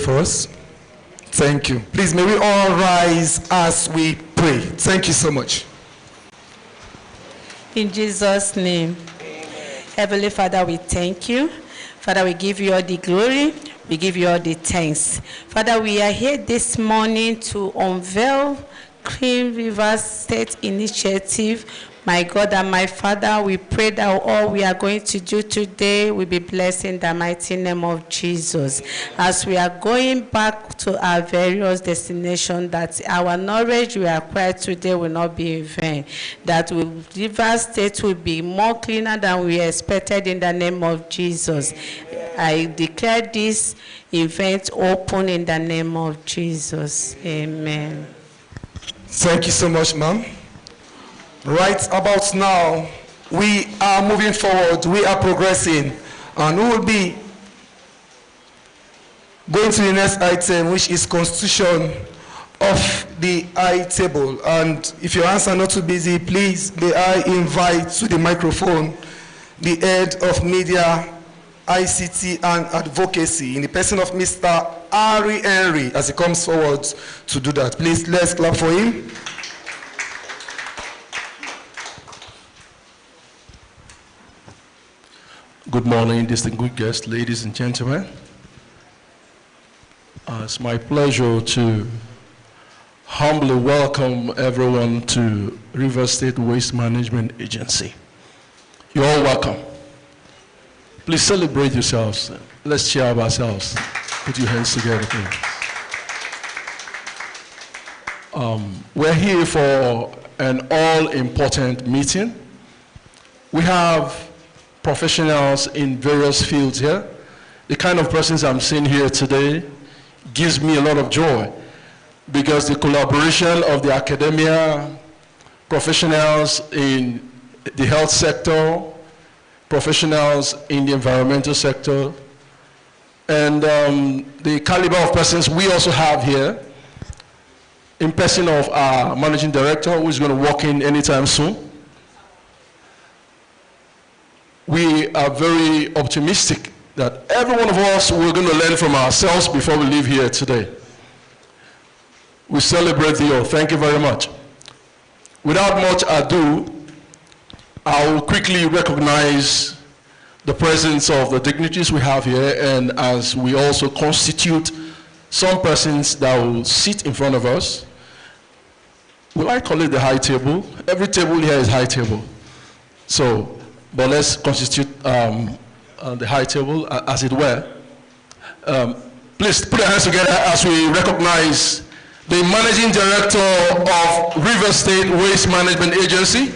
for us? Thank you. Please, may we all rise as we pray. Thank you so much. In Jesus' name. Amen. Heavenly Father, we thank you. Father, we give you all the glory. We give you all the thanks. Father, we are here this morning to unveil Clean Rivers State Initiative. My God and my Father, we pray that all we are going to do today will be blessed in the mighty name of Jesus. As we are going back to our various destinations, that our knowledge we acquired today will not be in vain. That Rivers State will be more cleaner than we expected in the name of Jesus. I declare this event open in the name of Jesus. Amen. Thank you so much, ma'am. Right about now, we are moving forward, we are progressing, and we will be going to the next item, which is constitution of the I table. And if your hands are not too busy, please may I invite to the microphone the head of media, ICT and advocacy in the person of Mr. Ari Henry as he comes forward to do that. Please, let's clap for him. Good morning, distinguished guests, ladies and gentlemen. It's my pleasure to humbly welcome everyone to River State Waste Management Agency. You're all welcome. Please celebrate yourselves. Let's cheer up ourselves. Put your hands together, please. We're here for an all-important meeting. We have professionals in various fields here. The kind of persons I'm seeing here today gives me a lot of joy because the collaboration of the academia, professionals in the health sector, professionals in the environmental sector, and the caliber of persons we also have here in person of our managing director who is going to walk in anytime soon. We are very optimistic that every one of us, we're going to learn from ourselves before we leave here today. We celebrate you all. Thank you very much. Without much ado, I will quickly recognize the presence of the dignitaries we have here, and as we also constitute some persons that will sit in front of us. Will I call it the high table? Every table here is high table. So, but let's constitute the high table, as it were. Please put your hands together as we recognize the Managing Director of River State Waste Management Agency,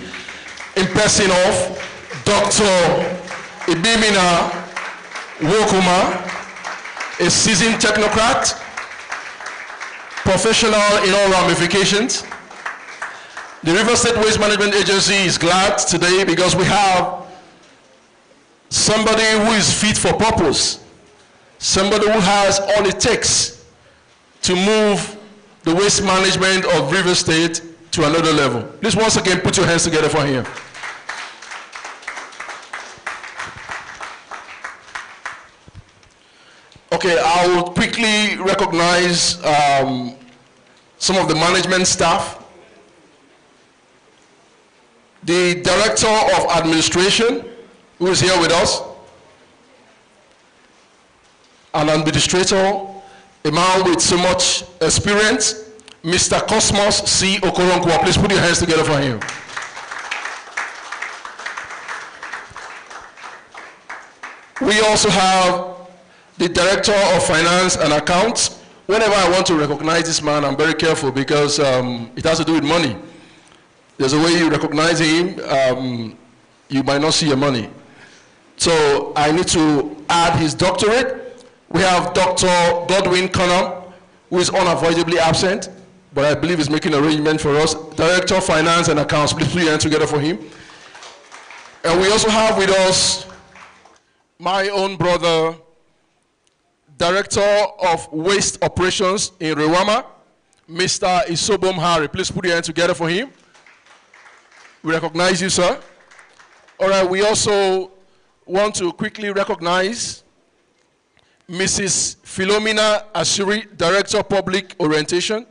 in person of Dr. Ibimina Wokuma, a seasoned technocrat, professional in all ramifications. The River State Waste Management Agency is glad today because we have somebody who is fit for purpose, somebody who has all it takes to move the waste management of River State to another level. Please once again put your hands together for him. Okay, I will quickly recognize some of the management staff. The Director of Administration, who is here with us, an administrator, a man with so much experience, Mr. Cosmos C. Okoronkwa. Please put your hands together for him. We also have the Director of Finance and Accounts. Whenever I want to recognize this man, I'm very careful because it has to do with money. There's a way you recognize him, you might not see your money. So I need to add his doctorate. We have Dr. Godwin Connor, who is unavoidably absent, but I believe is making arrangement for us. Director of Finance and Accounts, please put your hands together for him. And we also have with us my own brother, Director of Waste Operations in RIWAMA, Mr. Isobom Hari. Please put your hands together for him. We recognize you, sir. All right, we also want to quickly recognize Mrs. Philomena Ashuri, Director of Public Orientation.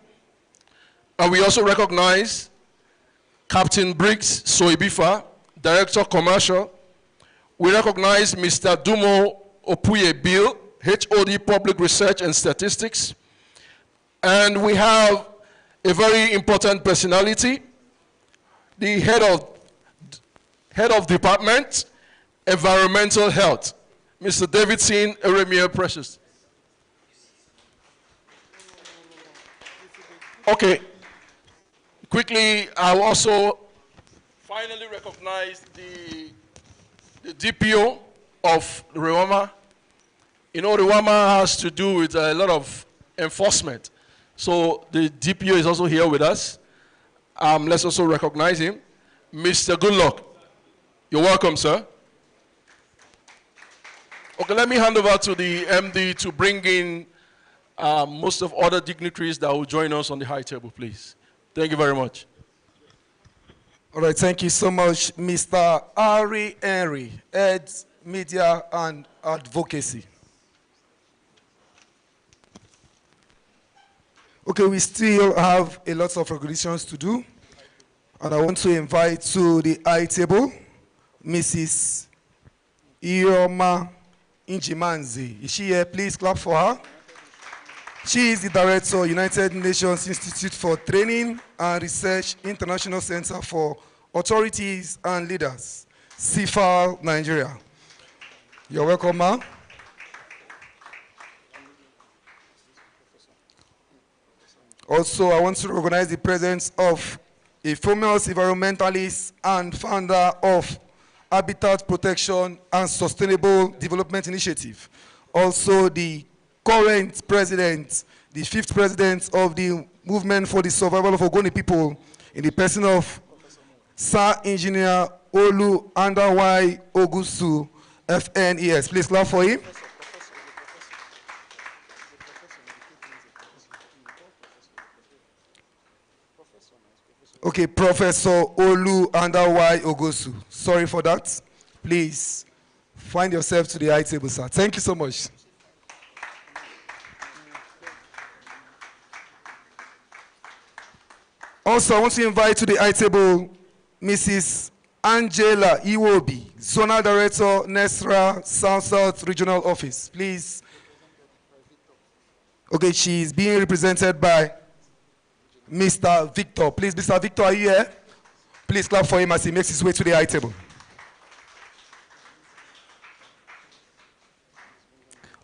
And we also recognize Captain Briggs Soibifa, Director of Commercial. We recognize Mr. Dumo Opuye Bill, HOD Public Research and Statistics. And we have a very important personality, the head of Department, Environmental Health, Mr. Davidson Eremia Precious. Okay. Quickly, I'll also finally recognize the DPO of RIWAMA. You know, RIWAMA has to do with a lot of enforcement. So the DPO is also here with us. Let's also recognize him. Mr. Goodluck, you're welcome, sir. Okay, let me hand over to the MD to bring in most of other dignitaries that will join us on the high table, please. Thank you very much. All right, thank you so much, Mr. Ari Henry, Head Media and Advocacy. Okay, we still have a lot of regulations to do, and I want to invite to the high table Mrs. Ioma Injimanzi. Is she here? Please clap for her. She is the Director, United Nations Institute for Training and Research, International Center for Authorities and Leaders, CIFAL, Nigeria. You're welcome, ma'am. Also, I want to recognize the presence of a foremost environmentalist and founder of Habitat Protection and Sustainable Development Initiative. Also, the current president, the 5th president of the Movement for the Survival of Ogoni People, in the person of Sir Engineer Olu Andawai Ogusu, FNES. Please clap for him. Okay, Professor Olu Andawai Ogusu. Sorry for that. Please find yourself to the high table, sir. Thank you so much. Also, I want to invite to the high table Mrs. Angela Iwobi, Zonal Director, NESRA South-South Regional Office. Please. Okay, she is being represented by Mr. Victor. Please, Mr. Victor, are you here? Please clap for him as he makes his way to the high table.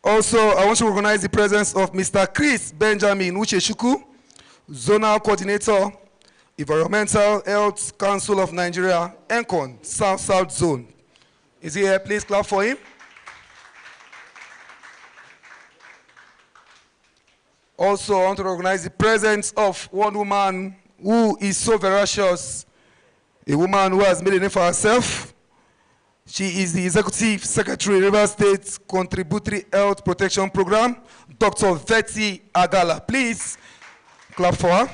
Also, I want to recognize the presence of Mr. Chris Benjamin Ucheshuku, Zonal Coordinator, Environmental Health Council of Nigeria, ENCON, South-South Zone. Is he here? Please clap for him. Also, I want to recognize the presence of one woman who is so veracious, a woman who has made a name for herself. She is the Executive Secretary, River State Contributory Health Protection Program, Dr. Vetty Agala. Please clap for her.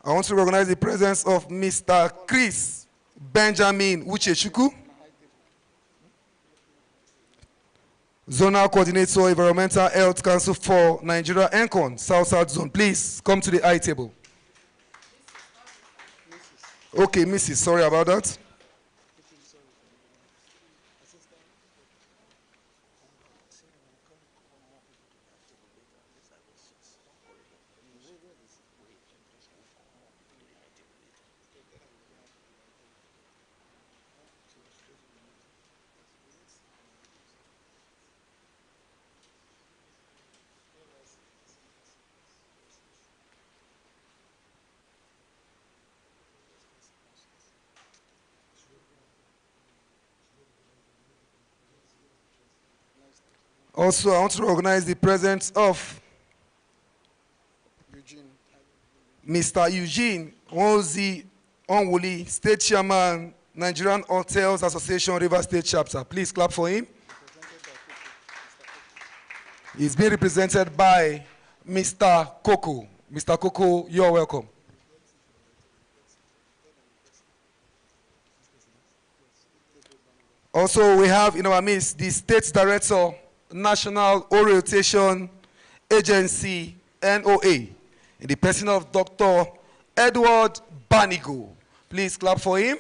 I want to recognize the presence of Mr. Chris Benjamin Ucheshuku, Zonal Coordinator, Environmental Health Council for Nigeria, ENCON, South-South Zone. Please come to the high table. Okay, Mrs. Sorry about that. Also, I want to recognize the presence of Mr. Eugene Ozi Onwuli, State Chairman, Nigerian Hotels Association, River State Chapter. Please clap for him. He's being represented by Mr. Coco. Mr. Coco, you're welcome. Also, we have in our midst the State Director, National Orientation Agency, NOA, in the person of Dr. Edward Banigo. Please clap for him.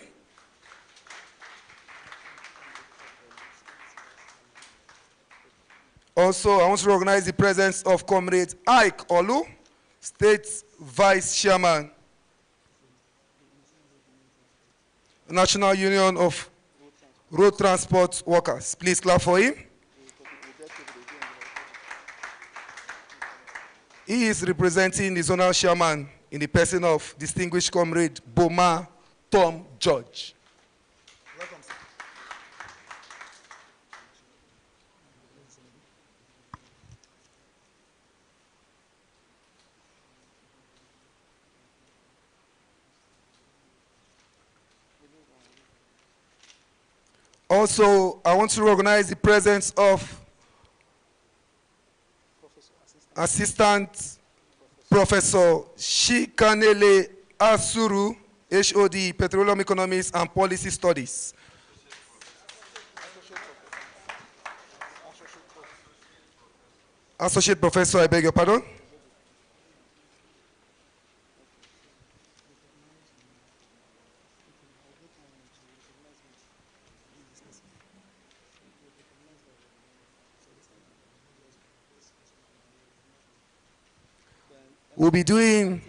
Also, I want to recognize the presence of Comrade Ike Olu, State Vice Chairman, National Union of Road Transport Workers. Please clap for him. He is representing the zonal chairman in the person of distinguished Comrade Boma Tom George. Welcome, sir. Also, I want to recognize the presence of Assistant Professor Shikanele Asuru, HOD, Petroleum Economics and Policy Studies. Associate Professor, I beg your pardon. We'll be doing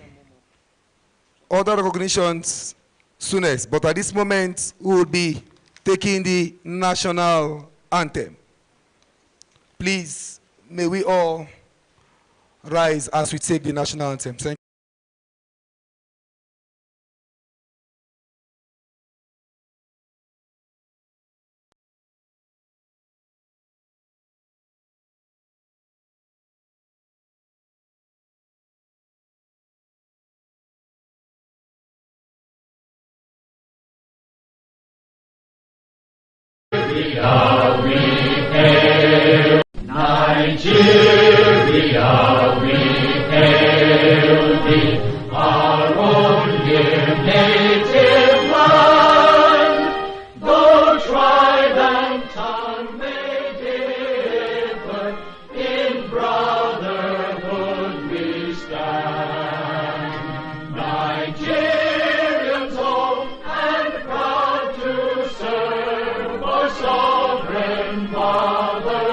other recognitions soonest, but at this moment, we will be taking the national anthem. Please, may we all rise as we take the national anthem. Thank you. Nigeria we hail, Nigeria we hail thee, our own dear native land. Though tribe and tongue may differ, in brotherhood we stand. Nigerians old and proud to serve our sovereign fatherland.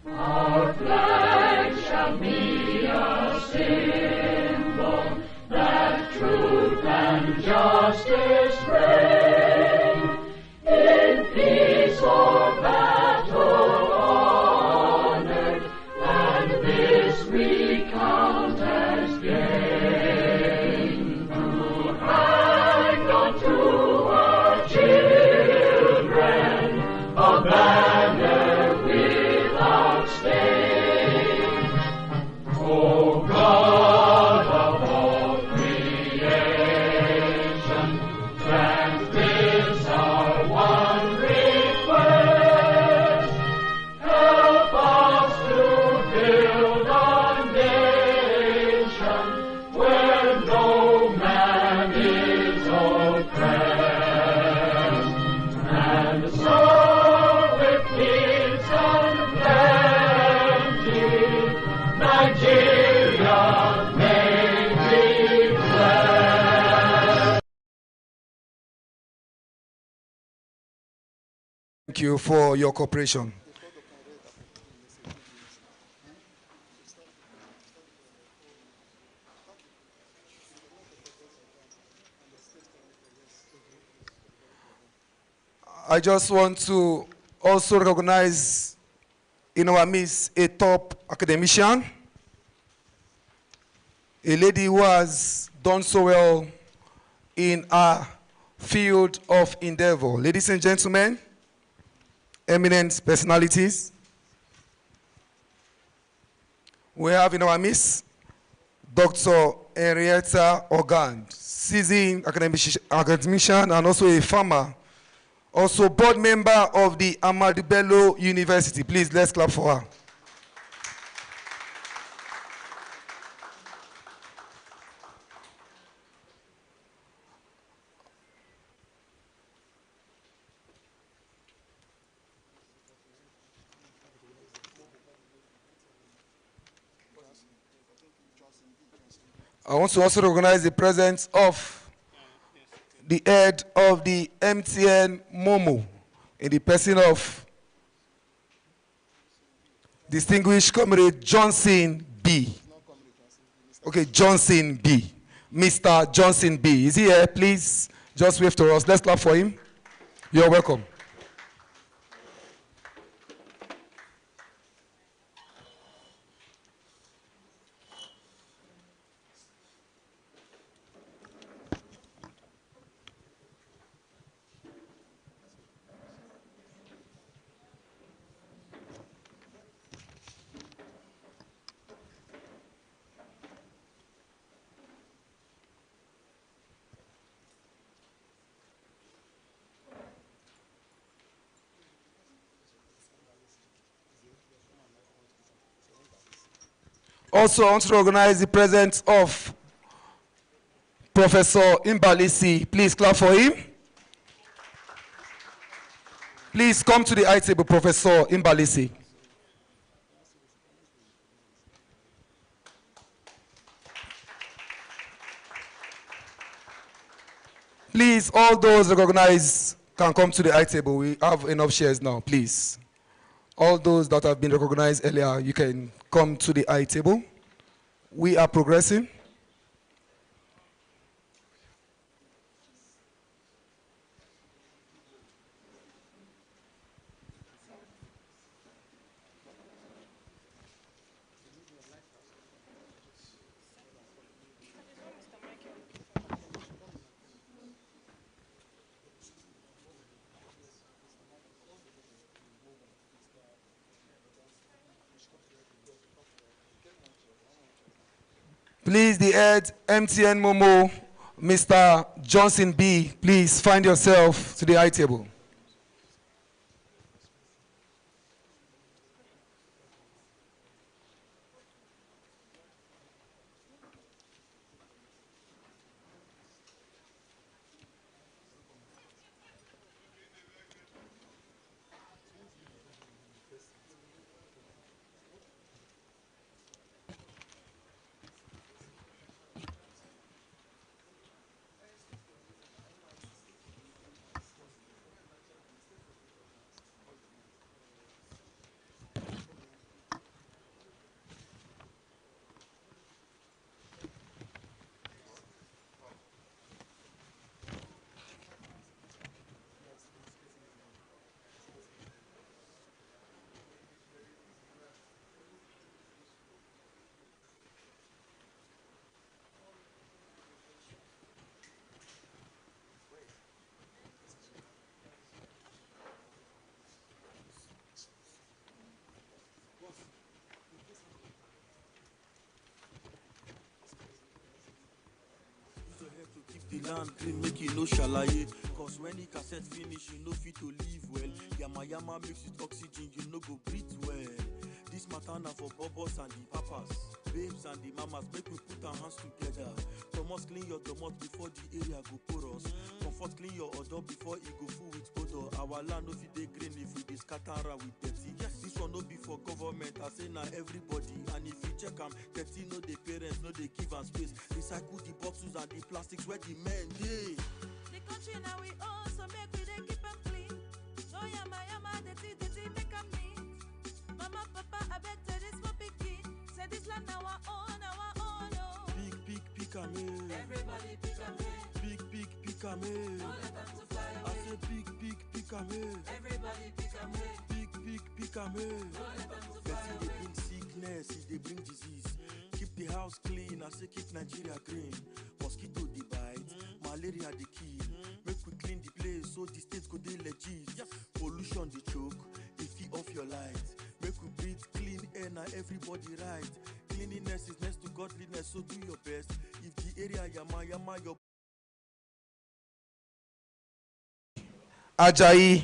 Our flag shall be a symbol that truth and justice reign. In peace or battle honored, and this we count as gain. To hang on to our children a banner without stain. O God of all creation, grant this our one request. Help us to build a nation where no man is oppressed. And so with peace and plenty, Nigeria may be blessed. Thank you for your cooperation. I just want to also recognize in our midst a top academician, a lady who has done so well in her field of endeavor. Ladies and gentlemen, eminent personalities, we have in our midst Dr. Henrietta Ogand, seasoned academician and also a farmer, also board member of the Ahmadu Bello University. Please, let's clap for her. I want to also recognize the presence of the head of the MTN Momo in the person of distinguished comrade Johnson B. Okay, Johnson B. Mr. Johnson B. Is he here? Please just wave to us. Let's clap for him. You're welcome. Also, I want to recognize the presence of Professor Imbalisi. Please clap for him. Please come to the high table, Professor Imbalisi. Please, all those recognized can come to the high table. We have enough chairs now, please. All those that have been recognized earlier, you can come to the high table. We are progressing. Please, the head, MTN Momo, Mr. Johnson B., please find yourself to the high table. The land clean, make you no shalaye. Cause when the cassette finish, you know fit to live well. Yama yama mix with oxygen, you no go breathe well. This matter now for bubbles and the papas, babes and the mamas, make we put our hands together. Thomas clean your domot before the area go porous. Comfort clean your odor before it go full with odor. Our land no fit dey green if we dey scatter with dirty. This one no be for government, I say na everybody. And if you check am, dirty no dey parents, no dey give am space. Recycle the bottles and the plastics where the men dey. The country now we own, so make we dey keep am clean. No yama yama, dirty make am neat. Mama, papa, I beg to this for pikin. Say this land now our own, oh. Pick am in. Everybody pick am in. Pick am in. Don't let them to fly I away. say pick am in. Everybody pick am in. Pick am in. Don't let them to fly Dirty dey away. bring sickness, it dey bring disease. Keep the house clean, I say keep Nigeria green. Mosquito dey bite, malaria dey kill. Make we clean the place so the state go dey legit. Pollution dey choke, if you off your light. Make we breathe clean air, na everybody right. Cleanliness is next to godliness, so do your best. If the area yama your AJIP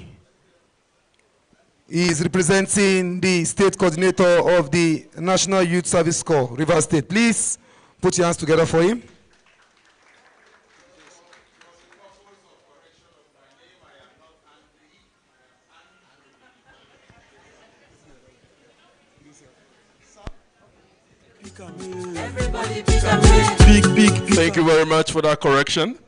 is representing the state coordinator of the National Youth Service Corps, Rivers State. Please put your hands together for him. Everybody pick a man. Big. Thank you very much for that correction.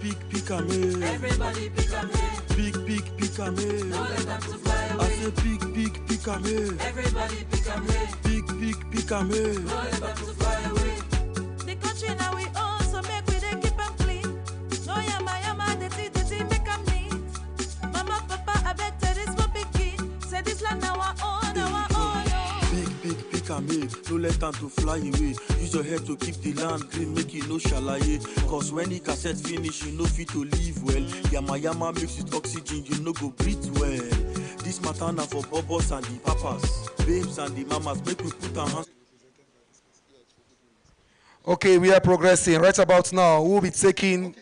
Big pick a man. Everybody pick a man. Big pick a man. Don't let them to fly I away. say big pick a man. Everybody pick a man. Big pick a man. Don't let them to fly away. The country now we own, so make we dey keep 'em clean. No yama, dirty, make 'em neat. Mama, papa, I beg tell this one pikin. Say this land now our own, oh. Big pick a man. No let them to fly away. Use your head to keep the land clean, make it no shalaye. Cause when the cassette finish, you know fit to live well. Yama mix with oxygen, you no go breathe well. This matter now for bubbles and the papas, babes and the mamas. Make we put our hands. Okay, we are progressing. Right about now, we'll be taking...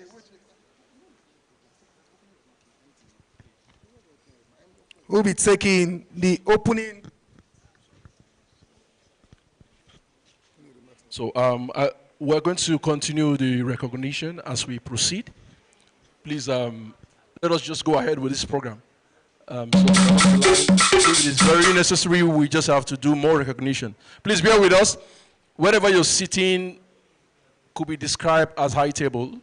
We'll be taking the opening... So we're going to continue the recognition as we proceed. Please let us just go ahead with this program. So if it is very necessary, we just have to do more recognition. Please bear with us. Wherever you're sitting could be described as high table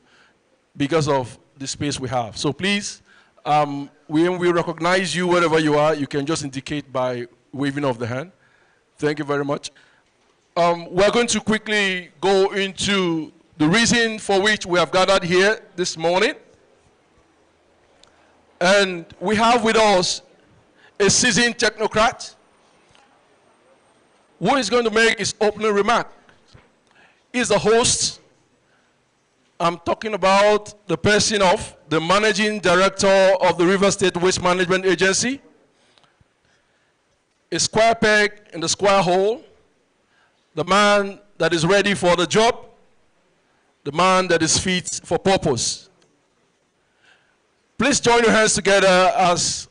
because of the space we have. So please, when we recognize you wherever you are, you can just indicate by waving of the hand. Thank you very much. We're going to quickly go into the reason for which we have gathered here this morning. And we have with us a seasoned technocrat who is going to make his opening remark. He's the host. I'm talking about the person of the Managing Director of the River State Waste Management Agency, a square peg in the square hole, the man that is ready for the job, the man that is fit for purpose. Please join your hands together as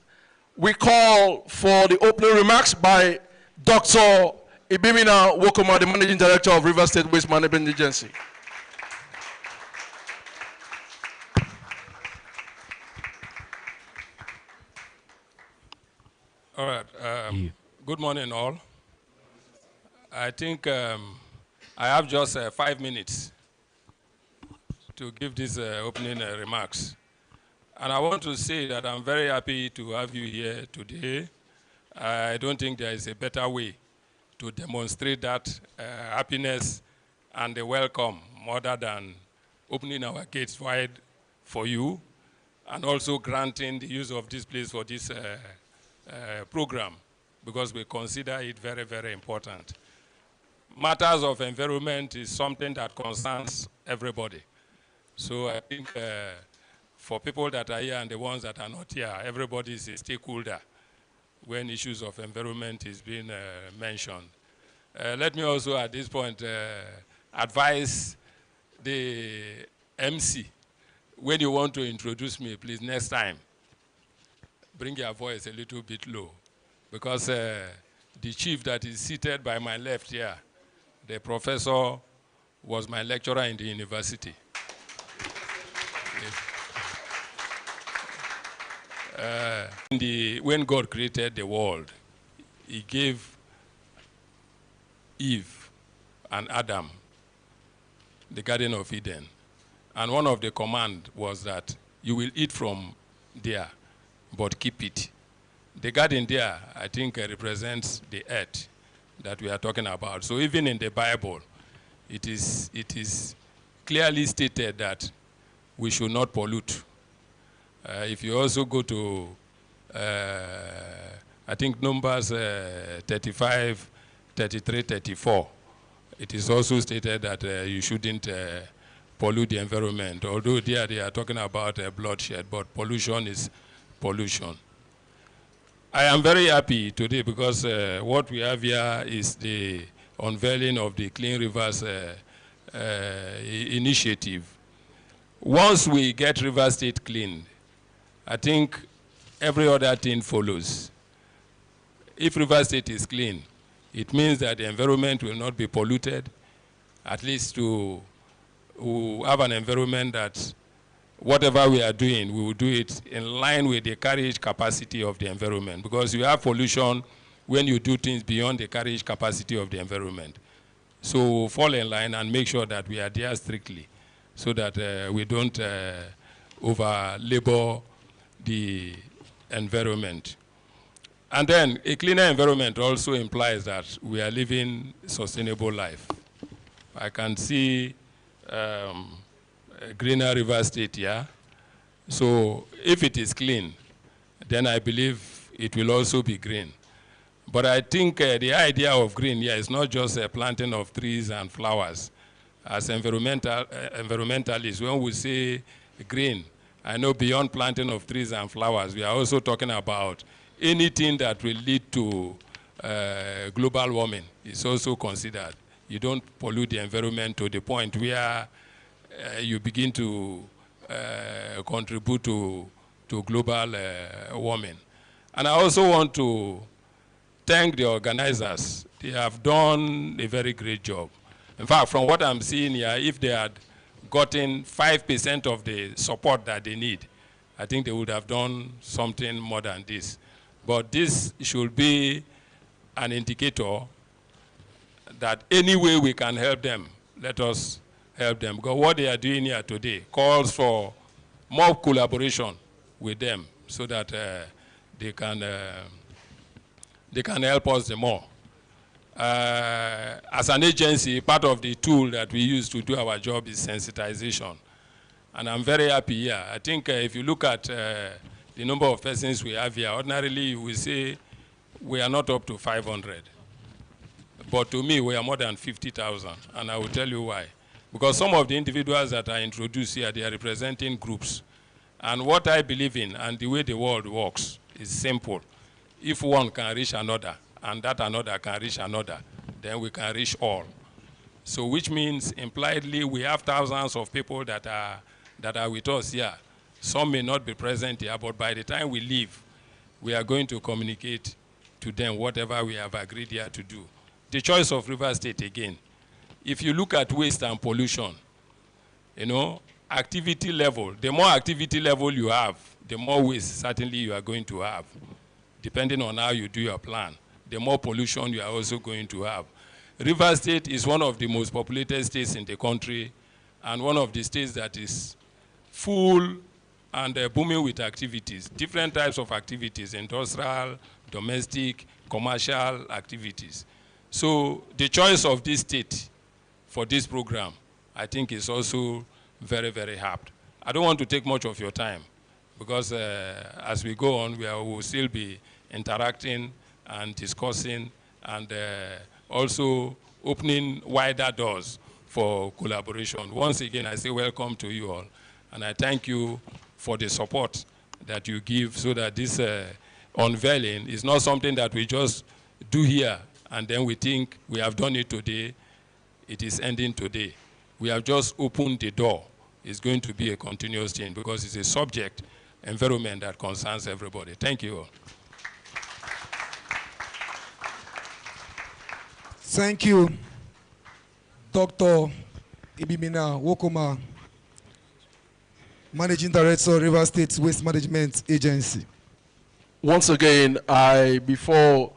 we call for the opening remarks by Dr. Ibimina Wokoma, the Managing Director of River State Waste Management Agency. All right. Good morning, all. I think I have just 5 minutes to give these opening remarks. And I want to say that I'm very happy to have you here today. I don't think there is a better way to demonstrate that happiness and the welcome other than opening our gates wide for you and also granting the use of this place for this program because we consider it very, very important. Matters of environment is something that concerns everybody. So I think for people that are here and the ones that are not here, everybody is a stakeholder when issues of environment is being mentioned. Let me also at this point advise the MC, when you want to introduce me, please next time, bring your voice a little bit low because the chief that is seated by my left here, the professor was my lecturer in the university. When God created the world, he gave Eve and Adam the Garden of Eden. And one of the commands was that you will eat from there, but keep it. The garden there, I think, represents the earth that we are talking about. So even in the Bible, it is clearly stated that we should not pollute. If you also go to, I think numbers 35, 33, 34, it is also stated that you shouldn't pollute the environment. Although there they are talking about bloodshed, but pollution is pollution. I am very happy today because what we have here is the unveiling of the Clean Rivers initiative. Once we get River State clean, I think every other thing follows. If River State is clean, it means that the environment will not be polluted, at least to have an environment that whatever we are doing, we will do it in line with the carriage capacity of the environment, because you have pollution when you do things beyond the carriage capacity of the environment. So fall in line and make sure that we adhere strictly so that we don't over-labor the environment. And then a cleaner environment also implies that we are living sustainable life. I can see a greener River State here. So if it is clean, then I believe it will also be green. But I think the idea of green here is not just a planting of trees and flowers. As environmentalists, when we say green, I know beyond planting of trees and flowers, we are also talking about anything that will lead to global warming is also considered. You don't pollute the environment to the point where you begin to contribute to global warming. And I also want to thank the organizers. They have done a very great job. In fact, from what I'm seeing here, if they had gotten 5% of the support that they need, I think they would have done something more than this. But this should be an indicator that any way we can help them, let us help them. Because what they are doing here today calls for more collaboration with them so that they can help us the more. As an agency, part of the tool that we use to do our job is sensitization. And I'm very happy here. I think if you look at the number of persons we have here, ordinarily we say we are not up to 500. But to me, we are more than 50,000. And I will tell you why. Because some of the individuals that are introduced here, they are representing groups. And what I believe in and the way the world works is simple. If one can reach another, and that another can reach another, then we can reach all. So which means impliedly we have thousands of people that are with us here. Some may not be present here, but by the time we leave, we are going to communicate to them whatever we have agreed here to do. The choice of River State again. If you look at waste and pollution, you know, activity level, the more activity level you have, the more waste certainly you are going to have, depending on how you do your plan. The more pollution you are also going to have. River State is one of the most populated states in the country and one of the states that is full and booming with activities, different types of activities, industrial, domestic, commercial activities. So the choice of this state for this program, I think is also very, very apt. I don't want to take much of your time because as we go on, we will still be interacting and discussing and also opening wider doors for collaboration. Once again, I say welcome to you all. And I thank you for the support that you give so that this unveiling is not something that we just do here and then we think we have done it today, it is ending today. We have just opened the door. It's going to be a continuous thing because it's a subject environment that concerns everybody. Thank you all. Thank you, Dr. Ibimina Wokoma, Managing Director, River State Waste Management Agency. Once again, before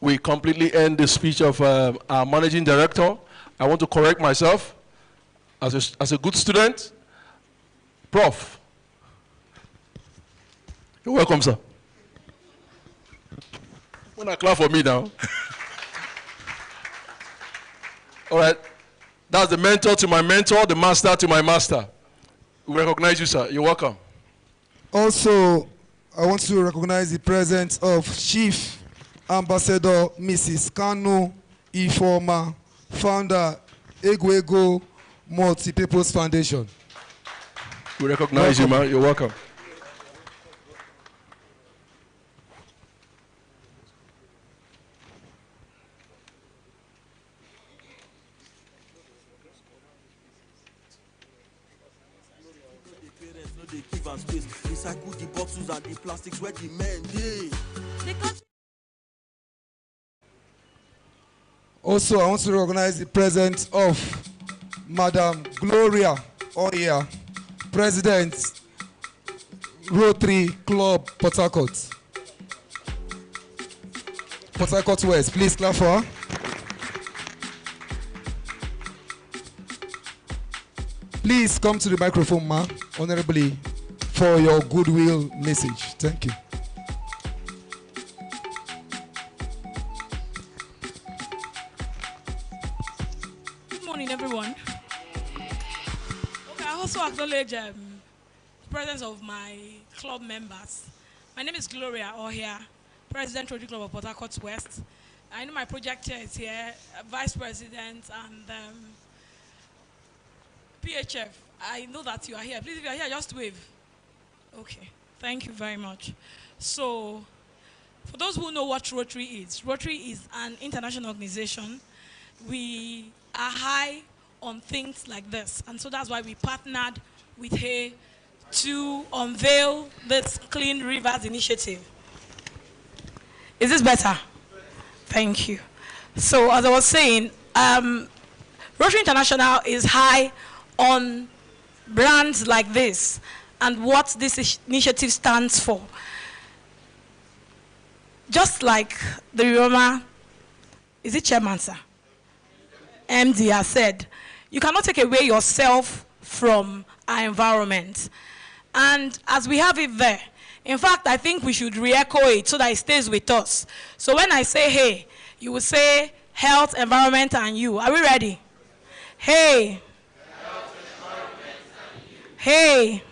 we completely end the speech of our Managing Director, I want to correct myself. As a good student, Prof. You're welcome, sir. When I clap for me now. All right. That's the mentor to my mentor, the master to my master. We recognize you, sir. You're welcome. Also, I want to recognize the presence of Chief Ambassador Mrs. Kanu Ifoma, founder, Egwego Multi-Purpose Foundation. We recognize you, man. You're welcome. They give us space. Recycle the boxes and the plastics where the men dey. Also, I want to recognize the presence of Madam Gloria Oya, President, Rotary Club, Port Harcourt. Port Harcourt West, please clap for her. Please come to the microphone, ma, honorably, for your goodwill message. Thank you. Good morning, everyone. Okay, I also acknowledge the presence of my club members. My name is Gloria Ohia, President Rotary Club of Port Harcourt West. I know my project chair is here, Vice President, and PHF. I know that you are here. Please, if you are here, just wave. Okay, thank you very much. So, for those who know what Rotary is an international organization. We are high on things like this, and so that's why we partnered with HAY to unveil this Clean Rivers initiative. Is this better? Thank you. So, as I was saying, Rotary International is high on brands like this and what this initiative stands for. Just like the RIWAMA, is it chairman, sir? MD has said, you cannot take away yourself from our environment. And as we have it there, in fact, I think we should re-echo it so that it stays with us. So when I say hey, you will say health, environment, and you. Are we ready? Hey. Hey.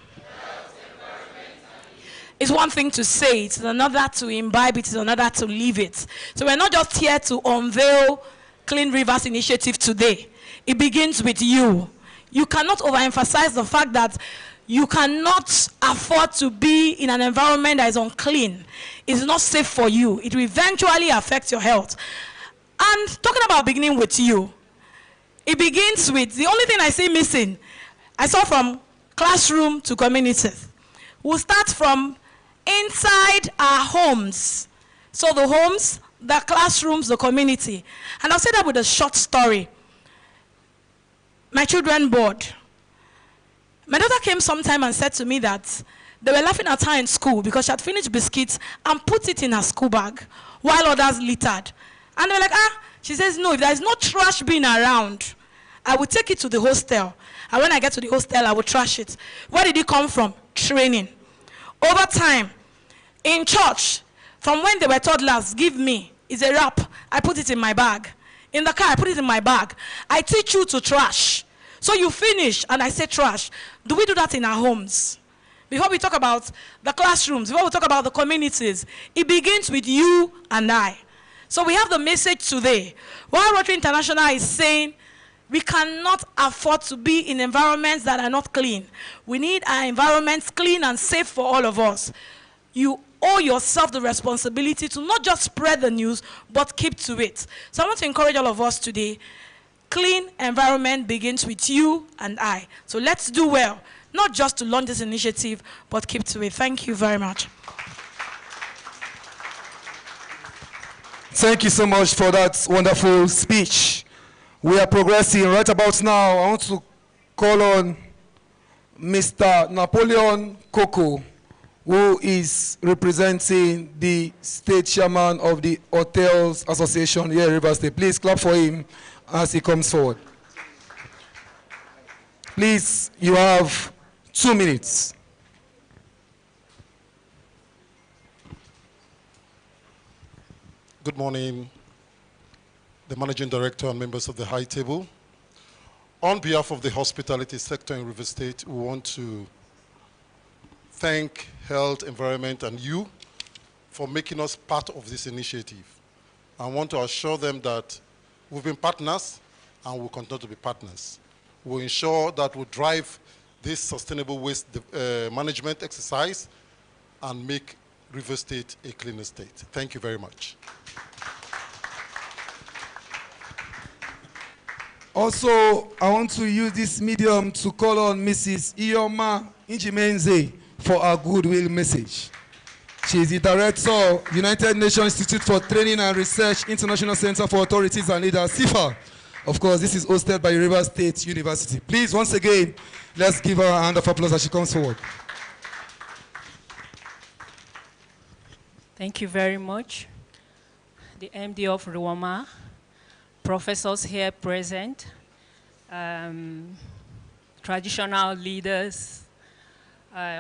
It's one thing to say, it's another to imbibe it, it's another to live it. So we're not just here to unveil Clean Rivers Initiative today. It begins with you. You cannot overemphasize the fact that you cannot afford to be in an environment that is unclean. It's not safe for you. It will eventually affect your health. And talking about beginning with you, it begins with, the only thing I see missing, I saw from classroom to communities. We'll start from inside our homes. So the homes, the classrooms, the community. And I'll say that with a short story. My children bored. My daughter came sometime and said to me that they were laughing at her in school because she had finished biscuits and put it in her school bag while others littered. And they were like, she says, no, if there is no trash bin around, I will take it to the hostel. And when I get to the hostel, I will trash it. Where did it come from? Training. Over time, in church, from when they were toddlers, give me, it's a wrap. I put it in my bag. In the car, I put it in my bag. I teach you to trash. So you finish, and I say trash. Do we do that in our homes? Before we talk about the classrooms, before we talk about the communities, it begins with you and I. So we have the message today. While Rotary International is saying we cannot afford to be in environments that are not clean. We need our environments clean and safe for all of us. You owe yourself the responsibility to not just spread the news, but keep to it. So I want to encourage all of us today. Clean environment begins with you and I. So let's do well, not just to launch this initiative, but keep to it. Thank you very much. Thank you so much for that wonderful speech. We are progressing right about now. I want to call on Mr. Napoleon Koko, who is representing the state chairman of the Hotels Association here in Rivers State. Please clap for him as he comes forward. Please, you have 2 minutes. Good morning, the Managing Director and members of the High Table. On behalf of the hospitality sector in Rivers State, we want to thank Health, Environment, and you for making us part of this initiative. I want to assure them that we've been partners and we'll continue to be partners. We'll ensure that we'll drive this sustainable waste management exercise and make River State a cleaner state. Thank you very much. Also, I want to use this medium to call on Mrs. Ioma Injimenze for our goodwill message. She is the director of United Nations Institute for Training and Research, International Center for Authorities and Leaders, CIFA. Of course, this is hosted by River State University. Please, once again, let's give her a hand of applause as she comes forward. Thank you very much. The MD of RIWAMA, professors here present, traditional leaders,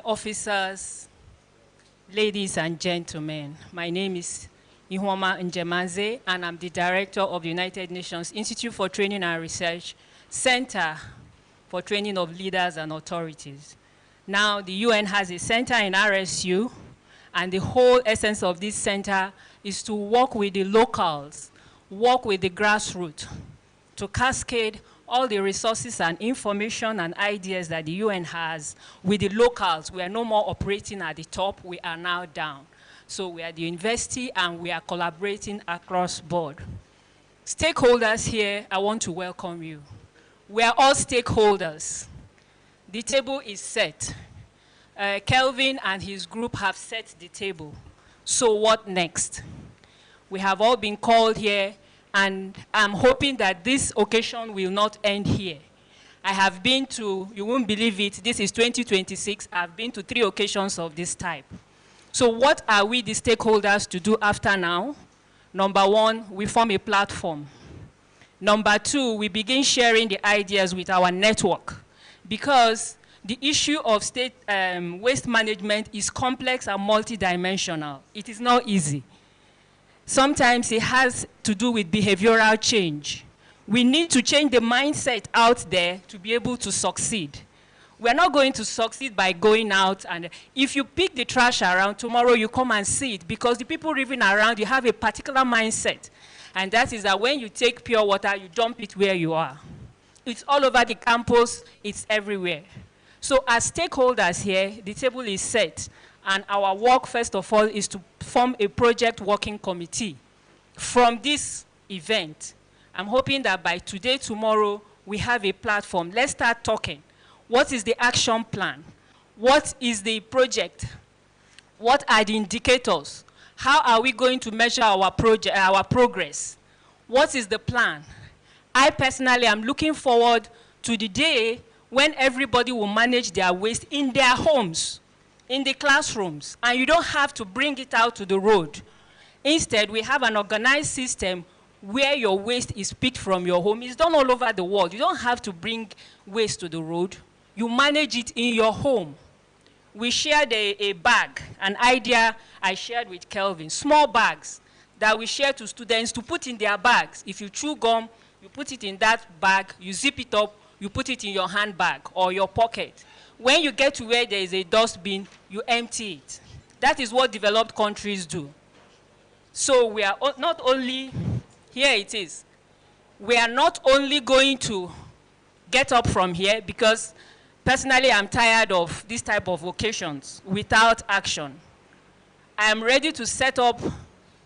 officers, ladies and gentlemen. My name is Ihuoma Njemaze, and I'm the director of the United Nations Institute for Training and Research Center for Training of Leaders and Authorities. Now, the UN has a center in RSU, and the whole essence of this center is to work with the locals, work with the grassroots, to cascade all the resources and information and ideas that the UN has with the locals. We are no more operating at the top, we are now down. So we are the university and we are collaborating across board. Stakeholders here, I want to welcome you. We are all stakeholders. The table is set. Kelvin and his group have set the table. So what next? We have all been called here, and I'm hoping that this occasion will not end here. I have been to, you won't believe it, this is 2026, I've been to 3 occasions of this type. So what are we, the stakeholders, to do after now? Number 1, we form a platform. Number 2, we begin sharing the ideas with our network, because the issue of state waste management is complex and multidimensional. It is not easy. Sometimes it has to do with behavioral change. We need to change the mindset out there to be able to succeed. We're not going to succeed by going out, and if you pick the trash around, tomorrow you come and see it, because the people living around you have a particular mindset. And that is that when you take pure water, you dump it where you are. It's all over the campus, it's everywhere. So as stakeholders here, the table is set, and our work, first of all, is to form a project working committee from this event. I'm hoping that by today, tomorrow, we have a platform. Let's start talking. What is the action plan? What is the project? What are the indicators? How are we going to measure our progress? What is the plan? I personally am looking forward to the day when everybody will manage their waste in their homes, in the classrooms, and you don't have to bring it out to the road. Instead, we have an organized system where your waste is picked from your home. It's done all over the world. You don't have to bring waste to the road. You manage it in your home. We shared a bag, an idea I shared with Kelvin, small bags that we share to students to put in their bags. If you chew gum, you put it in that bag, you zip it up, you put it in your handbag or your pocket. When you get to where there is a dustbin, you empty it. That is what developed countries do. So we are not only, here it is, we are not only going to get up from here, because personally I'm tired of this type of occasions without action. I am ready to set up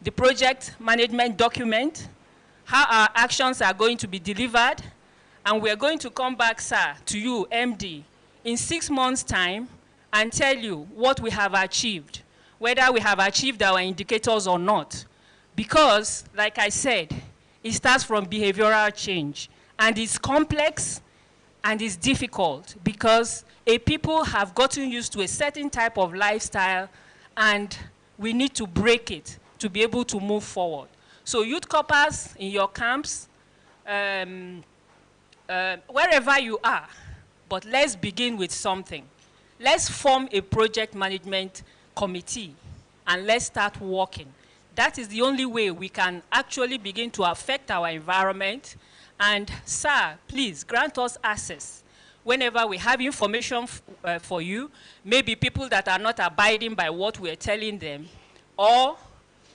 the project management document, how our actions are going to be delivered, and we are going to come back, sir, to you, MD, in 6 months' time and tell you what we have achieved, whether we have achieved our indicators or not. Because, like I said, it starts from behavioral change, and it's complex and it's difficult, because people have gotten used to a certain type of lifestyle, and we need to break it to be able to move forward. So youth corpers in your camps, wherever you are, but let's begin with something. Let's form a project management committee and let's start working. That is the only way we can actually begin to affect our environment. And sir, please grant us access. whenever we have information for you, maybe people that are not abiding by what we're telling them, or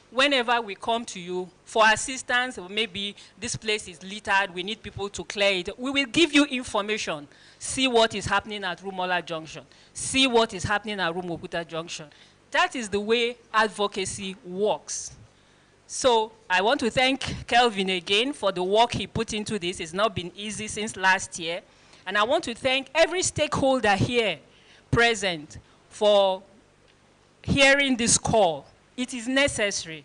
whenever we come to you for assistance, or maybe this place is littered, we need people to clear it, we will give you information. See what is happening at Rumola Junction. See what is happening at Rumokuta Junction. That is the way advocacy works. So I want to thank Kelvin again for the work he put into this. It's not been easy since last year. And I want to thank every stakeholder here present for hearing this call. It is necessary.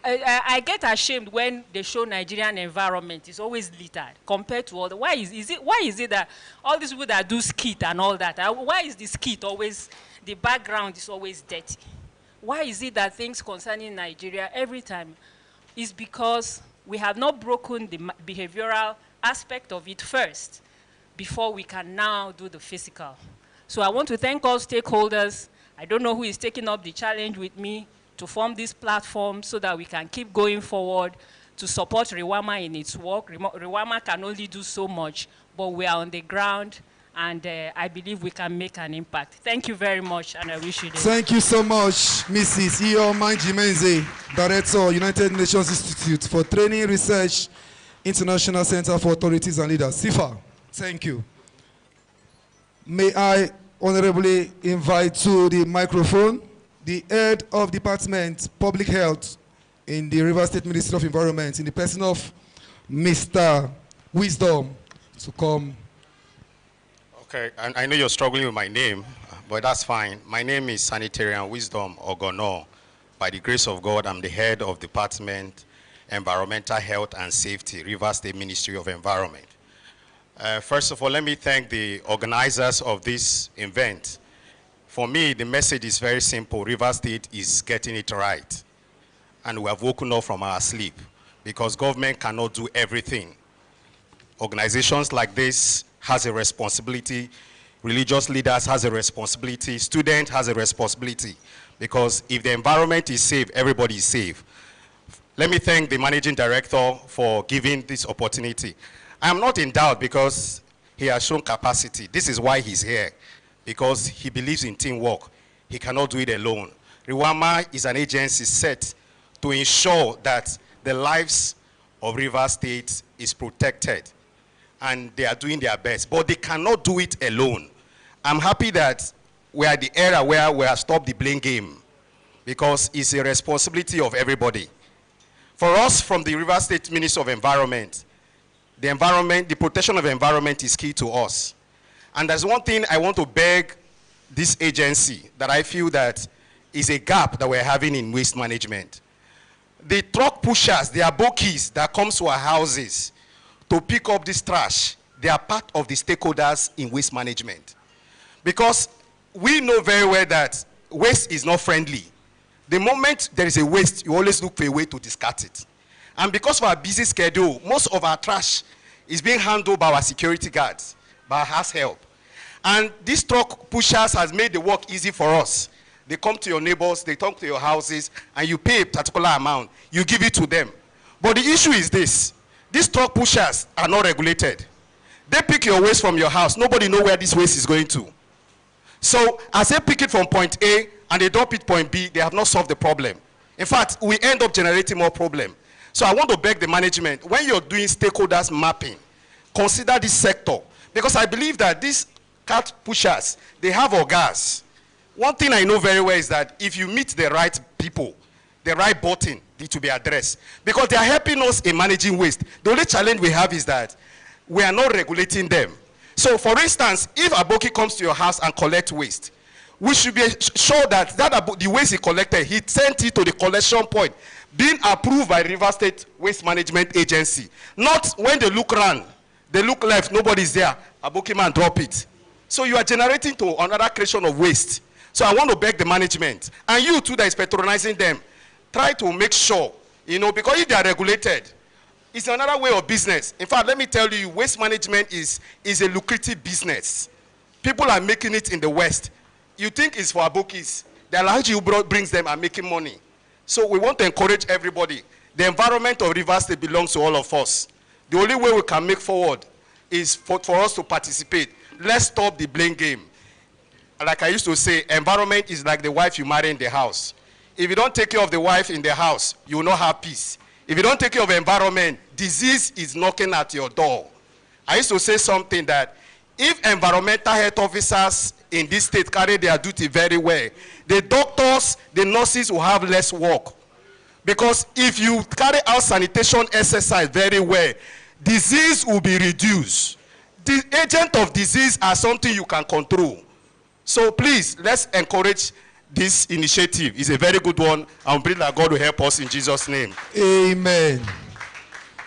I get ashamed when they show Nigerian environment is always littered compared to all the, why is it that all these people that do skit and all that, why is the skit always, the background is always dirty? Why is it that things concerning Nigeria every time is because we have not broken the behavioral aspect of it first before we can now do the physical. So I want to thank all stakeholders. I don't know who is taking up the challenge with me to form this platform so that we can keep going forward to support RIWAMA in its work. RIWAMA can only do so much, but we are on the ground, and I believe we can make an impact. Thank you very much, and I wish you the Thank you so much, Mrs. Ioma Jimenze, Director, United Nations Institute for Training, Research, International Center for Authorities and Leaders, CIFA. Thank you. May I honorably invite to the microphone the head of Department Public Health in the Rivers State Ministry of Environment, in the person of Mr. Wisdom, to come. Okay, I know you're struggling with my name, but that's fine. My name is Sanitarian Wisdom Ogono. By the grace of God, I'm the head of Department Environmental Health and Safety, Rivers State Ministry of Environment. First of all, let me thank the organizers of this event. For me, the message is very simple. Rivers State is getting it right. And we have woken up from our sleep because government cannot do everything. Organizations like this has a responsibility. Religious leaders has a responsibility. Student has a responsibility. Because if the environment is safe, everybody is safe. Let me thank the managing director for giving this opportunity. I'm not in doubt because he has shown capacity. This is why he's here. Because he believes in teamwork. He cannot do it alone. RIWAMA is an agency set to ensure that the lives of Rivers State is protected. And they are doing their best. But they cannot do it alone. I'm happy that we are at the era where we have stopped the blame game. Because it's a responsibility of everybody. For us from the Rivers State Ministry of Environment, the protection of the environment is key to us. And there's one thing I want to beg this agency that I feel that is a gap that we're having in waste management. The truck pushers, the abokies that comes to our houses to pick up this trash, they are part of the stakeholders in waste management. Because we know very well that waste is not friendly. The moment there is a waste, you always look for a way to discard it. And because of our busy schedule, most of our trash is being handled by our security guards, by our house help. And these truck pushers has made the work easy for us. They come to your neighbors, they come to your houses, and you pay a particular amount. You give it to them. But the issue is this. These truck pushers are not regulated. They pick your waste from your house. Nobody knows where this waste is going to. So as they pick it from point A and they dump it point B, they have not solved the problem. In fact, we end up generating more problem. So I want to beg the management, when you're doing stakeholders mapping, consider this sector. Because I believe that these cart pushers, they have organs. One thing I know very well is that if you meet the right people, the right button need to be addressed. Because they are helping us in managing waste. The only challenge we have is that we are not regulating them. So for instance, if Aboki comes to your house and collects waste, we should be sure that the waste he collected, he sent it to the collection point, being approved by River State Waste Management Agency. Not when they look around, they look left, nobody's there, Aboki man drop it. So you are generating to another creation of waste. So I want to beg the management, and you too that is patronizing them, try to make sure, because if they are regulated, it's another way of business. In fact, let me tell you, waste management is a lucrative business. People are making it in the West. You think it's for Abokis. The Alhaji who brings them are making money. So we want to encourage everybody. The environment of Rivers State belongs to all of us. The only way we can make forward is for us to participate. let's stop the blame game. Like I used to say, environment is like the wife you marry in the house. If you don't take care of the wife in the house, you will not have peace. If you don't take care of the environment, disease is knocking at your door. I used to say something that if environmental health officers in this state carry their duty very well, the doctors, the nurses will have less work. Because if you carry out sanitation exercise very well, disease will be reduced. The agent of disease are something you can control. So please, let's encourage this initiative. It's a very good one. I'm praying that God will help us in Jesus' name. Amen.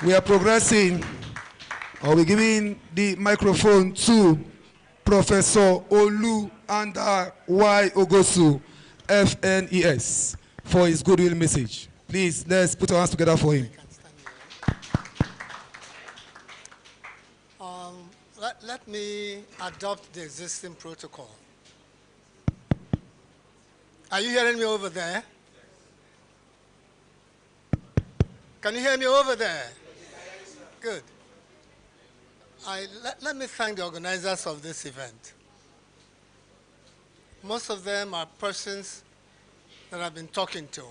We are progressing. I'll be giving the microphone to Professor Olu Anda Y. Ogosu, FNES, for his goodwill message. Please, let's put our hands together for him. Let me adopt the existing protocol. Are you hearing me over there? Can you hear me over there? Good. Let me thank the organizers of this event. Most of them are persons that I've been talking to.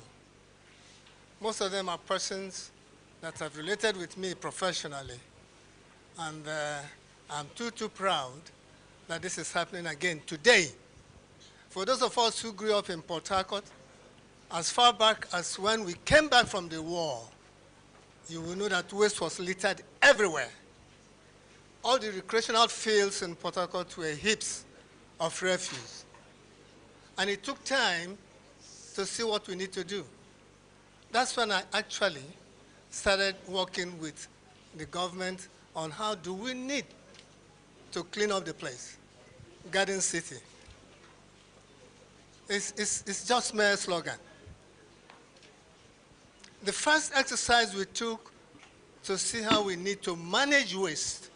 Most of them are persons that have related with me professionally. And I'm too proud that this is happening again today. For those of us who grew up in Port Harcourt, as far back as when we came back from the war, you will know that waste was littered everywhere. All the recreational fields in Port Harcourt were heaps of refuse. And it took time to see what we need to do. That's when I actually started working with the government on how do we need to clean up the place, Garden City. It's just mere slogan. The first exercise we took to see how we need to manage waste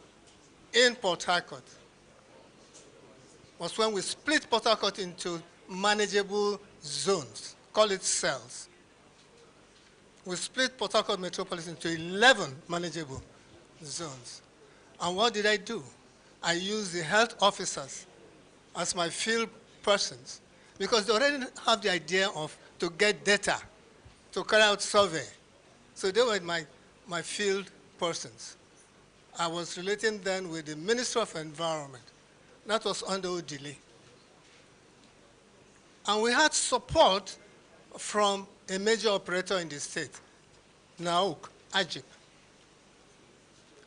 in Port Harcourt was when we split Port Harcourt into manageable zones, call it cells. We split Port Harcourt Metropolis into 11 manageable zones. And what did I do? I used the health officers as my field persons because they already have the idea of to get data, to carry out survey. So they were my field persons. I was relating then with the Ministry of Environment. That was under Odili. And we had support from a major operator in the state, NAOK, AJIP.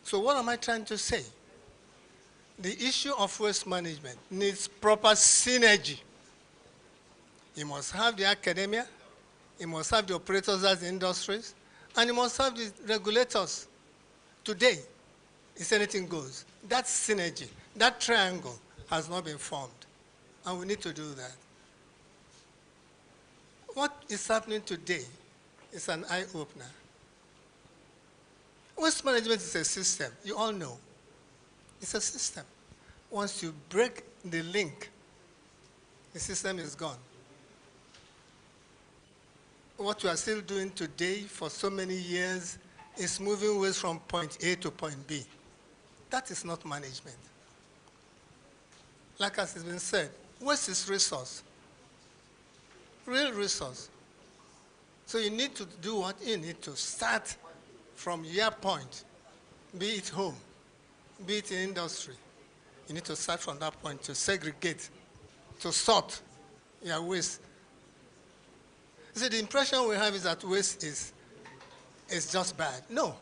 So what am I trying to say? The issue of waste management needs proper synergy. You must have the academia, you must have the operators as the industries, and you must have the regulators. Today, if anything goes, that synergy, that triangle has not been formed, and we need to do that. What is happening today is an eye-opener. Waste management is a system, you all know. It's a system. Once you break the link, the system is gone. What we are still doing today for so many years is moving waste from point A to point B. That is not management. Like as has been said, waste is resource, real resource. So you need to do what? You need to start from your point, be it home, be it in industry. You need to start from that point to segregate, to sort your waste. You see, the impression we have is that waste is just bad. No.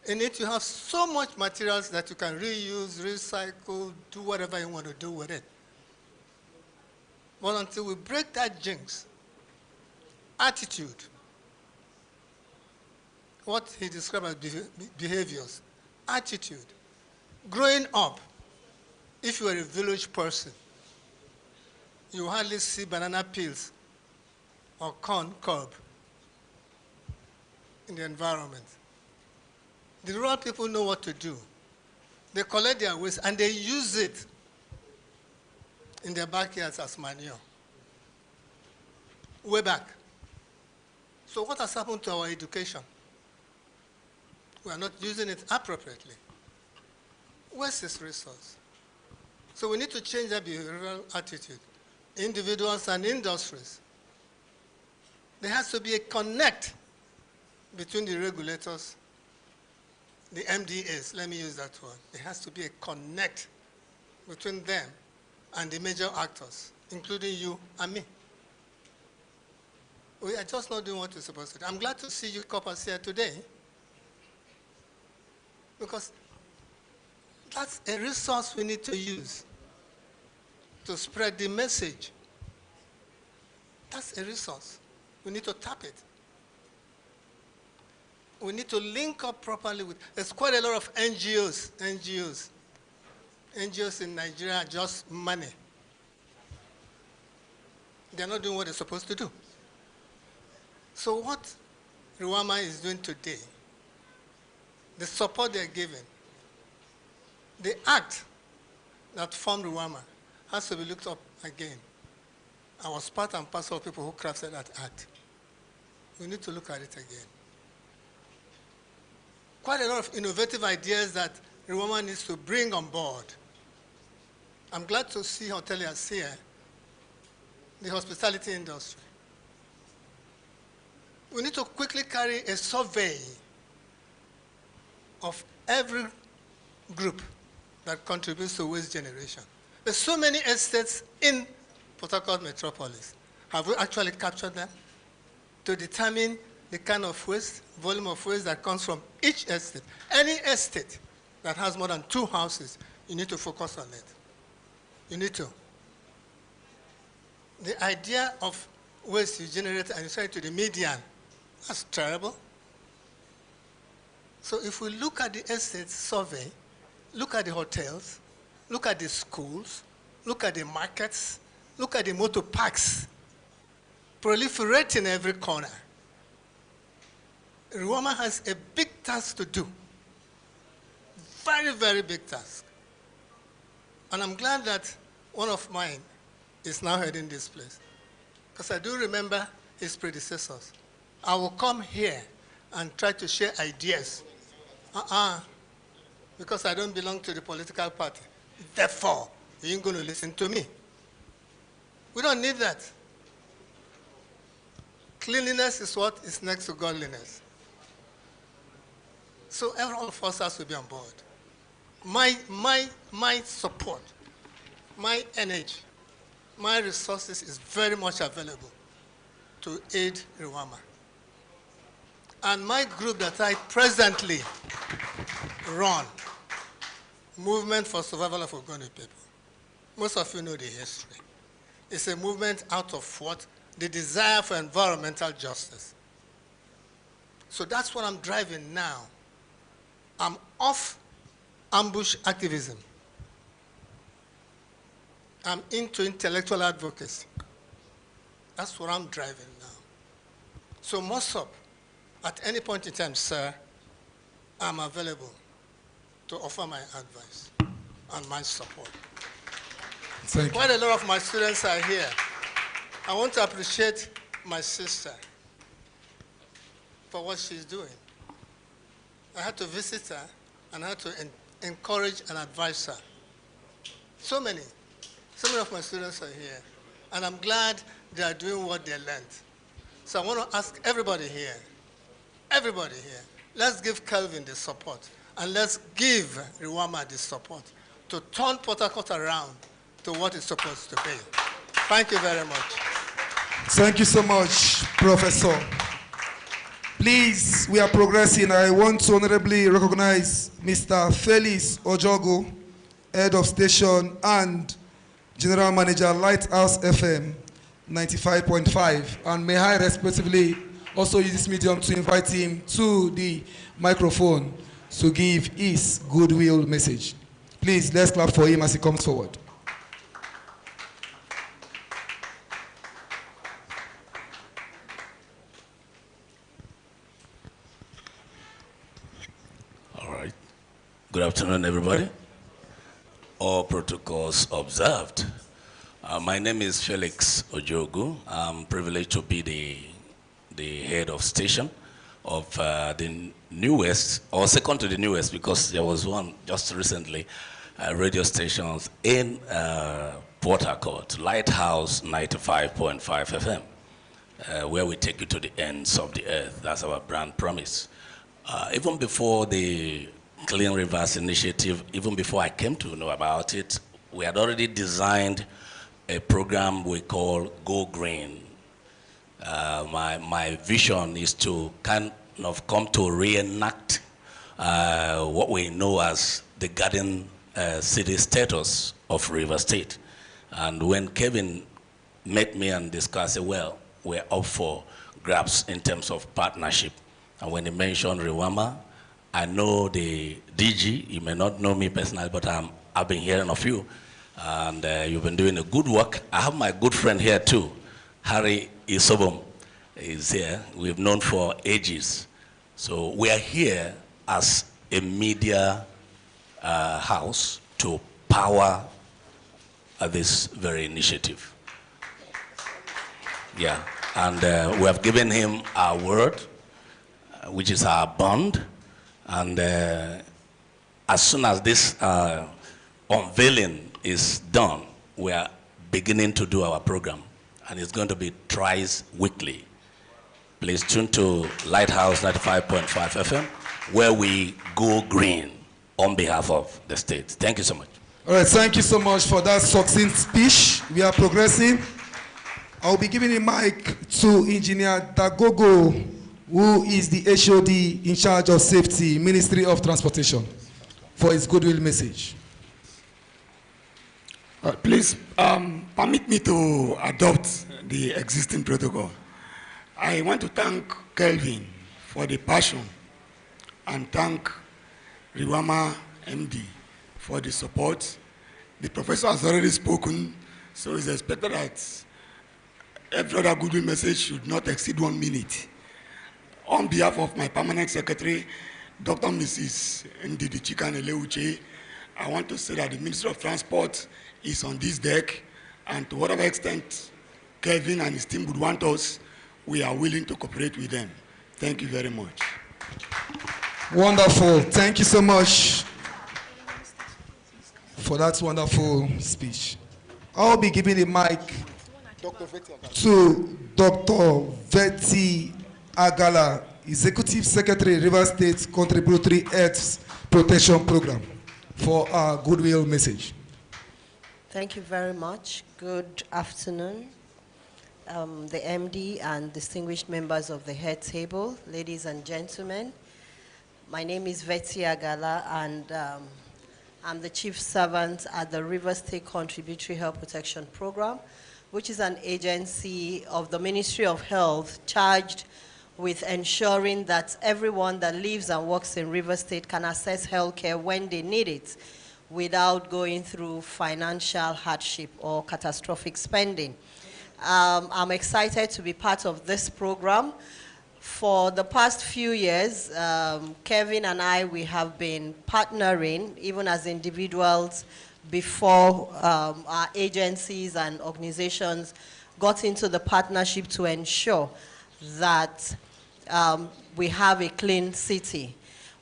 In it, you have so much materials that you can reuse, recycle, do whatever you want to do with it. But until we break that jinx, attitude, what he described as behaviors, attitude, growing up, if you are a village person, you hardly see banana peels or corn cob in the environment. The rural people know what to do. They collect their waste and they use it in their backyards as manure. Way back. So what has happened to our education? We are not using it appropriately. Waste is resource. So we need to change that behavioral attitude. Individuals and industries. There has to be a connect between the regulators, the MDAs, let me use that word. There has to be a connect between them and the major actors, including you and me. We are just not doing what we're supposed to do. I'm glad to see you couples here today, because that's a resource we need to use to spread the message. That's a resource. We need to tap it. We need to link up properly with, there's quite a lot of NGOs in Nigeria are just money. They're not doing what they're supposed to do. So what RIWAMA is doing today, the support they're giving, the act that formed RIWAMA has to be looked up again. I was part and parcel of people who crafted that act. We need to look at it again. Quite a lot of innovative ideas that RIWAMA needs to bring on board. I'm glad to see hoteliers here, the hospitality industry. We need to quickly carry a survey of every group that contributes to waste generation. There's so many estates in Port Harcourt metropolis. Have we actually captured them to determine the kind of waste, volume of waste that comes from each estate? Any estate that has more than 2 houses, you need to focus on it. You need to. The idea of waste you generate and you send it to the median, that's terrible. So if we look at the estate survey, look at the hotels, look at the schools, look at the markets, look at the motor parks, proliferate in every corner. RIWAMA has a big task to do. Very, very big task. And I'm glad that one of mine is now heading this place. Because I do remember his predecessors. I will come here and try to share ideas. Because I don't belong to the political party. Therefore, you ain't going to listen to me. We don't need that. Cleanliness is what is next to godliness. So every one of us has to be on board. My support, my energy, my resources is very much available to aid RIWAMA. And my group that I presently run, Movement for Survival of Ogoni People. Most of you know the history. It's a movement out of what? The desire for environmental justice. So that's what I'm driving now. I'm off ambush activism. I'm into intellectual advocacy. That's what I'm driving now. So Mossop, at any point in time, sir, I'm available to offer my advice and my support. Thank Quite you. a lot of my students are here. I want to appreciate my sister for what she's doing. I had to visit her and I had to encourage and advise her. So many of my students are here, and I'm glad they are doing what they learned. So I want to ask everybody here, let's give Kelvin the support, and let's give RIWAMA the support to turn Port Harcourt around to what it's supposed to be. Thank you very much. Thank you so much, Professor. Please, we are progressing. I want to honorably recognize Mr. Felix Ojogo, Head of Station and General Manager, Lighthouse FM 95.5. And may I respectively also use this medium to invite him to the microphone to give his goodwill message. Please, let's clap for him as he comes forward. All right. Good afternoon, everybody. All protocols observed. My name is Felix Ojogu. I'm privileged to be the head of station of the newest, or second to the newest, because there was one just recently, radio stations in Port Harcourt, Lighthouse 95.5 FM, where we take you to the ends of the earth. That's our brand promise. Even before the Clean Rivers Initiative, even before I came to know about it, we had already designed a program we call Go Green. My vision is to kind of come to reenact what we know as the garden city status of River State. And when Kevin met me and discussed it, well, we're up for grabs in terms of partnership. And when he mentioned RIWAMA, I know the DG. You may not know me personally, but I've been hearing of you. And you've been doing a good work. I have my good friend here too, Harry Isobom is here. We've known for ages. So we are here as a media house to power this very initiative. Yeah, and we have given him our word, which is our bond. And as soon as this unveiling is done, we are beginning to do our program. And it's going to be thrice weekly. Please tune to Lighthouse 95.5 FM, where we go green on behalf of the state. Thank you so much. All right, thank you so much for that succinct speech. We are progressing. I'll be giving the mic to Engineer Dagogo, who is the HOD in charge of safety, Ministry of Transportation, for his goodwill message. Please permit me to adopt the existing protocol. I want to thank Kelvin for the passion and thank RIWAMA MD for the support. The professor has already spoken, so it's expected that every other goodwill message should not exceed 1 minute. On behalf of my permanent secretary, Dr. Mrs. Ndidi Chikanele-Uche, I want to say that the Ministry of Transport is on this deck, and to whatever extent Kevin and his team would want us, we are willing to cooperate with them. Thank you very much. Wonderful. Thank you so much for that wonderful speech. I'll be giving the mic to Dr. Vetty Agala, Executive Secretary, River State Contributory Health Protection Program, for our goodwill message. Thank you very much. Good afternoon, the MD and distinguished members of the head table, ladies and gentlemen. My name is Vetty Agala, and I'm the Chief Servant at the River State Contributory Health Protection Program, which is an agency of the Ministry of Health charged with ensuring that everyone that lives and works in River State can access health care when they need it without going through financial hardship or catastrophic spending. I'm excited to be part of this program. For the past few years, Kevin and I, we have been partnering, even as individuals, before our agencies and organizations got into the partnership to ensure that we have a clean city.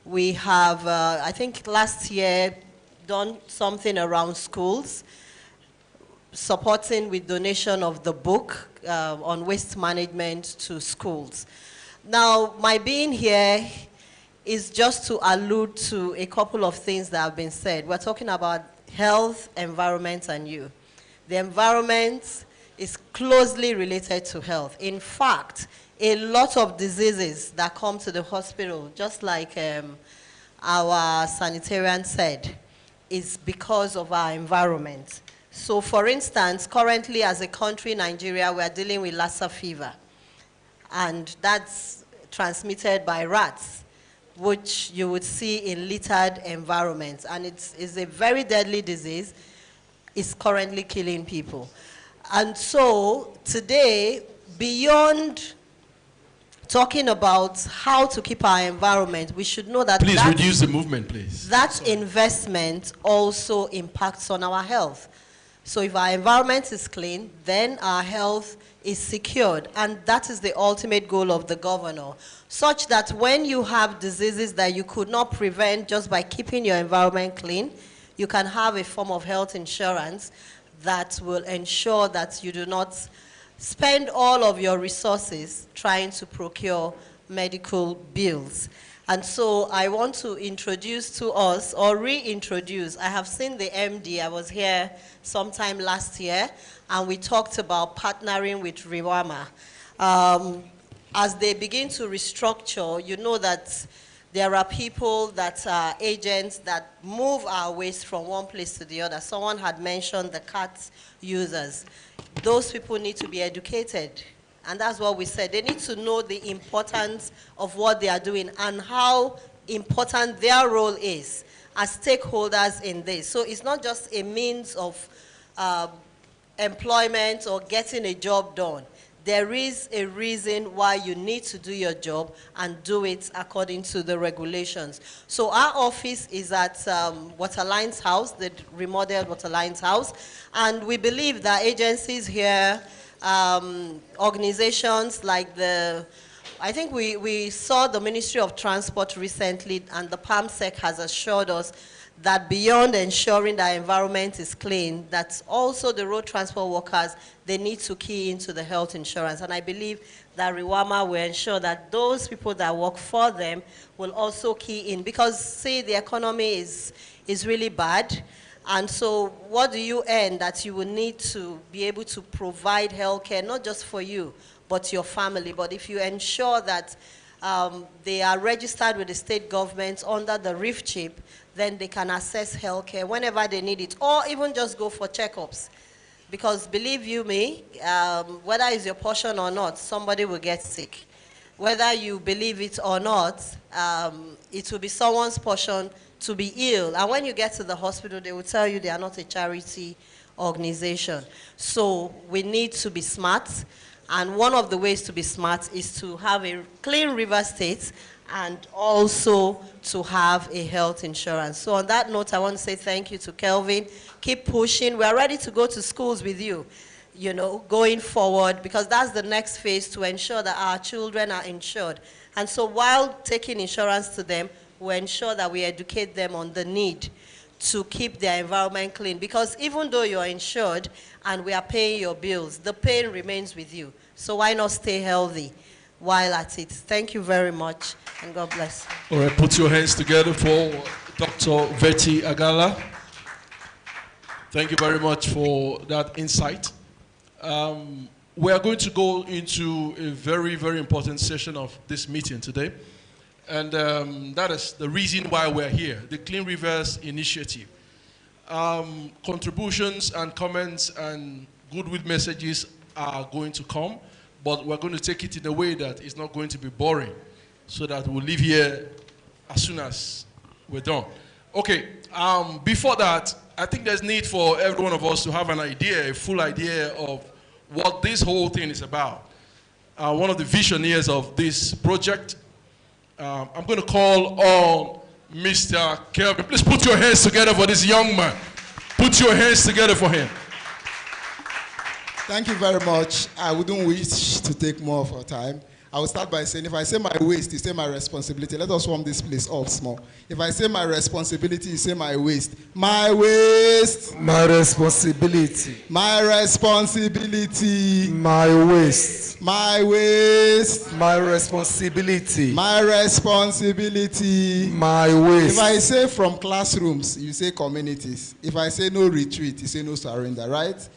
We have, I think last year, done something around schools, supporting with donation of the book on waste management to schools. Now, my being here is just to allude to a couple of things that have been said. We're talking about health, environment, and you. The environment is closely related to health. In fact, a lot of diseases that come to the hospital, just like our sanitarian said, is because of our environment. So for instance, currently as a country, Nigeria, we are dealing with Lassa fever. And that's transmitted by rats, which you would see in littered environments. And it's a very deadly disease. It's currently killing people. And so today, beyond talking about how to keep our environment, we should know that Please reduce the movement, please. that investment also impacts on our health. So if our environment is clean, then our health is secured. And that is the ultimate goal of the governor, such that when you have diseases that you could not prevent just by keeping your environment clean, you can have a form of health insurance that will ensure that you do not spend all of your resources trying to procure medical bills. And so I want to introduce to us, or reintroduce, I have seen the MD, I was here sometime last year, and we talked about partnering with RIWAMA. As they begin to restructure, you know that there are people that are agents that move our waste from one place to the other. Someone had mentioned the CAT users. Those people need to be educated. And that's what we said. They need to know the importance of what they are doing and how important their role is as stakeholders in this. So it's not just a means of employment or getting a job done. There is a reason why you need to do your job and do it according to the regulations. So our office is at Waterlines House, the remodeled Waterlines House, and we believe that agencies here, organizations like I think we saw the Ministry of Transport recently, and the PAMSEC has assured us that beyond ensuring that environment is clean, that also the road transport workers, they need to key into the health insurance. And I believe that RIWAMA will ensure that those people that work for them will also key in. Because, see, the economy is really bad. And so what do you earn that you will need to be able to provide health care, not just for you, but your family? But if you ensure that they are registered with the state government under the RIF chip, then they can access health care whenever they need it, or even just go for checkups. Because believe you me, whether it's your portion or not, somebody will get sick. Whether you believe it or not, it will be someone's portion to be ill. And when you get to the hospital, they will tell you they are not a charity organization. So we need to be smart. And one of the ways to be smart is to have a clean river state and also to have a health insurance. So on that note, I want to say thank you to Kelvin. Keep pushing. We are ready to go to schools with you, you know, going forward, because that's the next phase to ensure that our children are insured. And so while taking insurance to them, we ensure that we educate them on the need to keep their environment clean. Because even though you're insured and we are paying your bills, the pain remains with you. So why not stay healthy while at it? Thank you very much, and God bless you. All right, put your hands together for Dr. Betty Agala. Thank you very much for that insight. We are going to go into a very, very important session of this meeting today. And that is the reason why we're here, the Clean Rivers Initiative. Contributions and comments and goodwill messages are going to come, but we're going to take it in a way that it's not going to be boring, so that we'll leave here as soon as we're done. Okay, before that, I think there's need for every one of us to have an idea, a full idea of what this whole thing is about. One of the visionaries of this project, I'm going to call on Mr. Kelvin. Please put your hands together for this young man. Put your hands together for him. Thank you very much. I wouldn't wish to take more of our time. I will start by saying, if I say my waste, you say my responsibility. Let us warm this place up small. If I say my responsibility, you say my waste. My waste. My responsibility. My responsibility. My waste. My waste. My responsibility. My responsibility. My waste. If I say from classrooms, you say communities. If I say no retreat, you say no surrender, right?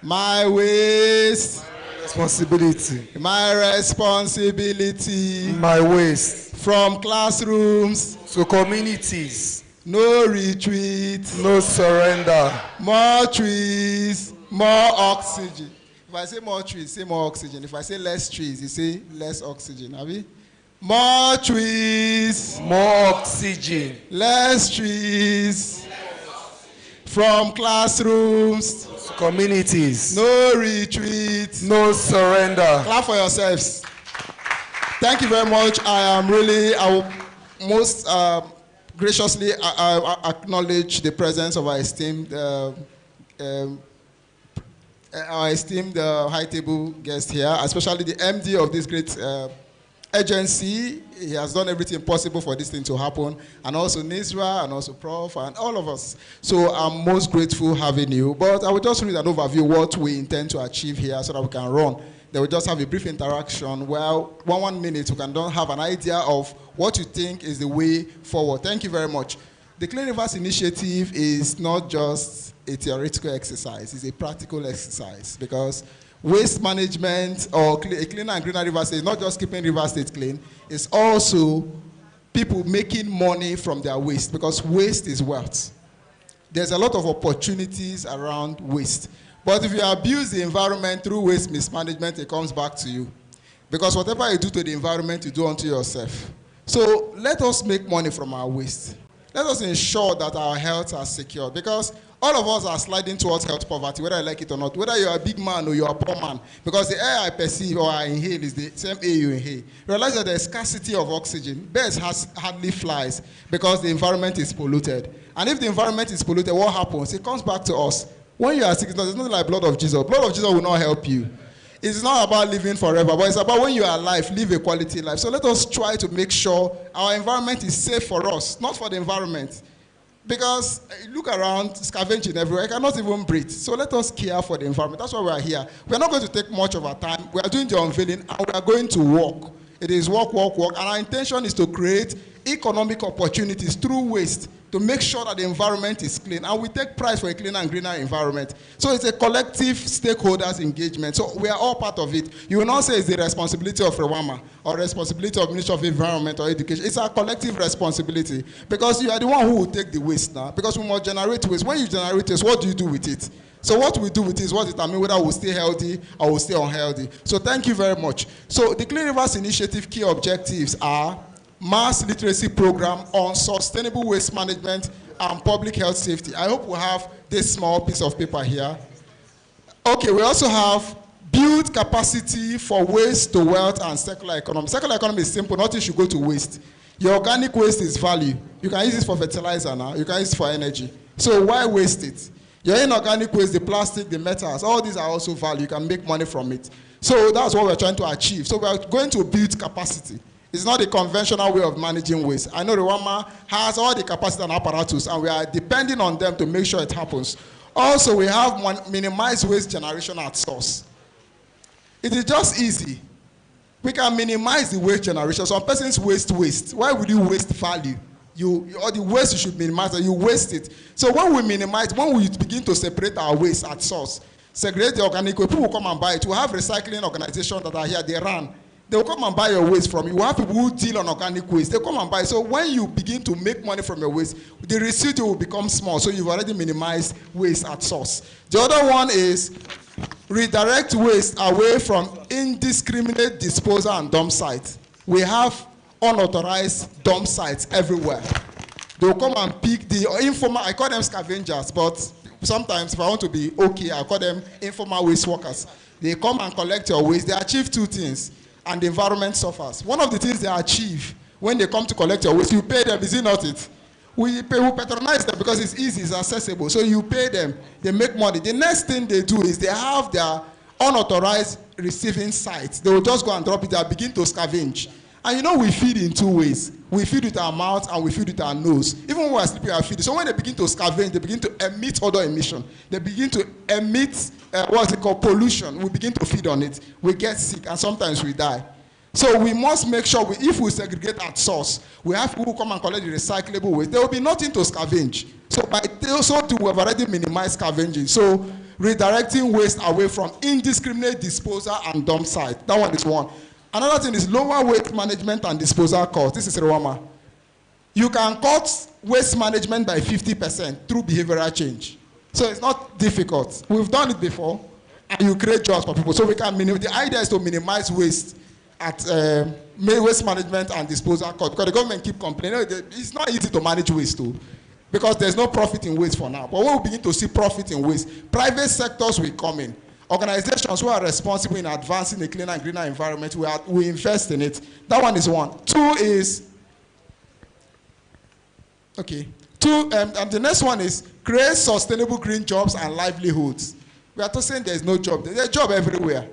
My waste. Responsibility. My responsibility. My waste. From classrooms to communities. No retreat. No surrender. More trees. More oxygen. If I say more trees, say more oxygen. If I say less trees, you say less oxygen. Have you? More trees. More oxygen. Less trees. From classrooms to communities. No retreat. No surrender. Clap for yourselves. Thank you very much. I will most graciously acknowledge the presence of our esteemed our esteemed high table guest here, especially the MD of this great agency. He has done everything possible for this thing to happen, and also Nisra, and also Prof, and all of us. So I'm most grateful having you. But I will just read an overview what we intend to achieve here so that we can run. Then we'll just have a brief interaction where 1 minute we can have an idea of what you think is the way forward. Thank you very much. The Clean Rivers Initiative is not just a theoretical exercise, it's a practical exercise, because waste management or a cleaner and greener river state is not just keeping river state clean, it's also people making money from their waste, because waste is wealth. There's a lot of opportunities around waste. But if you abuse the environment through waste mismanagement, it comes back to you. Because whatever you do to the environment, you do unto yourself. So let us make money from our waste. Let us ensure that our health is secure, because all of us are sliding towards health poverty, whether I like it or not, whether you're a big man or you're a poor man, because the air I perceive or I inhale is the same air you inhale. Realize that there's scarcity of oxygen. Birds hardly flies because the environment is polluted. And if the environment is polluted, what happens? It comes back to us. When you are sick, there's nothing like blood of Jesus. Blood of Jesus will not help you. It's not about living forever, but it's about when you are alive, live a quality life. So let us try to make sure our environment is safe for us, not for the environment. Because look around, scavenging everywhere, I cannot even breathe. So let us care for the environment. That's why we are here. We are not going to take much of our time. We are doing the unveiling, and we are going to walk. It is walk, walk, walk. And our intention is to create economic opportunities through waste to make sure that the environment is clean. And we take pride for a cleaner and greener environment. So it's a collective stakeholders engagement. So we are all part of it. You will not say it's the responsibility of RIWAMA or responsibility of Ministry of Environment or Education. It's our collective responsibility, because you are the one who will take the waste now. Because we must generate waste. When you generate waste, what do you do with it? So what we do with it is what determines whether we'll stay healthy or we'll stay unhealthy. So thank you very much. So the Clean Rivers Initiative key objectives are mass literacy program on sustainable waste management and public health safety. I hope we have this small piece of paper here. Okay, we also have build capacity for waste to wealth and circular economy. Circular economy is simple, nothing should go to waste. Your organic waste is value. You can use it for fertilizer now, you can use it for energy. So why waste it? Your inorganic waste, the plastic, the metals, all these are also value. You can make money from it. So that's what we're trying to achieve. So we're going to build capacity. It's not a conventional way of managing waste. I know RIWAMA has all the capacity and apparatus, and we are depending on them to make sure it happens. Also, we have minimized waste generation at source. It is just easy. We can minimize the waste generation. Some persons waste. Why would you waste value? Or the waste you should minimize, and you waste it. So when we minimize, when we begin to separate our waste at source, segregate the organic waste, people will come and buy it. We have recycling organizations that are here, they run. They will come and buy your waste from you. We have people who deal on organic waste. They come and buy. So when you begin to make money from your waste, the residue will become small. So you've already minimized waste at source. The other one is redirect waste away from indiscriminate disposal and dump sites. We have unauthorized dump sites everywhere. They will come and pick the informal, I call them scavengers, but sometimes if I want to be okay, I call them informal waste workers. They come and collect your waste. They achieve two things, and the environment suffers. One of the things they achieve when they come to collect your waste, you pay them, is it not it? We patronize them because it's easy, it's accessible. So you pay them, they make money. The next thing they do is they have their unauthorized receiving sites. They will just go and drop it, they'll begin to scavenge. And you know we feed in two ways. We feed with our mouth and we feed with our nose. Even when we're sleeping, we feed. So when they begin to scavenge, they begin to emit other emission. They begin to emit, what's it called, pollution. We begin to feed on it. We get sick and sometimes we die. So we must make sure, if we segregate at source, we have people who come and collect the recyclable waste. There will be nothing to scavenge. So by so too, we have already minimized scavenging. So redirecting waste away from indiscriminate disposal and dump site. That one is one. Another thing is lower waste management and disposal costs. This is RIWAMA. You can cut waste management by 50% through behavioral change. So it's not difficult. We've done it before, and you create jobs for people. So we can minimize. The idea is to minimize waste at waste management and disposal costs, because the government keep complaining. It's not easy to manage waste too, because there's no profit in waste for now. But when we begin to see profit in waste, private sectors will come in. Organizations who are responsible in advancing a cleaner and greener environment, we invest in it. That one is one. Two is, okay. And the next one is create sustainable green jobs and livelihoods. We are not saying there's no job. There's a job everywhere.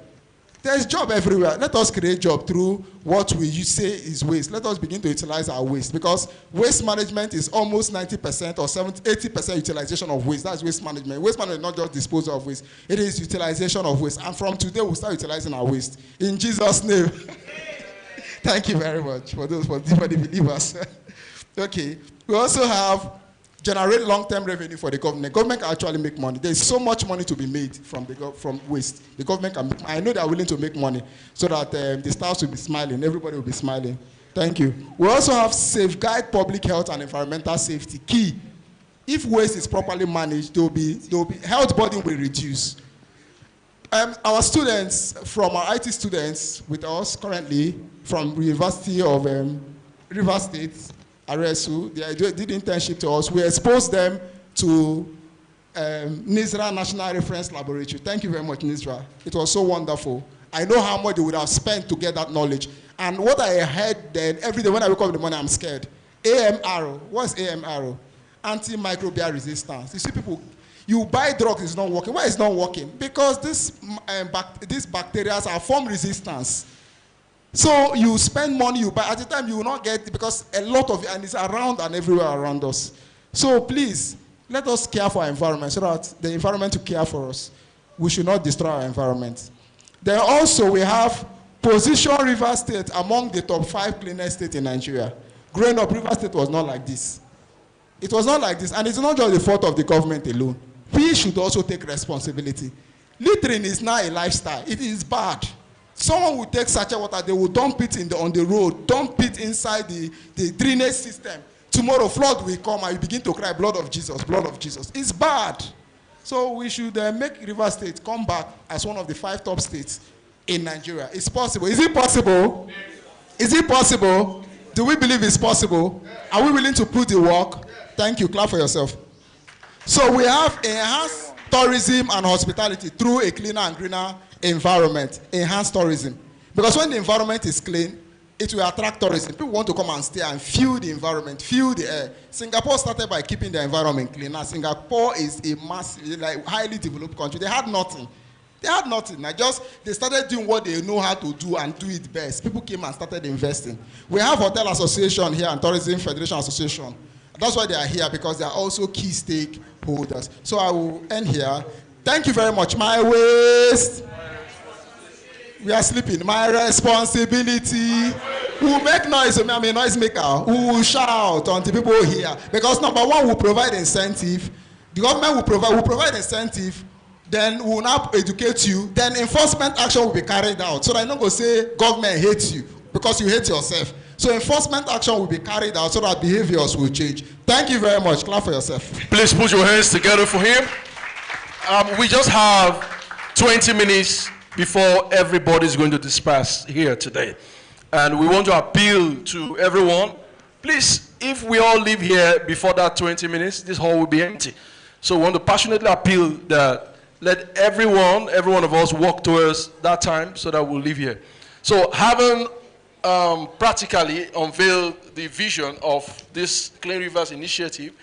There's job everywhere. Let us create job through what we say is waste. Let us begin to utilize our waste, because waste management is almost 90% or 80% utilization of waste. That's waste management. Waste management is not just disposal of waste. It is utilization of waste. And from today, we'll start utilizing our waste. In Jesus' name. Thank you very much for the believers. Okay. We also have generate long-term revenue for the government. Government can actually make money. There's so much money to be made from waste. The government can make, I know they are willing to make money so that the stars will be smiling, everybody will be smiling. Thank you. We also have safeguard public health and environmental safety. Key. If waste is properly managed, health burden will reduce. Our students, from our IT students with us currently from University of River State, RSU, they did internship to us. We exposed them to NISRA National Reference Laboratory. Thank you very much, NISRA. It was so wonderful. I know how much they would have spent to get that knowledge. And what I heard then, every day when I wake up in the morning, I'm scared. AMRO. What's AMRO? Antimicrobial resistance. You see people, you buy drugs, it's not working. Why is it not working? Because these bacteria are form resistance. So you spend money, you buy, at the time you will not get it because a lot of it, and it's around and everywhere around us. So please, let us care for our environment so that the environment will care for us. We should not destroy our environment. Then also we have position River State among the top 5 cleanest states in Nigeria. Growing up, River State was not like this. It was not like this, and it's not just the fault of the government alone. We should also take responsibility. Littering is now a lifestyle. It is bad. Someone will take sachet water, they will dump it on the road, dump it inside the drainage system. Tomorrow, flood will come and you begin to cry, blood of Jesus, blood of Jesus. It's bad. So we should make River State come back as one of the 5 top states in Nigeria. It's possible. Is it possible? Is it possible? Do we believe it's possible? Are we willing to put the work? Thank you. Clap for yourself. So we have enhanced tourism and hospitality through a cleaner and greener environment, enhanced tourism. Because when the environment is clean, it will attract tourism. People want to come and stay and feel the environment, feel the air. Singapore started by keeping the environment clean. Now Singapore is a massive, highly developed country. They had nothing. They had nothing. They started doing what they know how to do and do it best. People came and started investing. We have Hotel Association here and Tourism Federation Association. That's why they are here, because they are also key stakeholders. So I will end here. Thank you very much. My waste. We are sleeping. My responsibility. We will make noise. I'm a noise maker. We will shout until people hear. Because number one, we will provide incentive. The government will provide incentive. Then we will now educate you. Then enforcement action will be carried out. So that I'm not going to say government hates you because you hate yourself. So enforcement action will be carried out so that behaviors will change. Thank you very much. Clap for yourself. Please put your hands together for him. We just have 20 minutes before everybody is going to disperse here today. And we want to appeal to everyone. Please, if we all leave here before that 20 minutes, this hall will be empty. So we want to passionately appeal that let every one of us walk towards that time so that we'll leave here. So having practically unveiled the vision of this Clean Rivers initiative,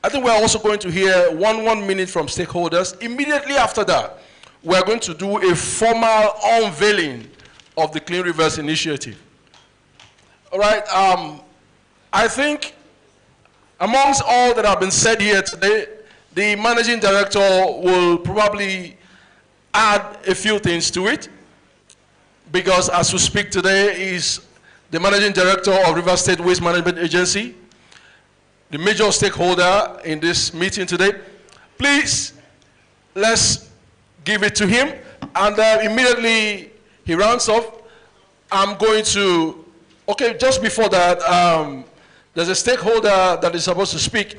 I think we're also going to hear one minute from stakeholders. Immediately after that, we're going to do a formal unveiling of the Clean Rivers initiative. All right, I think amongst all that have been said here today, the managing director will probably add a few things to it, because as we speak today is the managing director of River State Waste Management Agency, the major stakeholder in this meeting today. Please, let's give it to him. And immediately he rounds off. I'm going to, okay, just before that, there's a stakeholder that is supposed to speak.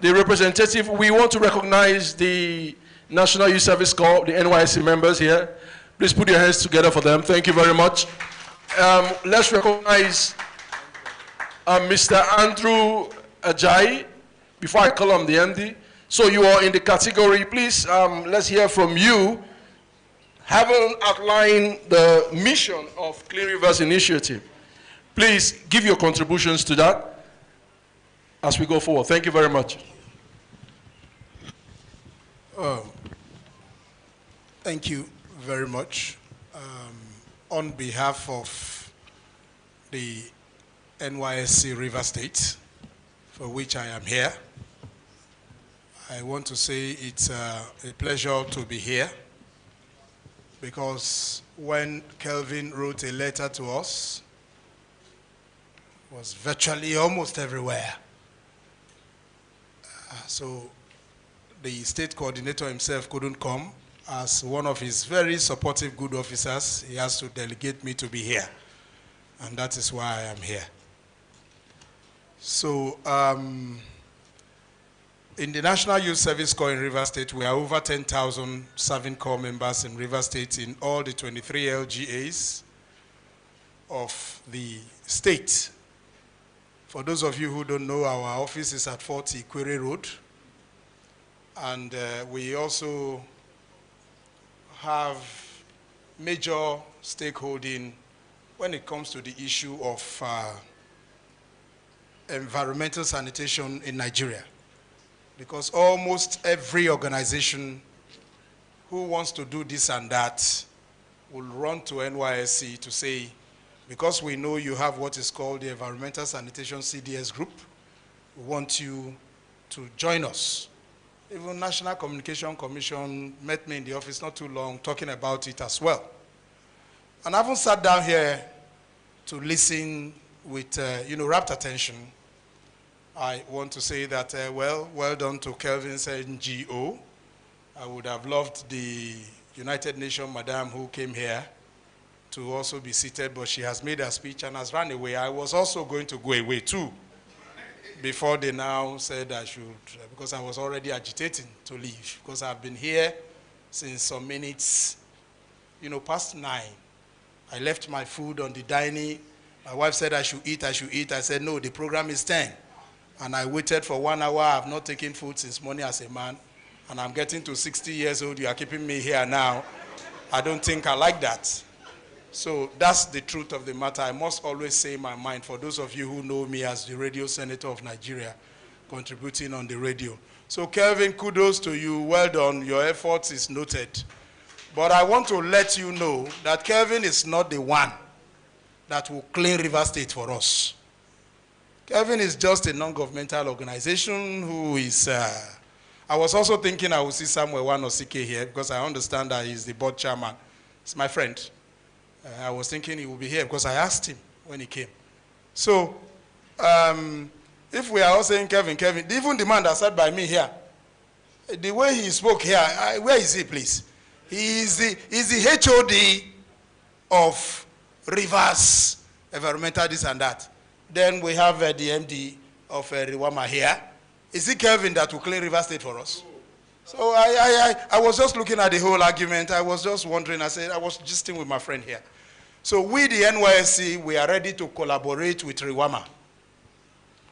The representative, we want to recognize the National Youth Service Corps, the NYSC members here. Please put your hands together for them. Thank you very much. Let's recognize Mr. Andrew AJIP, before I call him the MD. So you are in the category, please, let's hear from you. Having outlined the mission of Clean Rivers Initiative, please give your contributions to that as we go forward. Thank you very much. Thank you very much. On behalf of the NYSC River State, for which I am here, I want to say it's a pleasure to be here, because when Kelvin wrote a letter to us, it was virtually almost everywhere. So the state coordinator himself couldn't come. As one of his very supportive good officers, he has to delegate me to be here. And that is why I am here. So in the National Youth Service Corps in River State, we are over 10,000 serving corps members in River State in all the 23 LGAs of the state. For those of you who don't know, our office is at 40 Query Road. And we also have major stakeholding when it comes to the issue of environmental sanitation in Nigeria. Because almost every organization who wants to do this and that will run to NYSC to say, because we know you have what is called the Environmental Sanitation CDS Group, we want you to join us. Even National Communication Commission met me in the office not too long talking about it as well. And I haven't sat down here to listen with, rapt attention. I want to say that, well done to Kelvin's NGO. I would have loved the United Nations madam who came here to also be seated, but she has made her speech and has run away. I was also going to go away too, before they now said I should, because I was already agitating to leave, because I've been here since some minutes, past 9. I left my food on the dining. My wife said I should eat. I said, no, the program is 10. And I waited for 1 hour. I've not taken food since morning as a man. And I'm getting to 60 years old. You are keeping me here now. I don't think I like that. So that's the truth of the matter. I must always say my mind, for those of you who know me as the radio senator of Nigeria, contributing on the radio. So Kelvin, kudos to you. Well done. Your efforts is noted. But I want to let you know that Kelvin is not the one that will clean River State for us. Kelvin is just a non-governmental organization who is, I was also thinking I would see Samuel Wanosike here, because I understand that he's the board chairman. He's my friend. I was thinking he would be here because I asked him when he came. So, if we are all saying Kelvin, even the man that sat by me here, the way he spoke here, where is he, please? He is the HOD of Rivers, environmental this and that. Then we have the MD of RIWAMA here. Is it Kelvin that will clean River State for us? So I was just looking at the whole argument. I was just wondering. I was gisting with my friend here. So we, the NYSC, we are ready to collaborate with RIWAMA.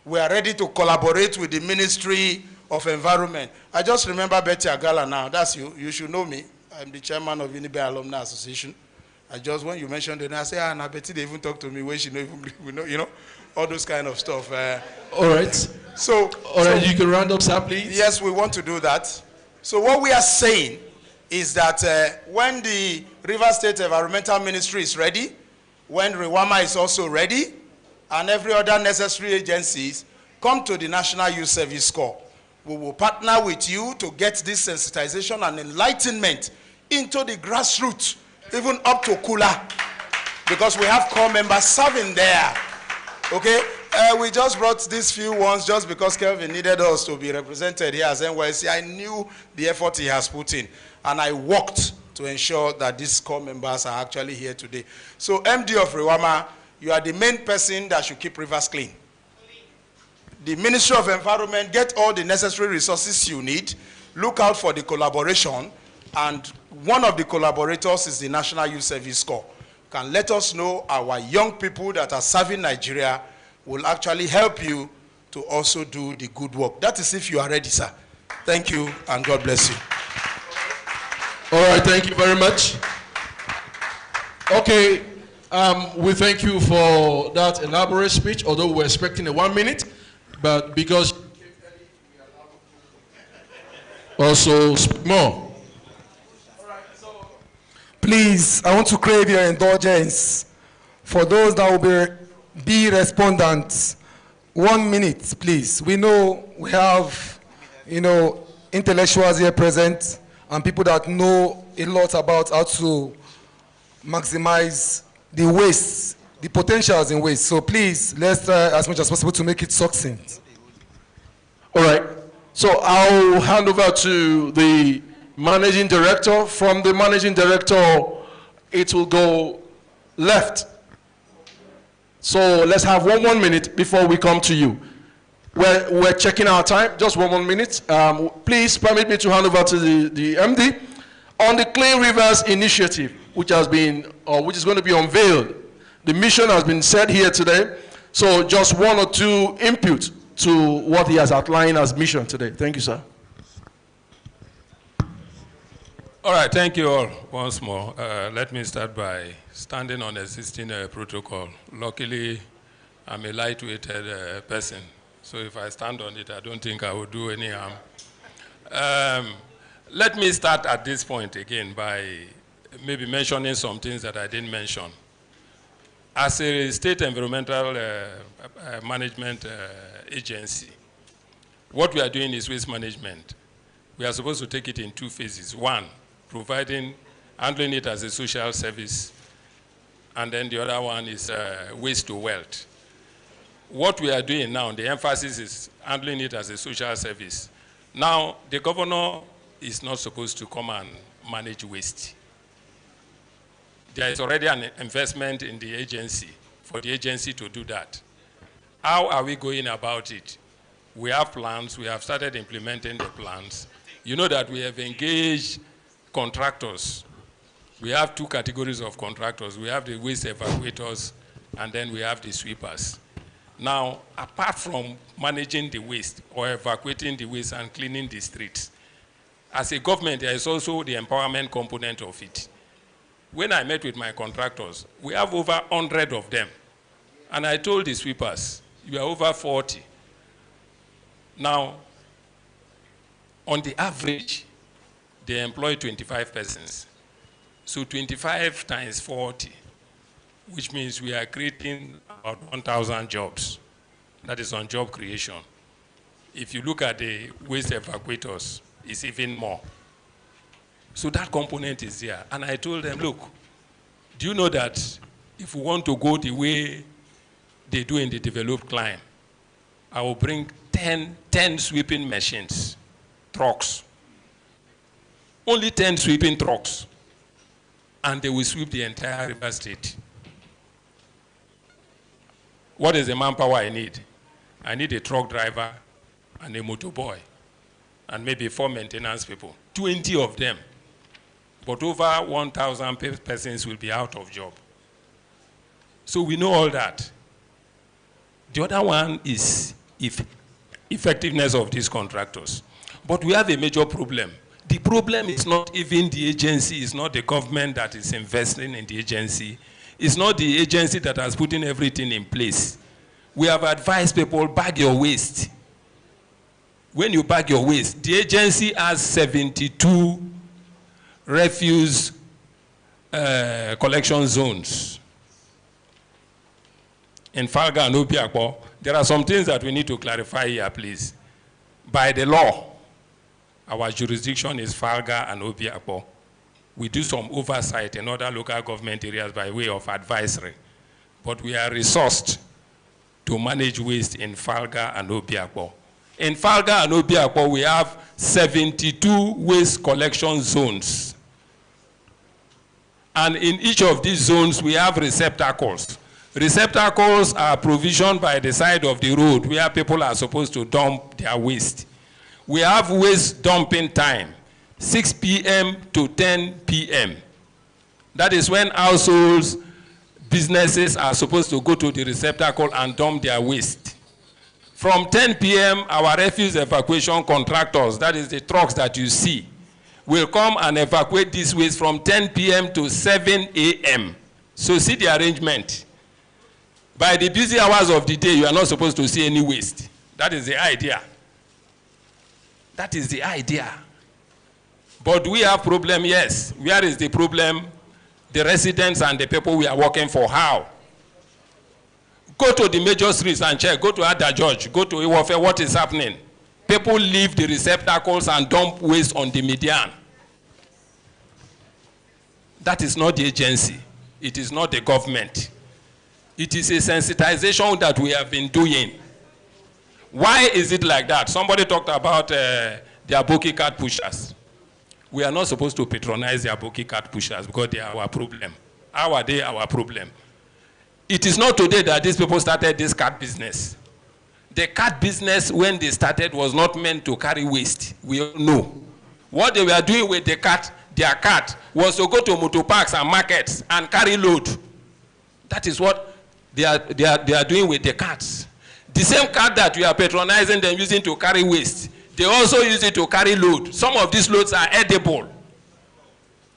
We are ready to collaborate with the Ministry of Environment. I just remember Betty Agala now. That's you. You should know me. I'm the chairman of Unibe Alumni Association. When you mentioned it, I say, now Betty, they even talk to me when she know even, all those kind of stuff. All right. So, you can round up, sir, please. Yes, we want to do that. So what we are saying is that when the River State Environmental Ministry is ready, when RIWAMA is also ready, and every other necessary agencies come to the National Youth Service Corps, we will partner with you to get this sensitization and enlightenment into the grassroots, even up to Kula, because we have corps members serving there. Okay? We just brought these few ones just because Kelvin needed us to be represented here as NYSC. I knew the effort he has put in, and I worked to ensure that these corps members are actually here today. So MD of RIWAMA, you are the main person that should keep rivers clean. The Ministry of Environment, get all the necessary resources you need. Look out for the collaboration, and one of the collaborators is the National Youth Service Corps. Can let us know our young people that are serving Nigeria will actually help you to also do the good work. That is if you are ready, sir. Thank you, and God bless you. All right, thank you very much. Okay, we thank you for that elaborate speech, although we're expecting a 1 minute, but because also speak more. All right, so please, I want to crave your indulgence. For those that will be respondents, 1 minute, please. We know we have, intellectuals here present and people that know a lot about how to maximize the waste, the potentials in waste. So please, let's try as much as possible to make it succinct. All right. So I'll hand over to the managing director. From the managing director, it will go left. So let's have one minute before we come to you. We're checking our time. Just one minute. Please permit me to hand over to the MD on the Clean Rivers Initiative, which has been, or which is going to be unveiled. The mission has been said here today. So just 1 or 2 inputs to what he has outlined as mission today. Thank you, sir. All right, thank you all once more. Let me start by standing on existing protocol. Luckily, I'm a lightweighted person, so if I stand on it, I don't think I will do any harm. Let me start at this point again by maybe mentioning some things that I didn't mention. As a state environmental management agency, what we are doing is waste management. We are supposed to take it in 2 phases. 1, handling it as a social service, and then the other one is waste to wealth. What we are doing now, the emphasis is handling it as a social service. Now, the governor is not supposed to come and manage waste. There is already an investment in the agency for the agency to do that. How are we going about it? We have plans. We have started implementing the plans. You know that we have engaged contractors. We have 2 categories of contractors. We have the waste evacuators, and then we have the sweepers. Now, apart from managing the waste or evacuating the waste and cleaning the streets, as a government, there is also the empowerment component of it. When I met with my contractors, we have over 100 of them. And I told the sweepers, you are over 40. Now, on the average, they employ 25 persons. So 25 times 40, which means we are creating about 1,000 jobs. That is on job creation. If you look at the waste evacuators, it's even more. So that component is there. And I told them, look, do you know that if we want to go the way they do in the developed clime, I will bring 10 sweeping machines, trucks. Only 10 sweeping trucks. And they will sweep the entire river state. What is the manpower I need? I need a truck driver and a motor boy, and maybe 4 maintenance people, 20 of them. But over 1,000 persons will be out of job. So we know all that. The other one is effectiveness of these contractors. But we have a major problem. The problem is not even the agency, it's not the government that is investing in the agency. It's not the agency that has put in everything in place. We have advised people, bag your waste. When you bag your waste, the agency has 72 refuse collection zones. In Falga and Obiakpo, there are some things that we need to clarify here, please. By the law, our jurisdiction is Falga and Obiakpo. We do some oversight in other local government areas by way of advisory, but we are resourced to manage waste in Falga and Obiakpo. In Falga and Obiakpo, we have 72 waste collection zones. And in each of these zones, we have receptacles. Receptacles are provisioned by the side of the road where people are supposed to dump their waste. We have waste dumping time, 6 p.m. to 10 p.m. That is when households, businesses are supposed to go to the receptacle and dump their waste. From 10 p.m., our refuse evacuation contractors, that is the trucks that you see, will come and evacuate this waste from 10 p.m. to 7 a.m. So see the arrangement. By the busy hours of the day, you are not supposed to see any waste. That is the idea. That is the idea. But we have problem, yes. Where is the problem? the residents and the people we are working for. How? Go to the major streets and check. Go to Ada George. Go to Iwofe. What is happening? People leave the receptacles and dump waste on the median. That is not the agency. It is not the government. It is a sensitization that we have been doing. Why is it like that? Somebody talked about the Aboki card pushers. We are not supposed to patronize the Aboki card pushers because they are our problem. How are they our problem? It is not today that these people started this card business. The card business, when they started, was not meant to carry waste. We all know. What they were doing with the cart, their cart, was to go to motor parks and markets and carry load. That is what they are doing with the carts. The same cart that we are patronizing them using to carry waste, they also use it to carry load. Some of these loads are edible.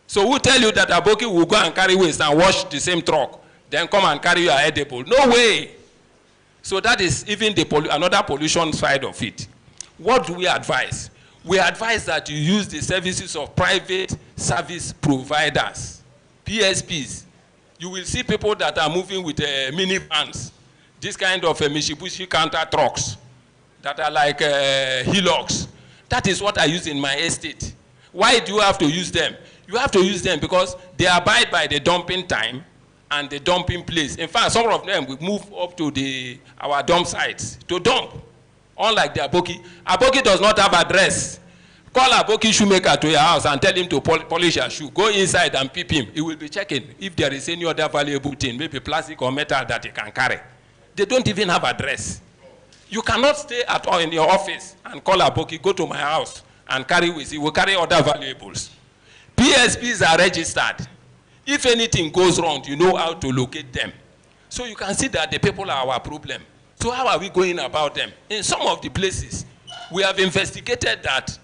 So who tell you that Aboki will go and carry waste and wash the same truck, then come and carry your edible? No way. So that is even another pollution side of it. What do we advise? We advise that you use the services of private service providers, PSPs. You will see people that are moving with minivans, this kind of Mitsubishi counter trucks that are like Hilux. That is what I use in my estate. Why do you have to use them? You have to use them because they abide by the dumping time and the dumping place. In fact, some of them will move up to our dump sites to dump. Unlike the Aboki. Aboki does not have address. Call Aboki shoemaker to your house and tell him to polish your shoe. Go inside and peep him. He will be checking if there is any other valuable thing, maybe plastic or metal that he can carry. They don't even have address. You cannot stay at all in your office and call Aboki, go to my house and carry with you. He will carry other valuables. PSPs are registered. If anything goes wrong, you know how to locate them. So you can see that the people are our problem. So how are we going about them? In some of the places, we have investigated that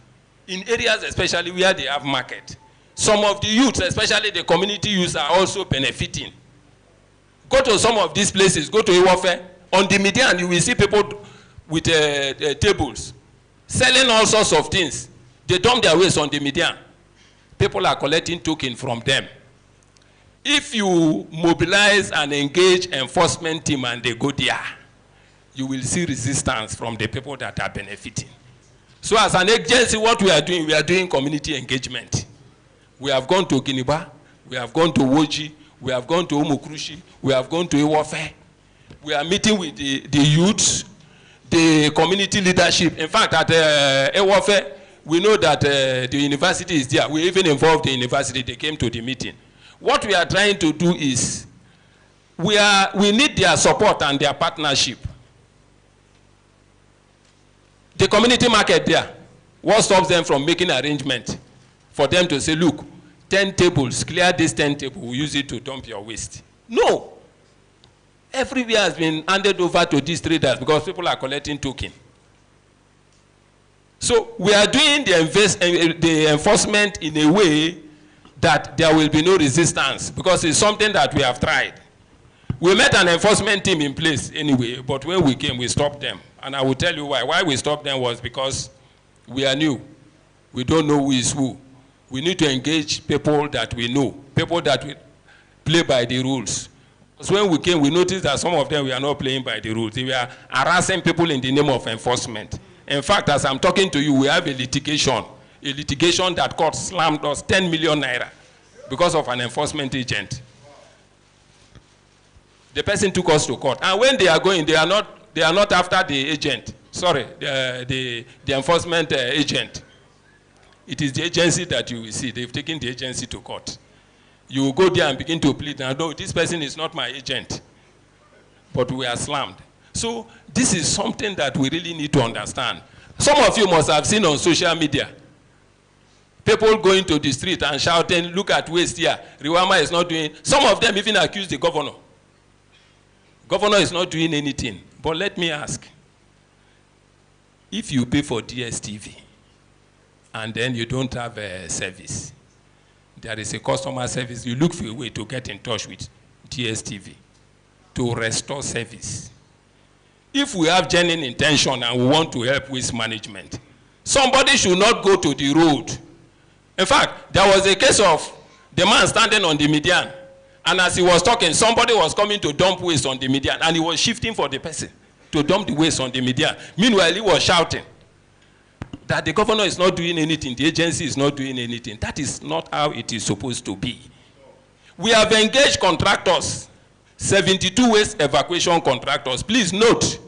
in areas especially where they have market, some of the youths, especially the community youths, are also benefiting. Go to some of these places, go to Iwofe. On the median, you will see people with tables selling all sorts of things. They dump their waste on the median. People are collecting token from them. If you mobilize and engage enforcement team and they go there, you will see resistance from the people that are benefiting. So as an agency, what we are doing community engagement. We have gone to Giniba, we have gone to Woji, we have gone to Umukrushi, we have gone to Iwofe. We are meeting with the youths, the community leadership. In fact, at Iwofe, we know that the university is there. We even involved the university. They came to the meeting. What we are trying to do is, we need their support and their partnership. The community market there, what stops them from making arrangement for them to say, look, 10 tables, clear this 10 tables, we'll use it to dump your waste? No. Everywhere has been handed over to these traders because people are collecting token. So we are doing the enforcement in a way that there will be no resistance because it's something that we have tried. We met an enforcement team in place anyway, but when we came, we stopped them. And I will tell you why. Why we stopped them was because we are new. We don't know who is who. We need to engage people that we know, people that will play by the rules. Because when we came, we noticed that some of them were not playing by the rules. They were harassing people in the name of enforcement. In fact, as I'm talking to you, we have a litigation that court slammed us 10 million naira because of an enforcement agent. The person took us to court. And when they are going, they are not after the agent. Sorry, the enforcement agent. It is the agency that you will see. They've taken the agency to court. You will go there and begin to plead. Now, no, this person is not my agent. But we are slammed. So this is something that we really need to understand. Some of you must have seen on social media people going to the street and shouting, look at waste here. RIWAMA is not doing. Some of them even accuse the governor. Governor is not doing anything. But let me ask, if you pay for DSTV and then you don't have a service, there is a customer service, you look for a way to get in touch with DSTV to restore service. If we have genuine intention and we want to help waste management, somebody should not go to the road. In fact, there was a case of the man standing on the median And as he was talking, somebody was coming to dump waste on the median, and he was shifting for the person to dump the waste on the median. Meanwhile, he was shouting that the governor is not doing anything, the agency is not doing anything. That is not how it is supposed to be. We have engaged contractors, 72 waste evacuation contractors. Please note,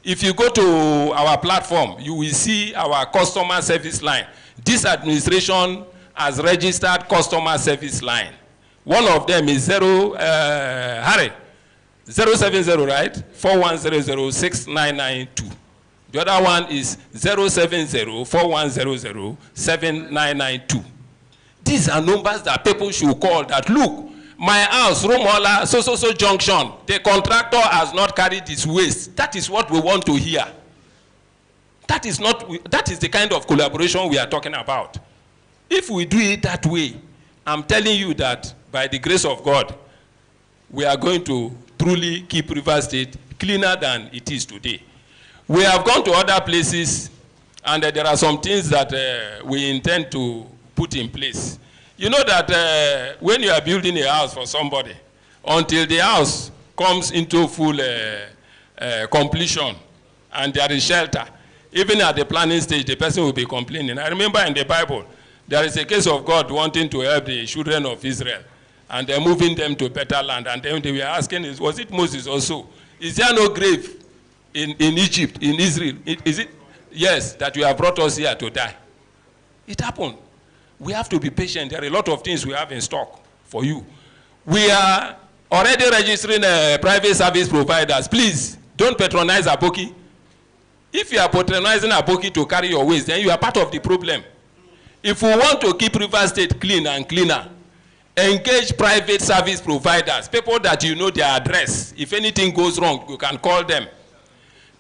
if you go to our platform, you will see our customer service line. This administration has registered customer service line. One of them is 070, right? 41006992. The other one is 070-4100-7992. These are numbers that people should call that, look, my house, Romola, so junction, the contractor has not carried his waste. That is what we want to hear. That is the kind of collaboration we are talking about. If we do it that way, I'm telling you that by the grace of God, we are going to truly keep Rivers State cleaner than it is today. We have gone to other places, and there are some things that we intend to put in place. You know that when you are building a house for somebody, until the house comes into full completion and there is shelter, even at the planning stage, the person will be complaining. I remember in the Bible, there is a case of God wanting to help the children of Israel, and they're moving them to better land. And then they were asking, was it Moses also? Is there no grave in Egypt, in Israel? Is it? Yes, that you have brought us here to die. It happened. We have to be patient. There are a lot of things we have in stock for you. We are already registering private service providers. Please, don't patronize Aboki. If you are patronizing Aboki to carry your waste, then you are part of the problem. If we want to keep Rivers State clean and cleaner, engage private service providers, people that you know their address. If anything goes wrong, you can call them.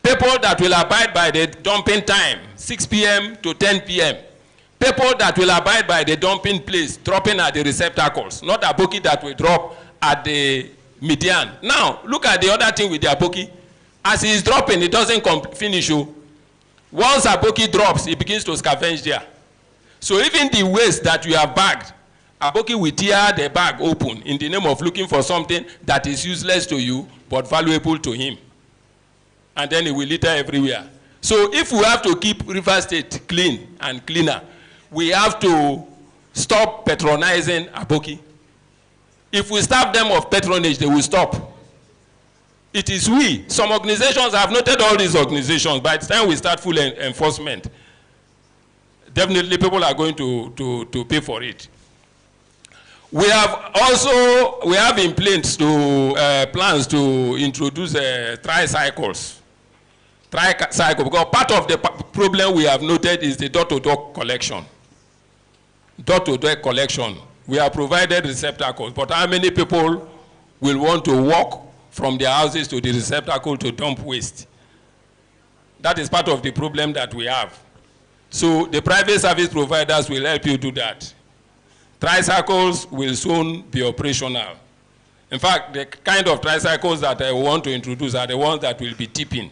People that will abide by the dumping time, 6 p.m. to 10 p.m. People that will abide by the dumping place, dropping at the receptacles, not Aboki that will drop at the median. Now, look at the other thing with the Aboki. As he is dropping, it doesn't finish. Once Aboki drops, he begins to scavenge there. So even the waste that you have bagged, Aboki will tear the bag open in the name of looking for something that is useless to you but valuable to him. And then it will litter everywhere. So if we have to keep Rivers State clean and cleaner, we have to stop patronizing Aboki. If we stop them of patronage, they will stop. It is we. Some organizations, I've noted all these organizations, by the time we start full enforcement, definitely people are going to pay for it. We have also, we have in plans to introduce tricycles. Tricycle, because part of the problem we have noted is the door-to-door collection. Door-to-door collection. We have provided receptacles, but how many people will want to walk from their houses to the receptacle to dump waste? That is part of the problem that we have. So the private service providers will help you do that. Tricycles will soon be operational. In fact, the kind of tricycles that I want to introduce are the ones that will be tipping.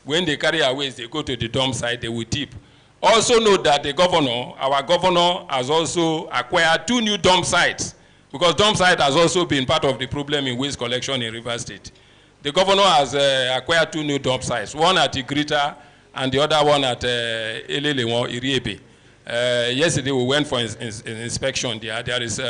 When they carry our waste, they go to the dump site, they will tip. Also note that the governor, our governor, has also acquired 2 new dump sites, because dump site has also been part of the problem in waste collection in Rivers State. The governor has acquired 2 new dump sites, one at Igrita and the other one at Elelewon, Iriebe. Yesterday we went for inspection there. There is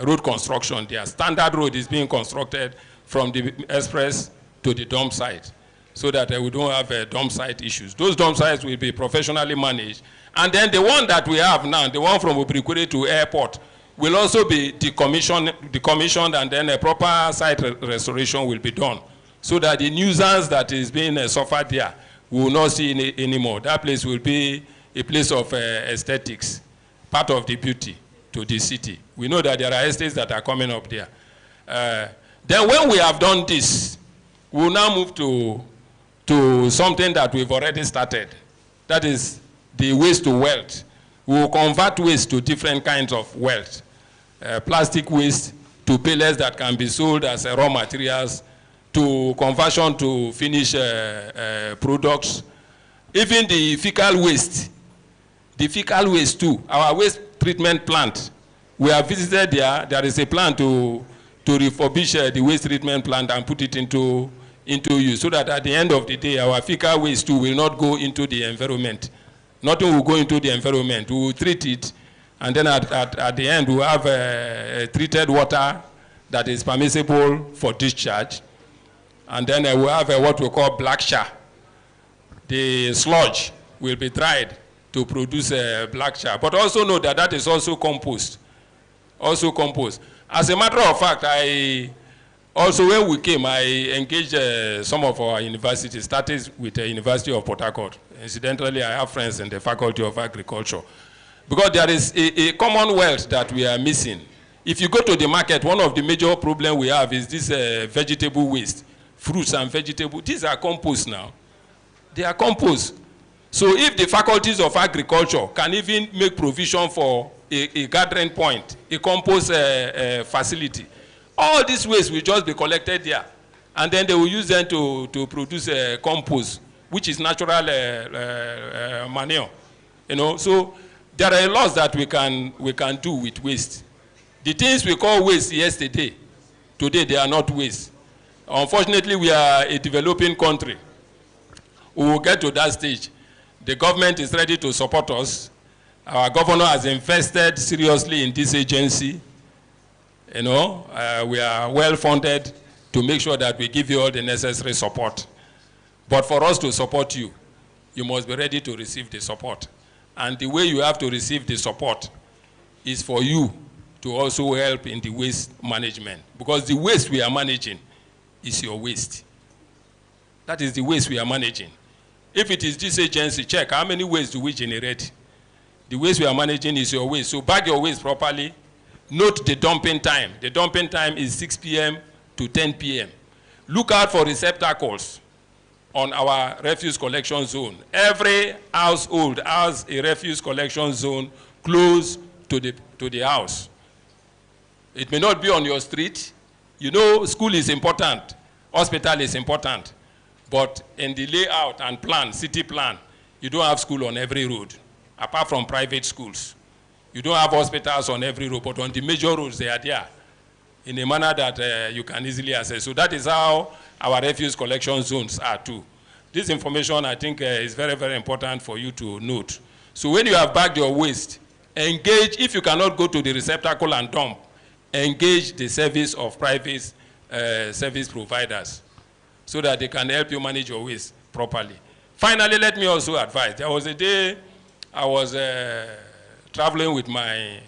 road construction there. Standard road is being constructed from the express to the dump site, so that we don't have dump site issues. Those dump sites will be professionally managed. And then the one that we have now, the one from Obrikwere to airport, will also be decommissioned, and then a proper site restoration will be done, so that the nuisance that is being suffered there, we will not see anymore. That place will be a place of aesthetics, part of the beauty to the city. We know that there are estates that are coming up there. Then when we have done this, we will now move to something that we've already started. That is the waste to wealth. We will convert waste to different kinds of wealth. Plastic waste to pellets that can be sold as raw materials, to conversion to finished products. Even the fecal waste too. Our waste treatment plant We have visited there. There is a plan to refurbish the waste treatment plant and put it into use, so that at the end of the day, our fecal waste too will not go into the environment. Nothing will go into the environment. We will treat it, and then at the end, we will have treated water that is permissible for discharge. And then we will have what we call black char. The sludge will be dried to produce black char. But also know that that is also compost. Also compost. As a matter of fact, also when we came, I engaged some of our universities, started with the University of Port Harcourt. Incidentally, I have friends in the Faculty of Agriculture. Because there is a commonwealth that we are missing. If you go to the market, one of the major problems we have is this vegetable waste. Fruits and vegetables, these are compost now. They are compost. So if the faculties of agriculture can even make provision for a gathering point, a compost facility, all this waste will just be collected there. And then they will use them to produce compost, which is natural manure. You know, so there are lots that we can do with waste. The things we call waste yesterday, today they are not waste. Unfortunately, we are a developing country. We will get to that stage. The government is ready to support us. Our governor has invested seriously in this agency. You know, we are well funded to make sure that we give you all the necessary support. But for us to support you, you must be ready to receive the support. And the way you have to receive the support is for you to also help in the waste management. Because the waste we are managing is your waste. That is the waste we are managing. If it is this agency, check how many waste do we generate. The waste we are managing is your waste. So bag your waste properly. Note the dumping time. The dumping time is 6 p.m. to 10 p.m. Look out for receptacles on our refuse collection zone. Every household has a refuse collection zone close to the house. It may not be on your street. You know, school is important, hospital is important, but in the layout and plan, city plan, you don't have school on every road, apart from private schools. You don't have hospitals on every road, but on the major roads, they are there in a manner that you can easily access. So that is how our refuse collection zones are too. This information, I think, is very, very important for you to note. So when you have bagged your waste, engage, if you cannot go to the receptacle and dump, engage the service of private service providers so that they can help you manage your waste properly. Finally, let me also advise. There was a day I was traveling with my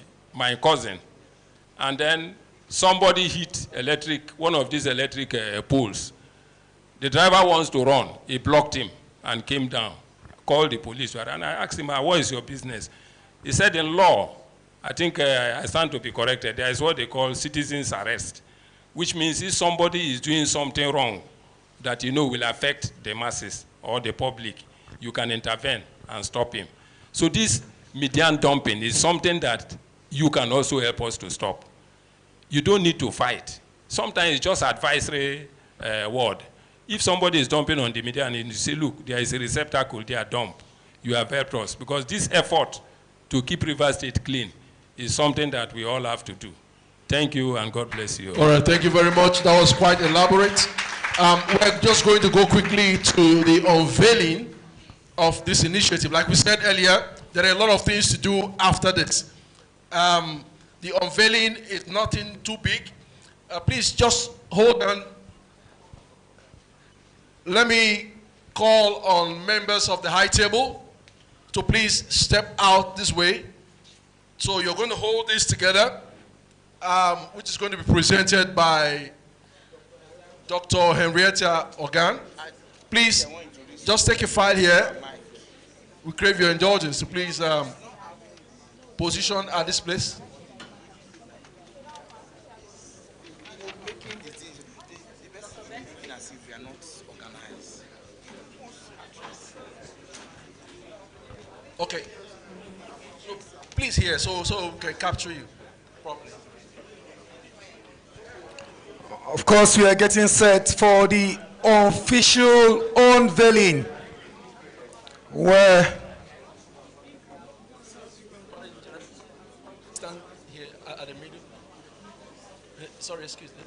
cousin, and then somebody hit one of these electric poles. The driver wants to run. He blocked him and came down, called the police. And I asked him, what is your business? He said, in law, I think I stand to be corrected, there is what they call citizen's arrest, which means if somebody is doing something wrong that you know will affect the masses or the public, you can intervene and stop him. So this median dumping is something that you can also help us to stop. You don't need to fight. Sometimes it's just advisory word. If somebody is dumping on the median and you say, look, there is a receptacle there, dump, you have helped us. Because this effort to keep Rivers State clean is something that we all have to do. Thank you, and God bless you. All right, thank you very much. That was quite elaborate. We're just going to go quickly to the unveiling of this initiative. Like we said earlier, there are a lot of things to do after this. The unveiling is nothing too big. Please just hold on. Let me call on members of the high table to please step out this way. So you're going to hold this together, which is going to be presented by Dr. Henrietta Organ. Please, just take a file here. We crave your indulgence, so please position at this place. Okay. So please here, so we can capture you properly. Of course, we are getting set for the official unveiling, where Stand here at the Sorry, excuse me.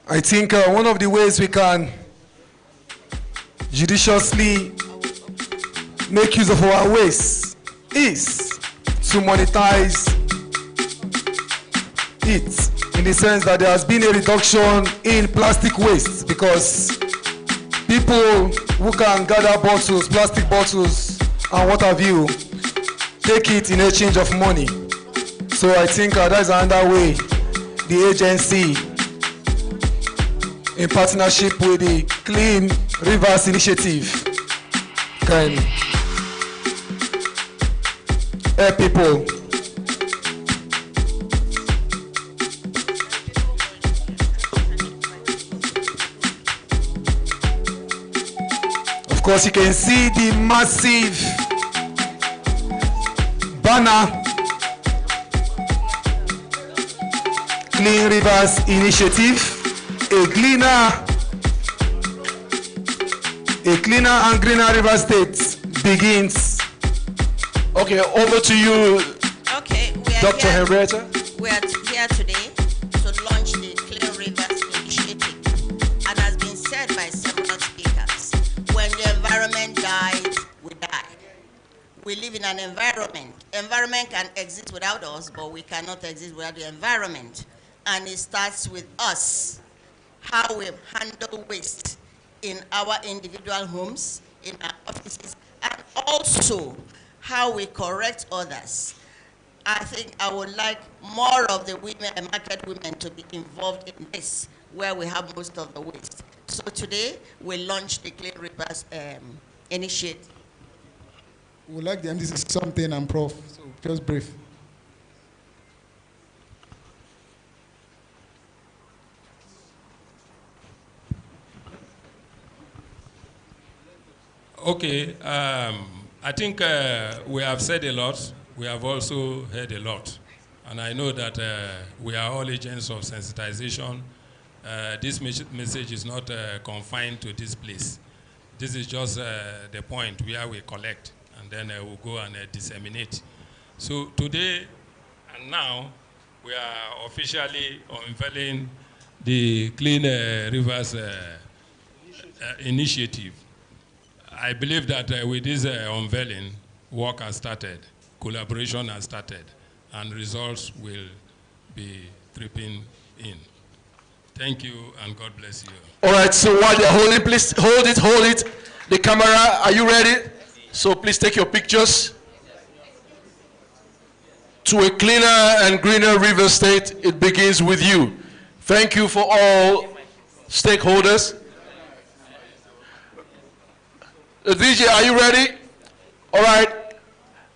I think one of the ways we can judiciously make use of our waste is to monetize it, in the sense that there has been a reduction in plastic waste, because people who can gather bottles, plastic bottles and what have you, take it in exchange of money. So I think that's another way the agency, in partnership with the Clean Rivers Initiative, can help people. Of course, you can see the massive banner, Clean Rivers Initiative. A cleaner and greener river state begins. Okay, over to you, okay, Dr. Henrietta. We are here today to launch the Clean Rivers Initiative. And has been said by several speakers, when the environment dies, we die. We live in an environment. Environment can exist without us, but we cannot exist without the environment. And it starts with us. How we handle waste in our individual homes, in our offices, and also how we correct others. I think I would like more of the women, market women, to be involved in this, where we have most of the waste. So today, we launched the Clean Rivers Initiative. We would like the MDC to say something, and Prof, so just brief. Okay, I think we have said a lot. We have also heard a lot. And I know that we are all agents of sensitization. This message is not confined to this place. This is just the point where we collect, and then we'll go and disseminate. So today and now, we are officially unveiling the Clean Rivers Initiative. I believe that with this unveiling, work has started, collaboration has started, and results will be tripping in. Thank you, and God bless you. All right, so while they're holding, please hold it. The camera, are you ready? So please take your pictures. To a cleaner and greener river state, it begins with you. Thank you for all stakeholders. DJ, are you ready? All right.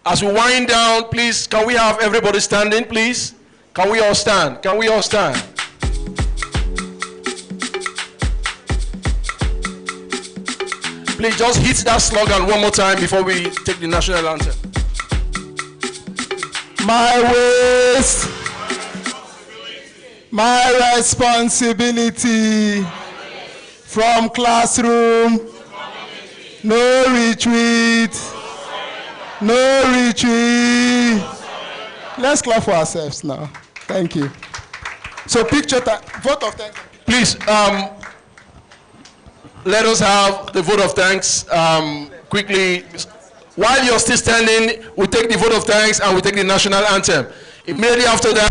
As we wind down, please, can we have everybody standing, please? Can we all stand? Can we all stand? Please just hit that slogan one more time before we take the national anthem. My waste, my responsibility, from classroom, no retreat, no retreat. Let's clap for ourselves now. Thank you. So picture time, vote of thanks. Please, let us have the vote of thanks quickly. While you're still standing, we take the vote of thanks and we take the national anthem. Immediately after that,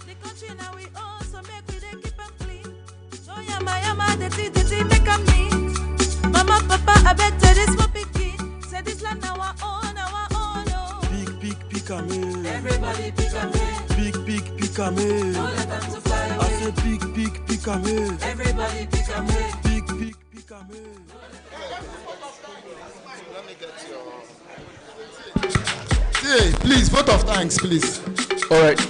The country now we own, so make we dey keep 'em clean. So yama yama, dirty dirty, make 'em neat. Mama, papa, I beg to this one pikin. Say this land our own, oh. Big picame. Everybody picame. Big picame. Don't let them to fly away. I say big picame. Everybody picame. Big picame. Hey, please, vote of thanks, please. All right.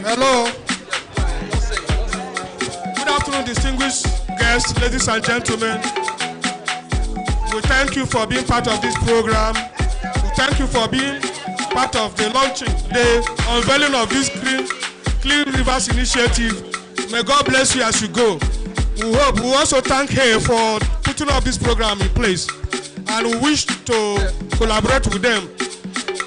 Hello. Good afternoon, distinguished guests, ladies and gentlemen. We thank you for being part of this program. We thank you for being part of the launching, the unveiling of this Clean Rivers initiative. May God bless you as you go. We also thank her for putting up this program in place, and we wish to collaborate with them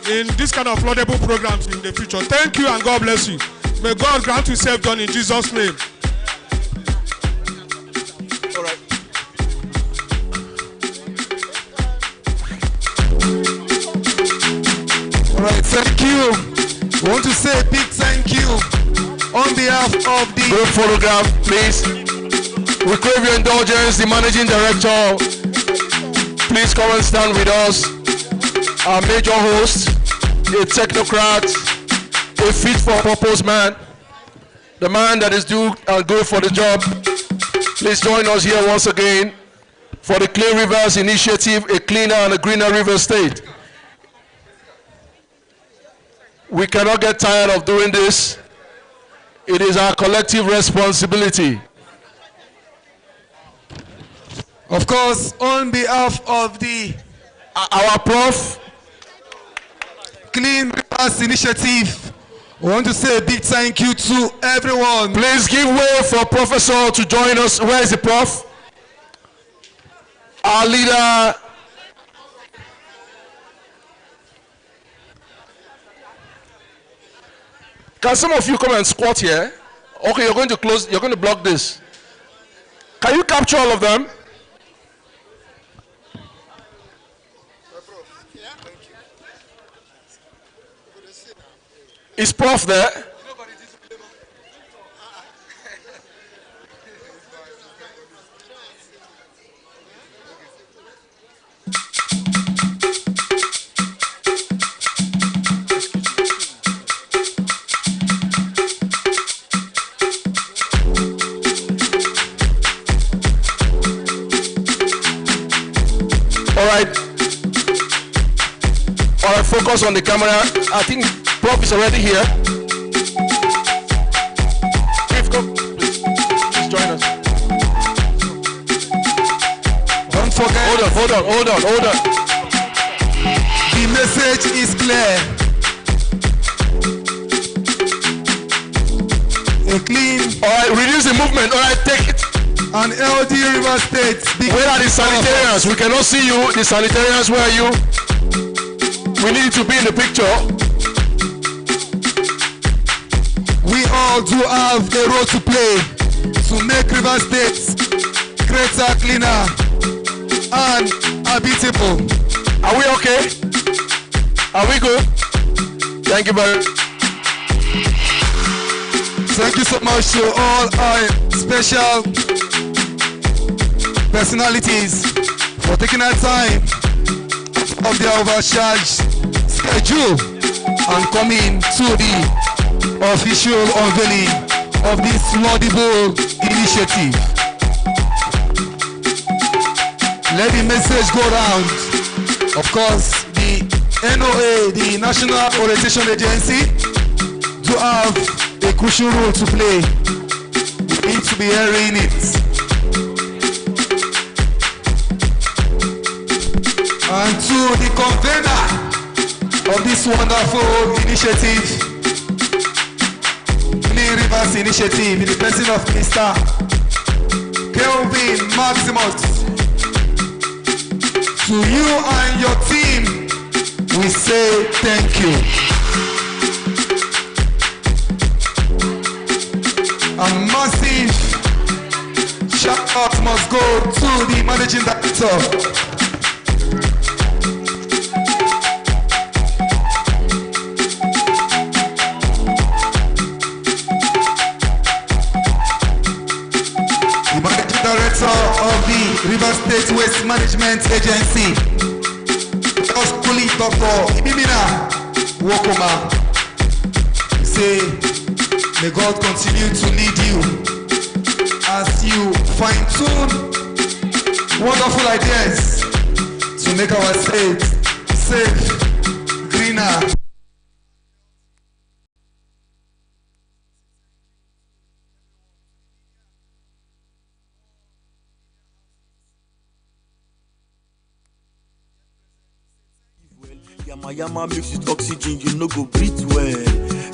in this kind of laudable programs in the future. Thank you and God bless you. May God grant you safe done in Jesus' name. All right. All right, thank you. We want to say a big thank you on behalf of the group photograph, please. We crave your indulgence, the managing director. Please come and stand with us. Our major host, a technocrat, a fit for purpose man, the man that is due and good for the job. Please join us here once again for the Clean Rivers Initiative, a cleaner and a greener river state. We cannot get tired of doing this. It is our collective responsibility. Of course, on behalf of the our prof, Clean Rivers Initiative, we want to say a big thank you to everyone. Please give way for Professor to join us. Where is the prof? Our leader. Can some of you come and squat here? Okay, you're going to close, you're going to block this. Can you capture all of them? Is Prof there? All right, focus on the camera. I think Prof is already here. Please join us. Don't forget. Hold on. The message is clear. A clean. All right, reduce the movement. All right, take it. An LD River State. Where are the sanitarians? We cannot see you. The sanitarians, where are you? We need to be in the picture. We all do have a role to play to make River State greater, cleaner, and habitable. Are we okay? Are we good? Thank you very much. Thank you so much to all our special personalities for taking our time of their overcharged schedule and coming to the official unveiling of this laudable initiative. Let the message go round. Of course, the NOA, the National Orientation Agency, do have a crucial role to play. We need to be hearing it. And to the convener of this wonderful initiative, Clean Rivers Initiative, in the person of Mr. Kelvin Maximus. To you and your team, we say thank you. A massive shout out must go to the managing director. River State Waste Management Agency. Holy Dr. Ibimina Wokoma. Say, may God continue to lead you as you fine-tune wonderful ideas to make our state safe, greener. Yama mix with oxygen, you no go breathe well.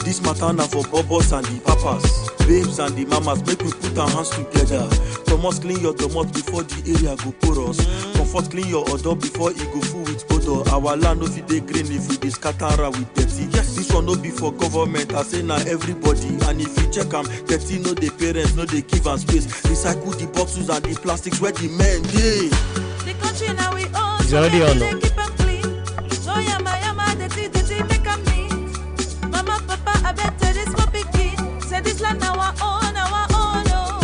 This matter now for bubbles and the papas, babes and the mamas. Make we put our hands together. Thomas, clean your domot before the area go porous. Comfort, clean your odor before it go full with odor. Our land no fit dey green if we dey scatter with dirty. Yes, this one no be for government, I say na everybody. And if you check am, dirty no dey parents, no dey give am space. Recycle the bottles and the plastics where the men dey. The country now we own, It's already on. keep am clean. No yama, dirty, make am neat. Mama, papa, I bet this for pikin. Say this land now our own, oh.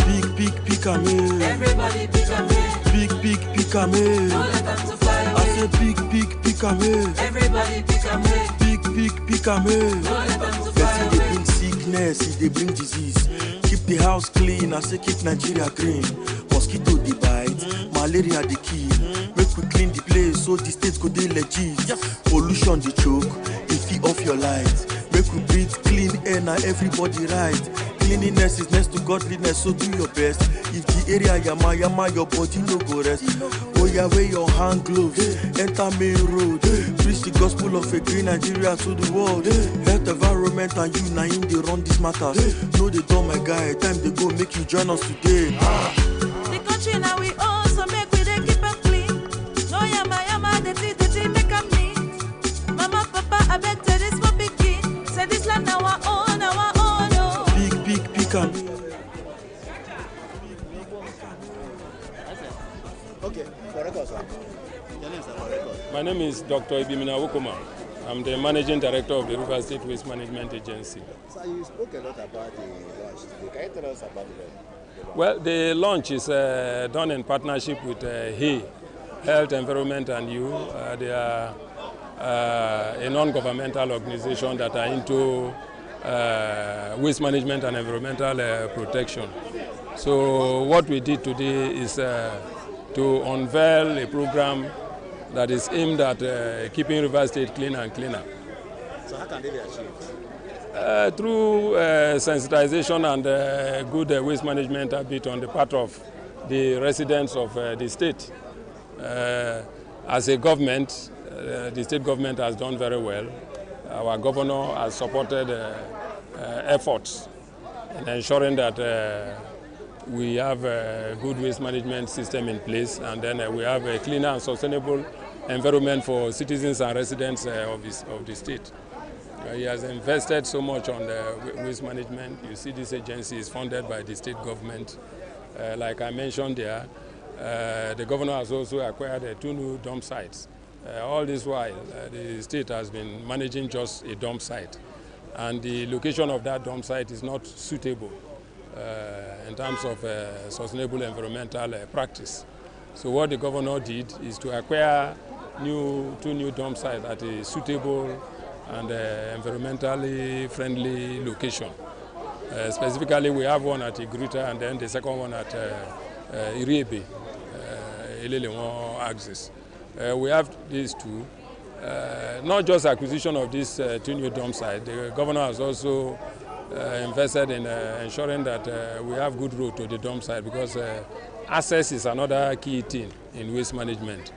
Pick am in. Everybody pick am in. Pick am in. Don't let them to fly away. I say pick am in. Everybody pick am in. Pick am in. Don't let them to fly Person away. dey bring sickness, e dey bring disease. Keep the house clean, I say keep Nigeria green. Mosquito dey bite, malaria dey kill. Make we clean the place so the state go dey legit. Pollution dey choke, e fit off your light. Make we breathe clean air, na everybody right. Cleanliness is next to godliness, so do your best. If the area yama, your body no go rest. Oh yeah, wear your hand gloves, enter main road. Preach the gospel of a green Nigeria to the world. Health, environment and you, na in they run these matters. No they don't, my guy, time they go make you join us today. The country now we own, so make we dey keep am clean. No yama, dirty, make am neat. Mama, papa, I bet this for pikin. Say this land now our own, oh. Pick am. Okay, for record, sir. Your name, sir, for record. My name is Dr. Ibimina Wokoma. I'm the Managing Director of the River State Waste Management Agency. Sir, you spoke a lot about the launch today. Can you tell us about the launch? Well, the launch is done in partnership with HE, Health, Environment and You. They are a non-governmental organization that are into waste management and environmental protection. So what we did today is to unveil a program that is aimed at keeping River State clean and cleaner. So how can they be achieved? Through sensitization and good waste management habit on the part of the residents of the state. As a government, the state government has done very well. Our governor has supported efforts in ensuring that we have a good waste management system in place, and then we have a cleaner and sustainable environment for citizens and residents of the state. He has invested so much on waste management. You see, this agency is funded by the state government. Like I mentioned there, the governor has also acquired 2 new dump sites. All this while, the state has been managing just a dump site. And the location of that dump site is not suitable in terms of sustainable environmental practice. So what the governor did is to acquire 2 new dump sites at a suitable and environmentally friendly location. Specifically, we have one at Igruta and then the second one at Iriebe, Elelewon axis. We have these 2. Not just acquisition of these 2 new dump sites, the governor has also invested in ensuring that we have good road to the dump site, because access is another key thing in waste management,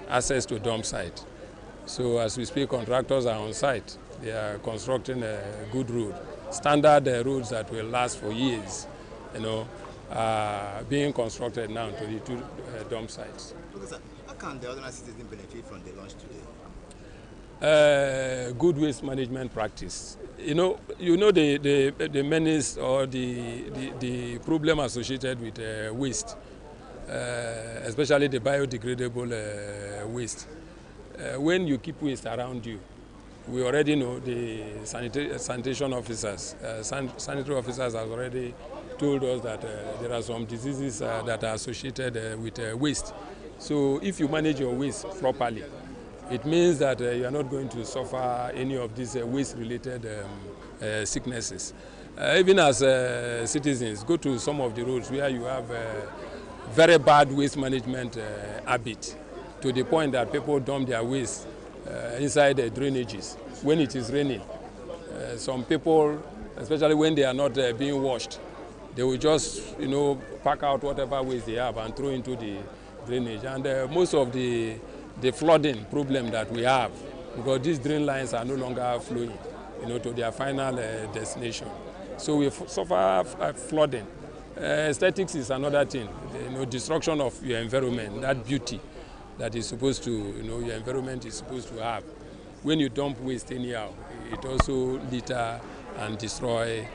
access to dump site. So as we speak, contractors are on site. They are constructing a good road, standard roads that will last for years, being constructed now to the 2 dump sites. Okay, sir. How can the ordinary citizen benefit from the launch today? Good waste management practice. You know the menace or the problem associated with waste, especially the biodegradable waste. When you keep waste around you, we already know the sanitation officers, sanitary officers have already told us that there are some diseases that are associated with waste. So if you manage your waste properly, it means that you are not going to suffer any of these waste-related sicknesses. Even as citizens, go to some of the roads where you have very bad waste management habit, to the point that people dump their waste inside the drainages when it is raining. Some people, especially when they are not being washed, they will just, pack out whatever waste they have and throw into the drainage. And most of the flooding problem that we have, because these drain lines are no longer flowing, to their final destination. So we suffer flooding. Aesthetics is another thing, destruction of your environment, that beauty that is supposed to, your environment is supposed to have. When you dump waste anyhow, it also litter and destroy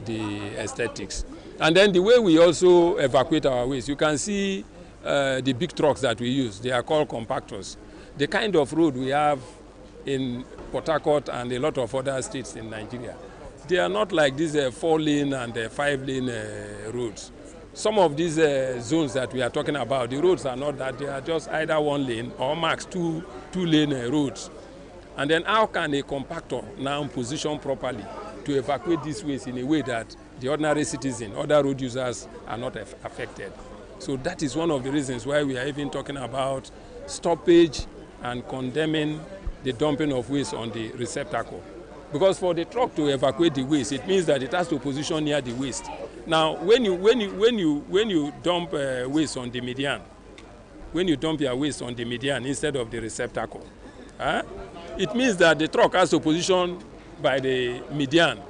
the aesthetics. And then the way we also evacuate our waste, you can see the big trucks that we use. They are called compactors. The kind of road we have in Port Harcourt and a lot of other states in Nigeria, they are not like these 4-lane and 5-lane roads. Some of these zones that we are talking about, the roads are not that. They are just either 1 lane or max 2-lane roads. And then how can a compactor now position properly to evacuate this waste in a way that the ordinary citizen, other road users are not affected? So that is one of the reasons why we are even talking about stoppage and condemning the dumping of waste on the receptacle. Because for the truck to evacuate the waste, it means that it has to position near the waste. Now, when you dump waste on the median, when you dump your waste on the median instead of the receptacle, it means that the truck has to position by the median.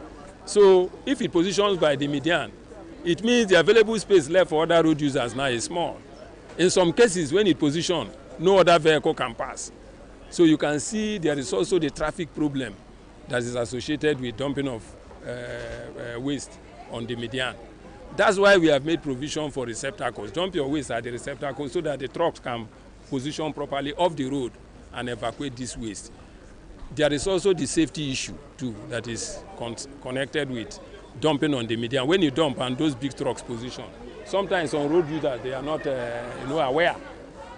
So if it positions by the median, it means the available space left for other road users now is small. In some cases, when it positions, no other vehicle can pass. So you can see there is also the traffic problem that is associated with dumping of waste on the median. That's why we have made provision for receptacles. Dump your waste at the receptacle so that the trucks can position properly off the road and evacuate this waste. There is also the safety issue too that is connected with dumping on the median. When you dump and those big trucks position, sometimes on road users, they are not aware.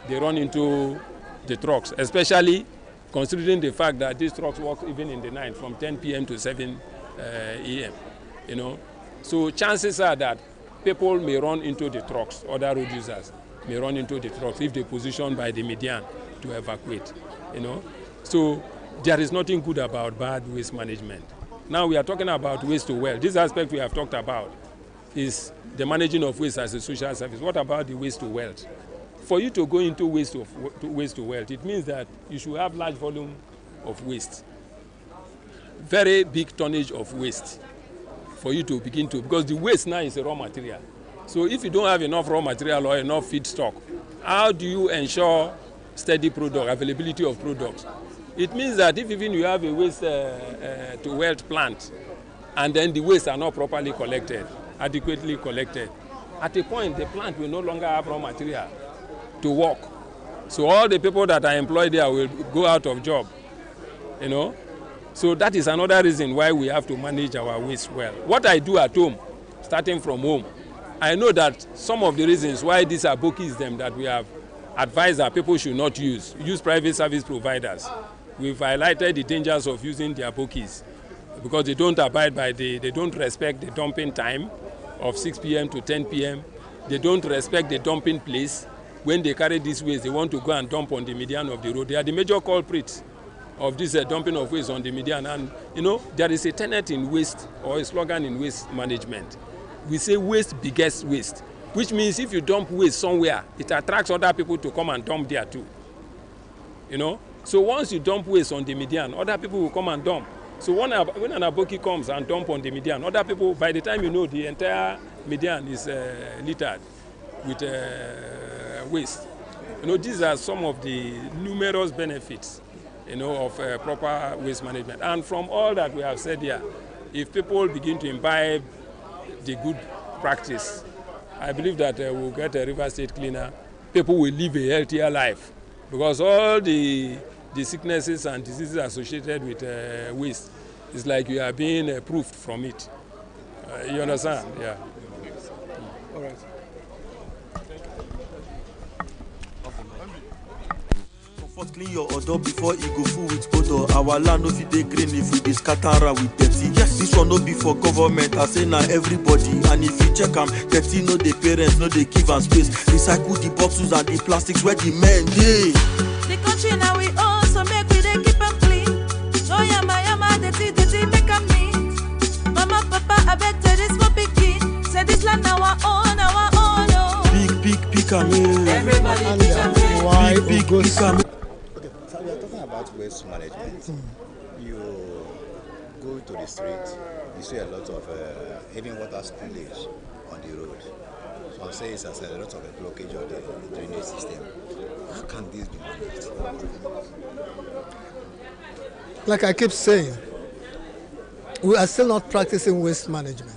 They run into the trucks, especially considering the fact that these trucks work even in the night from 10 p.m. to 7 a.m. So chances are that people may run into the trucks, other road users may run into the trucks if they position by the median to evacuate. So there is nothing good about bad waste management. Now we are talking about waste to wealth. This aspect we have talked about is the managing of waste as a social service. What about the waste to wealth? For you to go into waste to wealth, it means that you should have large volume of waste, very big tonnage of waste for you to begin to, because the waste now is a raw material. So if you don't have enough raw material or enough feedstock, how do you ensure steady product, availability of products? It means that if even you have a waste to wealth plant and then the waste are not properly collected, adequately collected, at a point the plant will no longer have raw material to work. So all the people that are employed there will go out of job, So that is another reason why we have to manage our waste well. What I do at home, starting from home, I know that some of the reasons why these are bookies that we have advised that people should not use private service providers. We've highlighted the dangers of using their bookies because they don't abide by they don't respect the dumping time of 6 p.m. to 10 p.m. They don't respect the dumping place. When they carry this waste, they want to go and dump on the median of the road. They are the major culprits of this dumping of waste on the median. And, there is a tenet in waste or a slogan in waste management. We say waste begets waste, which means if you dump waste somewhere, it attracts other people to come and dump there too. So once you dump waste on the median, other people will come and dump. So when an aboki comes and dump on the median, other people, by the time the entire median is littered with waste. These are some of the numerous benefits, of proper waste management. And from all that we have said here, if people begin to imbibe the good practice, I believe that we'll get a River State cleaner. People will live a healthier life because all the sicknesses and diseases associated with waste, it's like you are being proof from it. You understand? Yeah. All right. Comfort clean your odor before e go full with odor. Our land no fit dey green if we dey scatter am with dirty. Yes, this one no be for government, I say na everybody. And if you check am, dirty no dey parents, no dey give am space. Recycle the bottles and the plastics where the men dey. The country now we own, so make we dey keep am clean. Oh yama, dirty, make am neat. Mama, papa, I beg tell this one pikin. Say this land now our own, oh. Big am in. Everybody pick am in. Big am in. Okay, so we are talking about waste management. You go to the street, you see a lot of heavy water spillage on the road. Some say it's a lot of a blockage of the drainage system. How can this be managed? Like I keep saying, we are still not practicing waste management.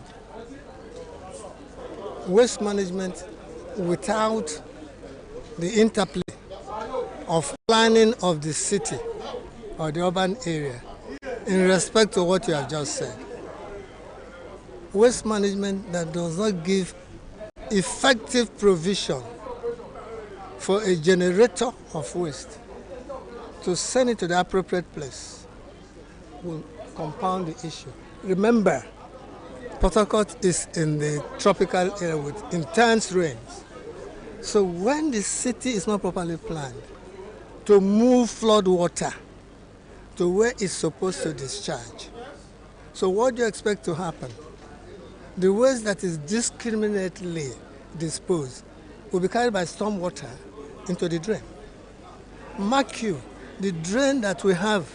Waste management without the interplay of planning of the city or the urban area in respect to what you have just said. Waste management that does not give effective provision for a generator of waste to send it to the appropriate place will compound the issue. Remember, Port Harcourt is in the tropical area with intense rains. So when the city is not properly planned to move flood water to where it's supposed to discharge, so what do you expect to happen? The waste that is discriminately disposed will be carried by storm water into the drain. Mark you, the drain that we have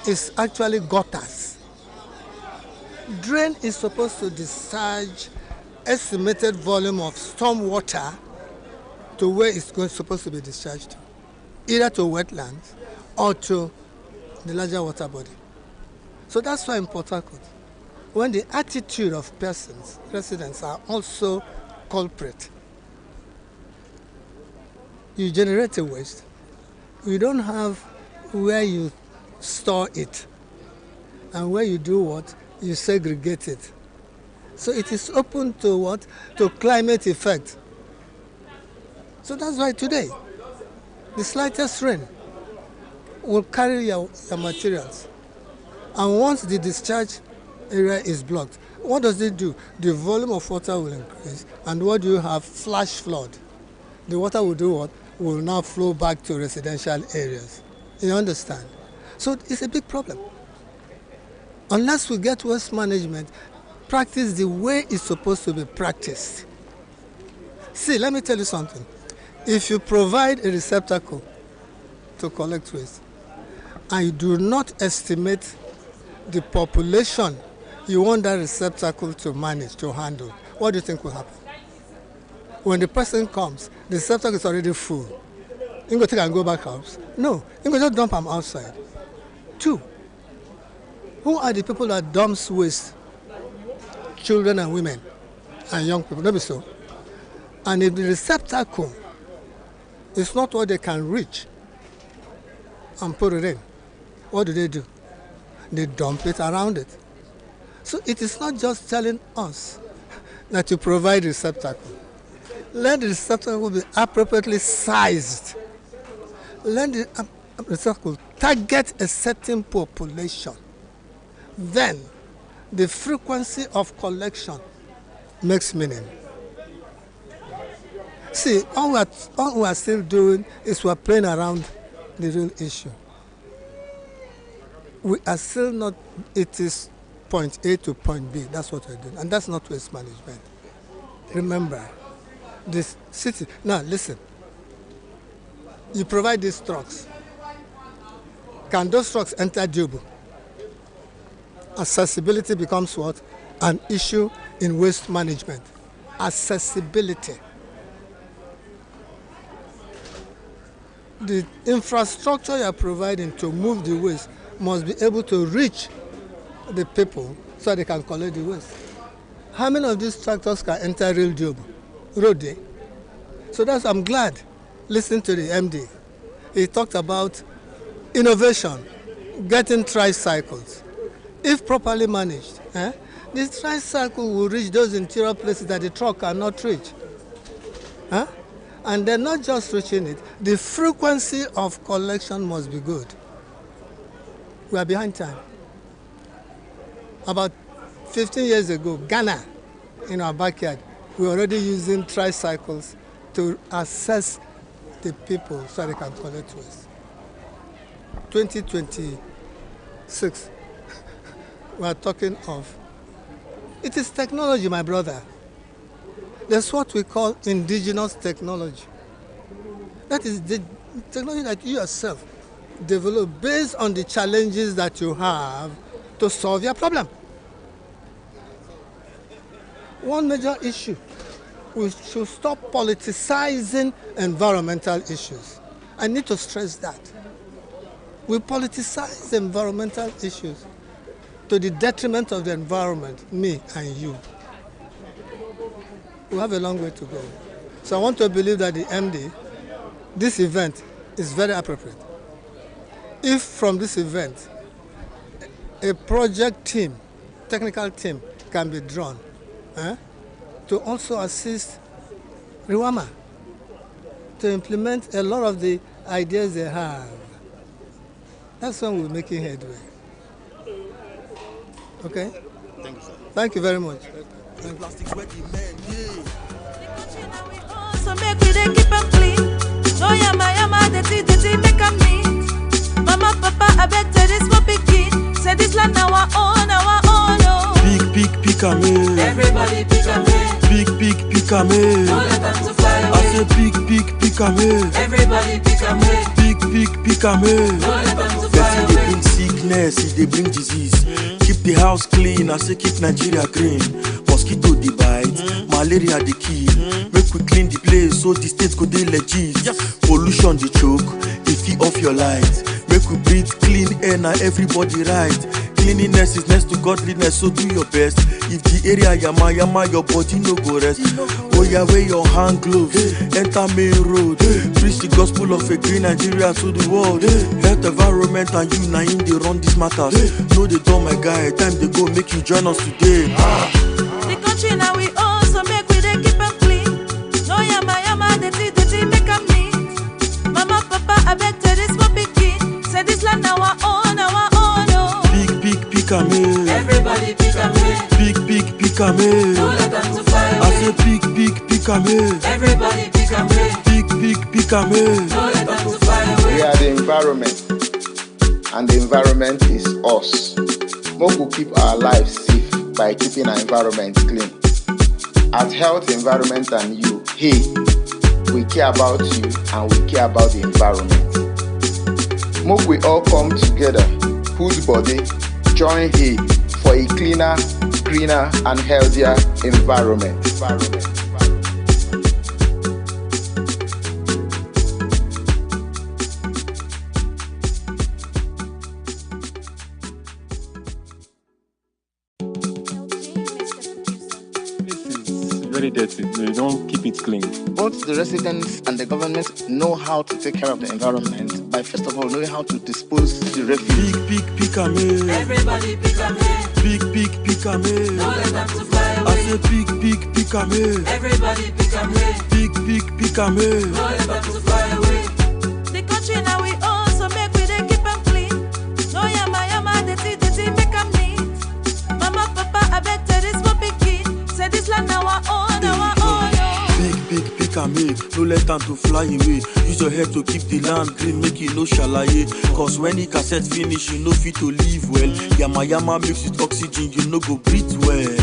is actually gutters. Drain is supposed to discharge estimated volume of storm water to where it's supposed to be discharged to, either to wetlands or to the larger water body. So that's why in Port Harcourt, when the attitude of persons, residents are also culprit, you generate a waste, you don't have where you store it, and where you do what? You segregate it. So it is open to what? To climate effect. So that's why today, the slightest rain will carry your materials. And once the discharge area is blocked, what does it do? The volume of water will increase. And what do you have? Flash flood. The water will do what? Will now flow back to residential areas. You understand? So it's a big problem. Unless we get waste management practiced the way it's supposed to be practiced. See, let me tell you something. If you provide a receptacle to collect waste, and you do not estimate the population you want that receptacle to manage, to handle, what do you think will happen? When the person comes, the receptacle is already full. You go take and go back out? No, you go just dump them outside. 2, who are the people that dumps waste? Children and women and young people, maybe so. And if the receptacle is not what they can reach and put it in, what do? They dump it around it. So it is not just telling us that you provide receptacle. Let the receptacle be appropriately sized. Let the receptacle target a certain population. Then the frequency of collection makes meaning. See, all we are still doing is we're playing around the real issue. We are still not, it is point A to point B, that's what we're doing, and that's not waste management. Remember, this city, now listen, you provide these trucks. Can those trucks enter Jobu? Accessibility becomes what? An issue in waste management. Accessibility. The infrastructure you are providing to move the waste must be able to reach the people so they can collect the waste. How many of these tractors can enter real job? Road day. So that's, I'm glad, listening to the MD. He talked about innovation, getting tricycles. If properly managed, This tricycle will reach those interior places that the truck cannot reach. Huh? And they're not just reaching it, the frequency of collection must be good. We are behind time. About 15 years ago, Ghana, in our backyard, we were already using tricycles to assess the people so they can collect waste. 2026, we are talking of. It is technology, my brother. That's what we call indigenous technology. That is the technology that you yourself develop based on the challenges that you have to solve your problem. One major issue, we should stop politicizing environmental issues. I need to stress that. We politicize environmental issues to the detriment of the environment, me and you. We have a long way to go. So I want to believe that the MD, this event is very appropriate. If from this event, a project team, technical team can be drawn to also assist RIWAMA to implement a lot of the ideas they have. That's when we're making headway. Okay? Thank you, sir. Thank you very much. Plastics where the men, So make we dey keep them clean. No yama yama, dirty, make 'em neat. Mama, papa, I beg to this one pikin. Say this land our own, oh. Big, pick a me. Everybody pick 'em in. Big, pick a me. Don't let them to fly away. I say big, pick a me. Everybody pick 'em in. Big, pick a me. Don't let them to fly They away. bring sickness, they bring disease. Keep the house clean, I say keep Nigeria green. Mosquito they bite, malaria they kill. Make we clean the place so the state go dey legit. Pollution they choke, they feed off your light. Make we breathe clean air, now everybody right. Cleanliness is next to godliness, so do your best. If the area yama, your body no go rest. Oh yeah, wear your hand gloves, enter main road. Preach the gospel of a green Nigeria to the world. Health, environment and you, now in they run these matters. No they don't, my guy, time they go, make you join us today. The country now we own, so make we dey keep 'em clean. No yama, dirty, make 'em neat. Mama, papa, I beg to this one pikin. Say this land our own, oh. Big, pick a me. Everybody pick 'em in. Big, pick a me. Don't let them to fly away. I say big, pick a me. Everybody pick 'em in. Big, pick a me. Don't let them to fly away. We are the environment, and the environment is us. More will keep our lives safe by keeping our environment clean. At Health, Environment and You, hey, we care about you and we care about the environment. Make we all come together, put body, join hey for a cleaner, greener and healthier environment. Very dirty. They don't keep it clean. Both the residents and the government know how to take care of the environment by first of all knowing how to dispose the refuse. Big, pick a me. Everybody pick 'em in. Big, pick a me. Don't let them to fly I away. say big, pick a me. Everybody pick 'em in. Big, pick a me. Don't let them to fly away. The country now we own, so make we dey keep 'em clean. No yama, dirty, make 'em neat. Mama, papa, I beg to this one pikin. Say this land our own, oh. Big, pick a me. No let them to fly away. Use your head to keep the land green, make it no shalaye. Cause when the cassette finish, you know fit to live well. Yama mix with oxygen, you know go breathe well.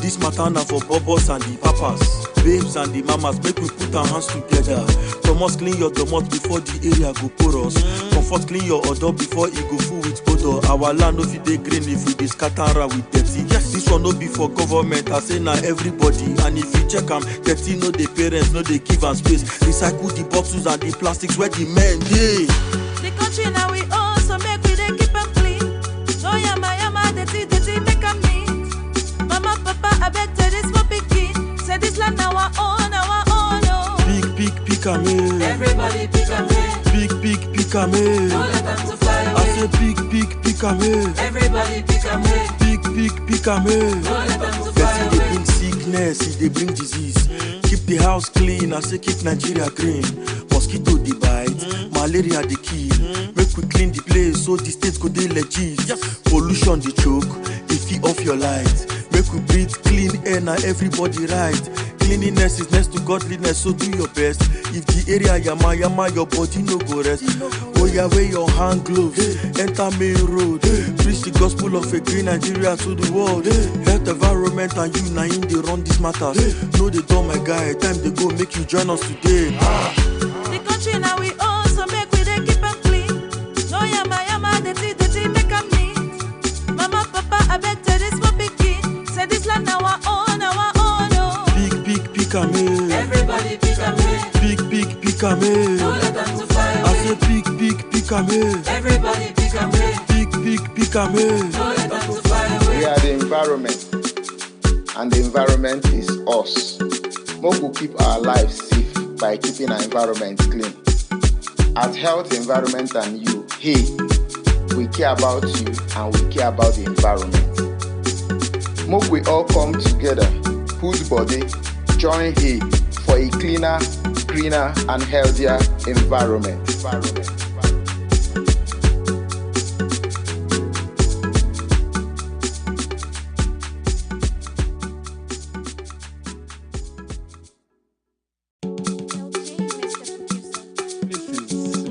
This matter now for bubbles and the papas, babes and the mamas, make we put our hands together. Thomas, clean your domot before the area go porous. Comfort, clean your odor before it go full with odor. Our land no fit dey green if we dey scatter around with dirty. This one no be for government, I say na everybody. And if you check am, dirty no dey parents, no dey give am space. Recycle the bottles and the plastics where the men dey. The country now we own, so make we dey keep 'em clean. No yama, dirty, make 'em neat. Mama, papa, I beg to this one pikin. Say this land our own, oh. Big, pick a me. Everybody pick 'em in. Big, pick a me. Don't let them to fly away. I say big, pick a me. Everybody pick 'em in. Big, pick am in. Person dey bring sickness, e dey bring disease. Keep the house clean, I say keep Nigeria green. Mosquito dey bite, malaria dey kill. Make we clean the place so the state go dey legit. Pollution dey choke, e fit off your light. Make we breathe clean air, na everybody right. Cleanliness is next to godliness, so do your best. If the area yama yama, your body no go rest. Oh yeah, wear your hand gloves, enter main road. Preach the gospel of a green Nigeria to the world. Health, environment, and you, na in they run these matters. No, they don't, my guy. Time they go, make you join us today. The country now we own, so make we dey keep am clean. No yama yama, dirty, make am neat. Mama, papa, I beg to this one pikin. Say this land our own, oh. Pick am in. Everybody pick am in. Pick am in. No let them to fly away. I say pick am in. Everybody pick am in. Pick am in. No let them to fly away. We are the environment, and the environment is us. Make we keep our lives safe by keeping our environment clean. At Health, Environment and You, hey, we care about you and we care about the environment. Make we all come together, put body, join hey for a cleaner, greener and healthier environment.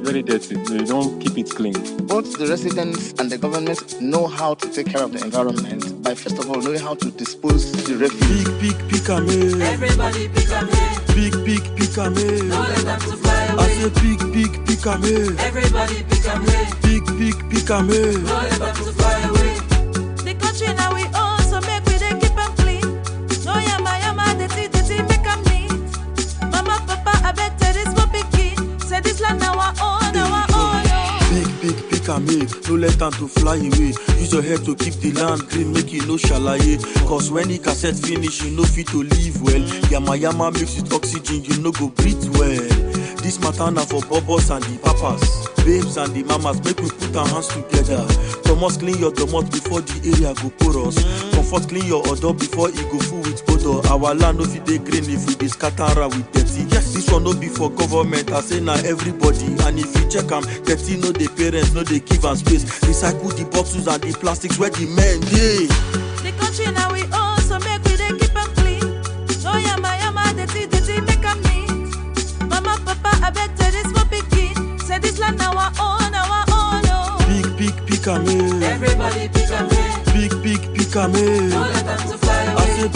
Very dirty. They don't keep it clean. Both the residents and the government know how to take care of the environment by first of all knowing how to dispose the refuse. Pick am in. Everybody pick am in. Pick am in. No let them to fly away. I say pick am in. Everybody pick am in. Pick am in. No let them to fly away. The country now we own, so make we dey keep am clean. No yama yama, dirty, make am neat. Mama, papa, I beg to this one pikin. Say this land our own, oh. Pick am in. No let them to fly away. Use your head to keep the land green, make it no shalaye. Cause when the cassette finish, you no fit to live well. Yama mix with oxygen, you no go breathe well. This matter now for bubbles and the papas, babes and the mamas. Make we put our hands together. Thomas, clean your domot before the area go porous. Comfort, clean your odor before it go full with odor. Our land no fit dey green if we dey scatter with dirty. This one no be for government, I say na everybody. And if you check am, dirty no dey parents, no dey give am space. Recycle the bottles and the plastics where the men dey. The country now we own, so make we dey keep am clean. No yama, dirty, make am neat. Mama, papa, I beg to this one pikin. Say this land our own, oh. Pick am in. Everybody pick am in. Pick am in. No let them to fly away. I say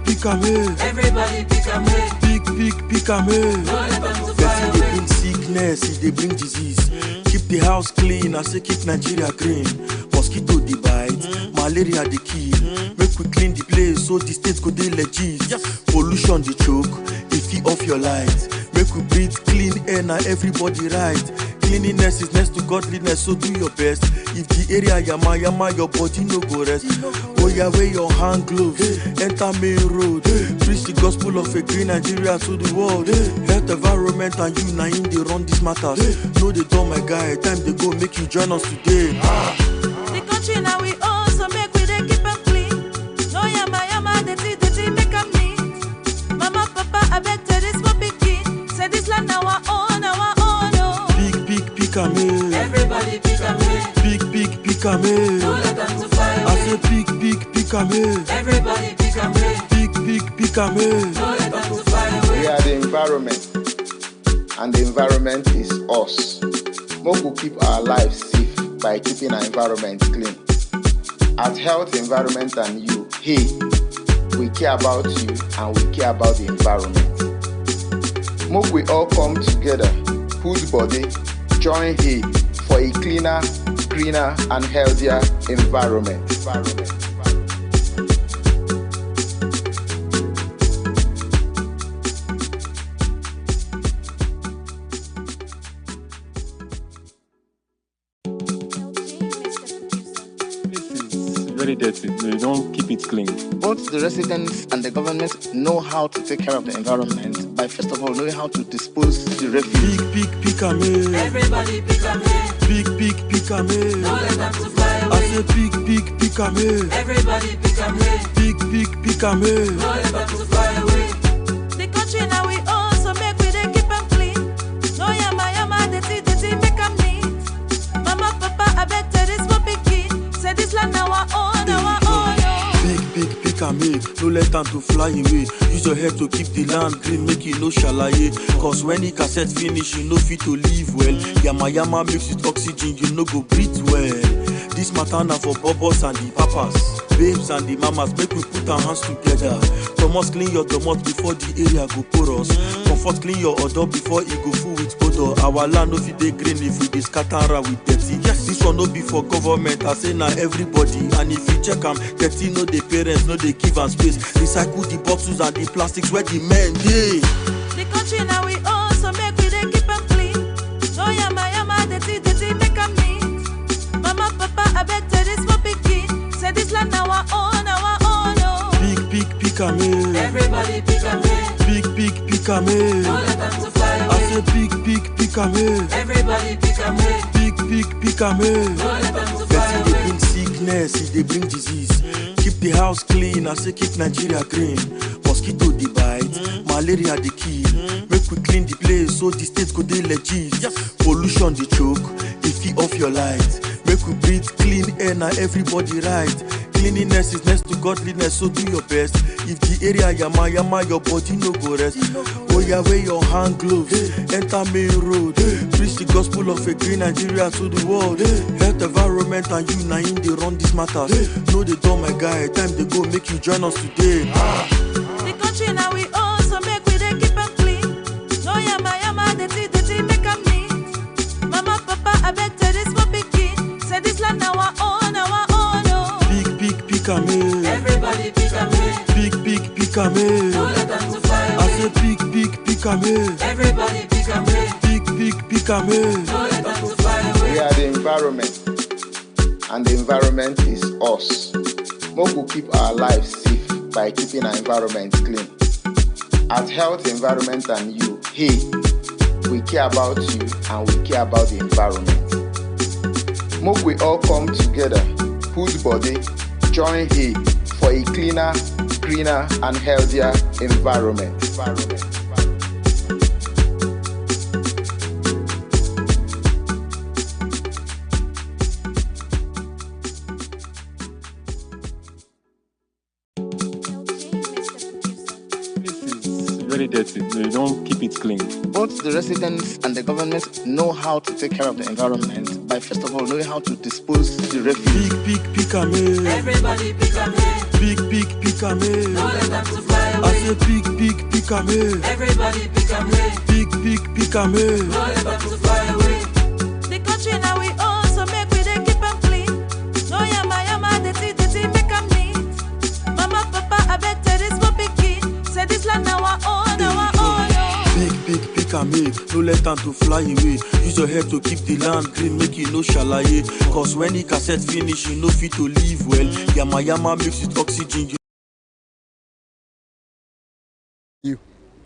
pick am in. Everybody pick am in. Pick am in. No let them to fly Person dey bring sickness, e dey bring disease. Keep the house clean, I say keep Nigeria green. Mosquito dey bite, malaria dey kill. Make we clean the place so the state go dey legit. Pollution dey choke, e fit off your light. Make we breathe clean air, na everybody right. Cleanliness is next to godliness, so do your best. If the area yama yama, your body no go rest. Oh yeah, wear your hand gloves, enter main road. Preach the gospel of a green Nigeria to the world. Health, environment, and you, na in they run these matters. No, they don't, my guy. Time they go, make you join us today. The country now we own, so make we dey keep am clean. No yama, dirty, make am neat. Mama, papa, I beg to this one pikin. Say this land our own, oh. Pick am in. Everybody pick am in. Pick am in. No let them to fly away. I say pick am in. Everybody pick am in. Pick am in. No let them to fly away. We are the environment, and the environment is us. Make we keep our lives safe by keeping our environment clean. At Health, Environment and You, hey, we care about you and we care about the environment. Make we all come together, put body, join hey for a cleaner, greener and healthier environment. Very dirty. They don't keep it clean. Both the residents and the government know how to take care of the environment by first of all knowing how to dispose the refuse. Pick am in. Everybody pick am in. Pick am in. No let them to fly away. I say pick am hey. Everybody pick am hey. Pick am hey. No let them to fly away. The country now we own, so make we dey keep am clean. No yama, dirty, make am neat. Mama, papa, I beg tell this one pikin. Say this land now our own, Pick am hey. No let them to fly away. Use your head to keep the land green, make it no shalaye. Cause when the cassette finish, you no fit to live well. Yama mix with oxygen, you no go breathe well. This matter now for bubbles and the papas, babes and the mamas. Make we put our hands together. Thomas clean your domot before the area go porous. Comfort clean your odor before it go full with odor. Our land no fit dey green if we dey scatter with dirty. This one no be for government, I say na everybody. And if you check am, dirty no dey parents, no dey give am space. Recycle the bottles and the plastics where the men dey. The country now we own, so make we dey keep am clean. No yama, dirty, make am neat. Mama, papa, I beg tell this one pikin. Say this land now our own, oh. Pick am hey. Everybody pick am hey. Pick am hey. No let them to fly away. I say pick am hey. Everybody pick am hey. Pick am hey. No let them to fly Person away. dey bring sickness, it dey bring disease. Keep the house clean, I say keep Nigeria green. Mosquito dey bite, malaria dey kill. Make we clean the place so the state go dey legit. Pollution dey choke, e fit off your light. Make we breathe clean air, na everybody right. Cleanliness is next to godliness, so do your best. If the area yama, your body no go rest. Oh yeah, wear your hand gloves, enter main road. Preach the gospel of a green Nigeria to the world. Health, environment and you, na in they run these matters. No they don't, my guy, time they go, make you join us today. The country now we own, so make we dey keep am clean. No yama, dirty, make am neat. Mama, papa, I beg tell this one pikin. Say this land now our own, oh. Pick am hey. Everybody pick am hey. Pick am hey. No let them to fly away. I say pick am hey. Everybody pick am hey. Pick am hey. No let them to fly away. We are the environment, and the environment is us. Make we keep our lives safe by keeping our environment clean. At Health, Environment and You, hey, we care about you and we care about the environment. Make we all come together, put body, join hey for a cleaner, greener and healthier environment. Very dirty. They don't keep it clean. Both the residents and the government know how to take care of the environment by first of all knowing how to dispose the refuse. Pick am hey. Everybody pick am hey. Pick am hey. No let them to fly away. I say pick am hey. Everybody pick am hey. Pick am hey. No let them to fly away. The country now we own, so make we dey keep am clean. No yama, dirty, make am neat. Mama, papa, I beg tell this one pikin. Say this land now our own, Pick am hey. No let them to fly away. Use your head to keep the land green, make it no shalaye. Cause when the cassette finish, you no fit to live well. Yama mix with oxygen.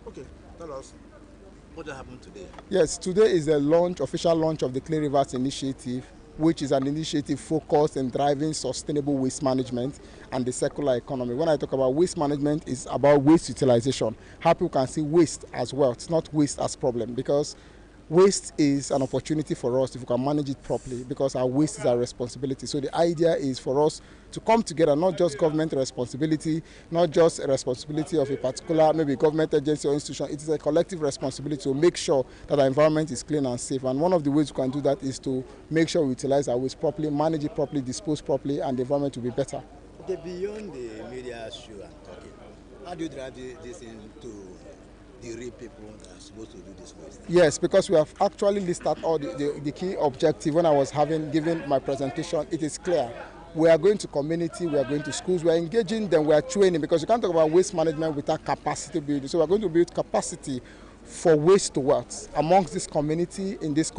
Okay, tell us what happened today. Yes, today is the official launch of the Clean Rivers Initiative, which is an initiative focused on driving sustainable waste management and the circular economy. When I talk about waste management, it's about waste utilization. How people can see waste as well. It's not waste as problem, because waste is an opportunity for us if we can manage it properly, because our waste is our responsibility. So the idea is for us to come together, not just government responsibility, not just a responsibility of a particular maybe government agency or institution. It is a collective responsibility to make sure that our environment is clean and safe. And one of the ways we can do that is to make sure we utilize our waste properly, manage it properly, dispose properly, and the environment will be better. Okay, beyond the media show and talking, how do you drive this into the real people that are supposed to do this waste? Yes, because we have actually listed all the key objectives. When I was giving my presentation, it is clear. We are going to community, we are going to schools, we are engaging them, we are training, because you can't talk about waste management without capacity building. So we are going to build capacity for waste to wealth amongst this community, in this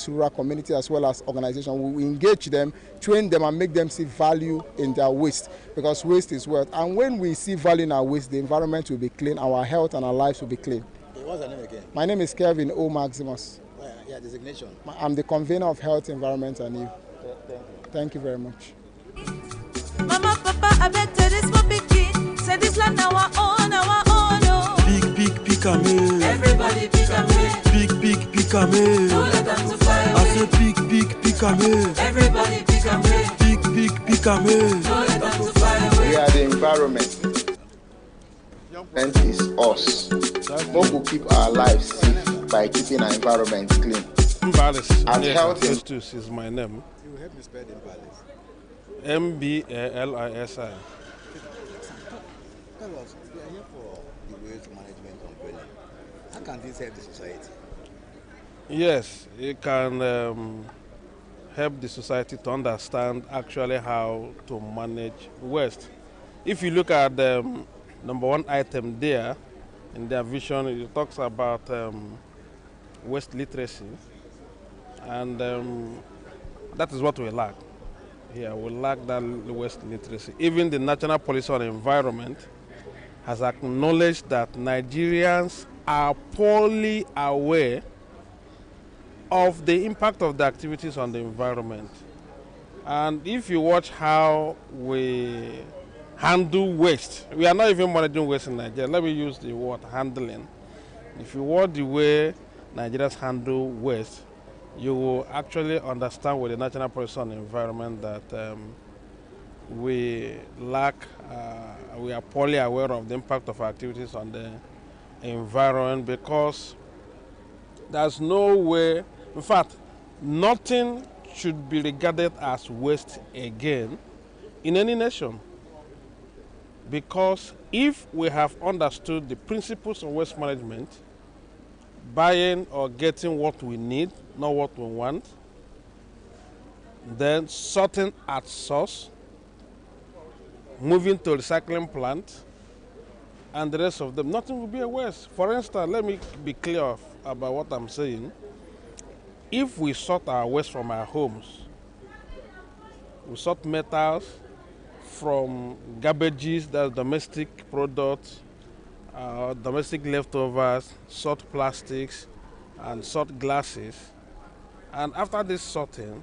rural community, as well as organization. We engage them, train them, and make them see value in their waste, because waste is wealth. And when we see value in our waste, the environment will be clean, our health and our lives will be clean. Okay, what's your name again? My name is Kelvin O. Maximus. Yeah, designation. I'm the convener of Health, Environment and You. Thank you very much. Mama, Papa, I beg to this one pikin. Say this land our own, oh. Big Picame. Everybody Picame. Big Picame. Don't let them to fly away. I say big Picame. Everybody Picame. Big Picame. Don't let them to fly away. We are the environment. And is us. What will keep our lives safe by keeping our environment clean? Mbalis healthy. Festus is my name. You will help me spell Mbalis. M-B-A-L-I-S-I. Tell us, we are here for the waste management Unveiling. How can this help the society? Yes, it can help the society to understand actually how to manage waste. If you look at the number one item there in their vision, it talks about waste literacy, and that is what we lack. Yeah, we lack that waste literacy. Even the National Policy on Environment has acknowledged that Nigerians are poorly aware of the impact of the activities on the environment. And if you watch how we handle waste, we are not even managing waste in Nigeria. Let me use the word handling. If you watch the way Nigerians handle waste, you will actually understand with the National Policy on Environment that we lack, we are poorly aware of the impact of activities on the environment, because there's no way, in fact, nothing should be regarded as waste again in any nation. Because if we have understood the principles of waste management, buying or getting what we need, not what we want, then sorting at source, moving to a recycling plant, and the rest of them, nothing will be a waste. For instance, let me be clear about what I'm saying. If we sort our waste from our homes, we sort metals from garbages, that's domestic products, domestic leftovers, sort plastics, and sort glasses. And after this sorting,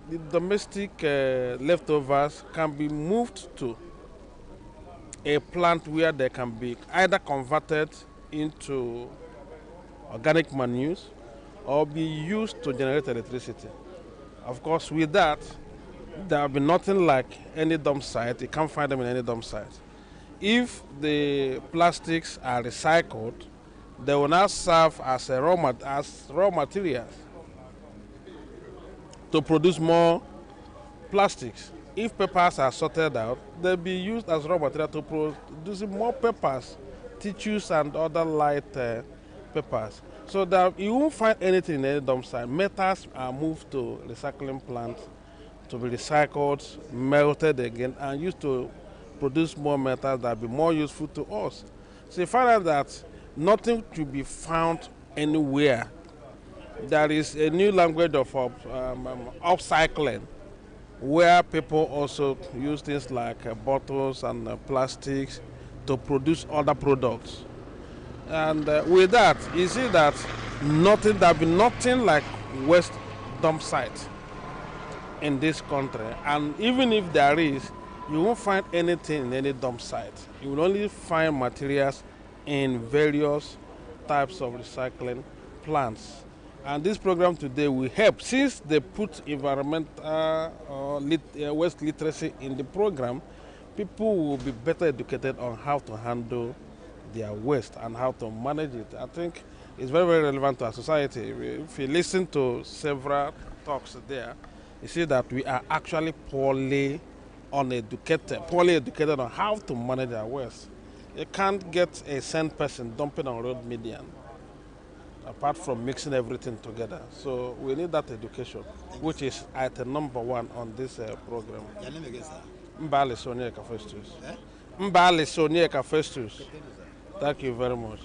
the domestic leftovers can be moved to a plant where they can be either converted into organic manures or be used to generate electricity. Of course, with that, there will be nothing like any dump site. You can't find them in any dump site. If the plastics are recycled, they will now serve as raw materials to produce more plastics. If papers are sorted out, they'll be used as raw material to produce more papers, tissues, and other light papers. So that you won't find anything in any dump site. Metals are moved to recycling plants to be recycled, melted again, and used to produce more metals that will be more useful to us. So you find out that nothing to be found anywhere. There is a new language of upcycling, where people also use things like bottles and plastics to produce other products. And with that, you see that there'll be nothing like waste dump site in this country. And even if there is, you won't find anything in any dump site. You will only find materials in various types of recycling plants. And this program today will help, since they put environmental waste literacy in the program, people will be better educated on how to handle their waste and how to manage it. I think it's very, very relevant to our society. If you listen to several talks there, you see that we are actually poorly educated on how to manage our waste. You can't get a sane person dumping on road median, apart from mixing everything together. So we need that education, which is item number one on this program. Your name again, sir? Mbali Sonieka Festus. Mbali Sonieka Festus. Thank you very much.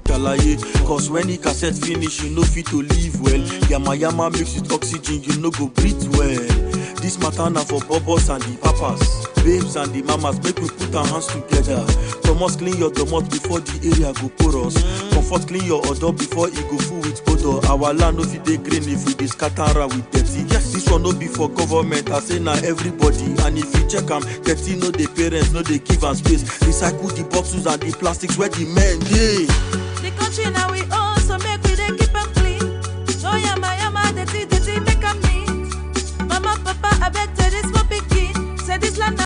Cause when the cassette finish, you know fit to live well. Yama yama mix with oxygen, you know go breathe well. This matter na for bobos and the papas, babes and the mamas. Make we put our hands together. Thomas, clean your domot before the area go porous. Comfort, clean your odor before it go full with odor. Our land no fit dey green if we dey scatter am with dirty. This one no be for government, I say na everybody. And if you check am, dirty no dey parents, no dey give am space. Recycle the bottles and the plastics where the men dey.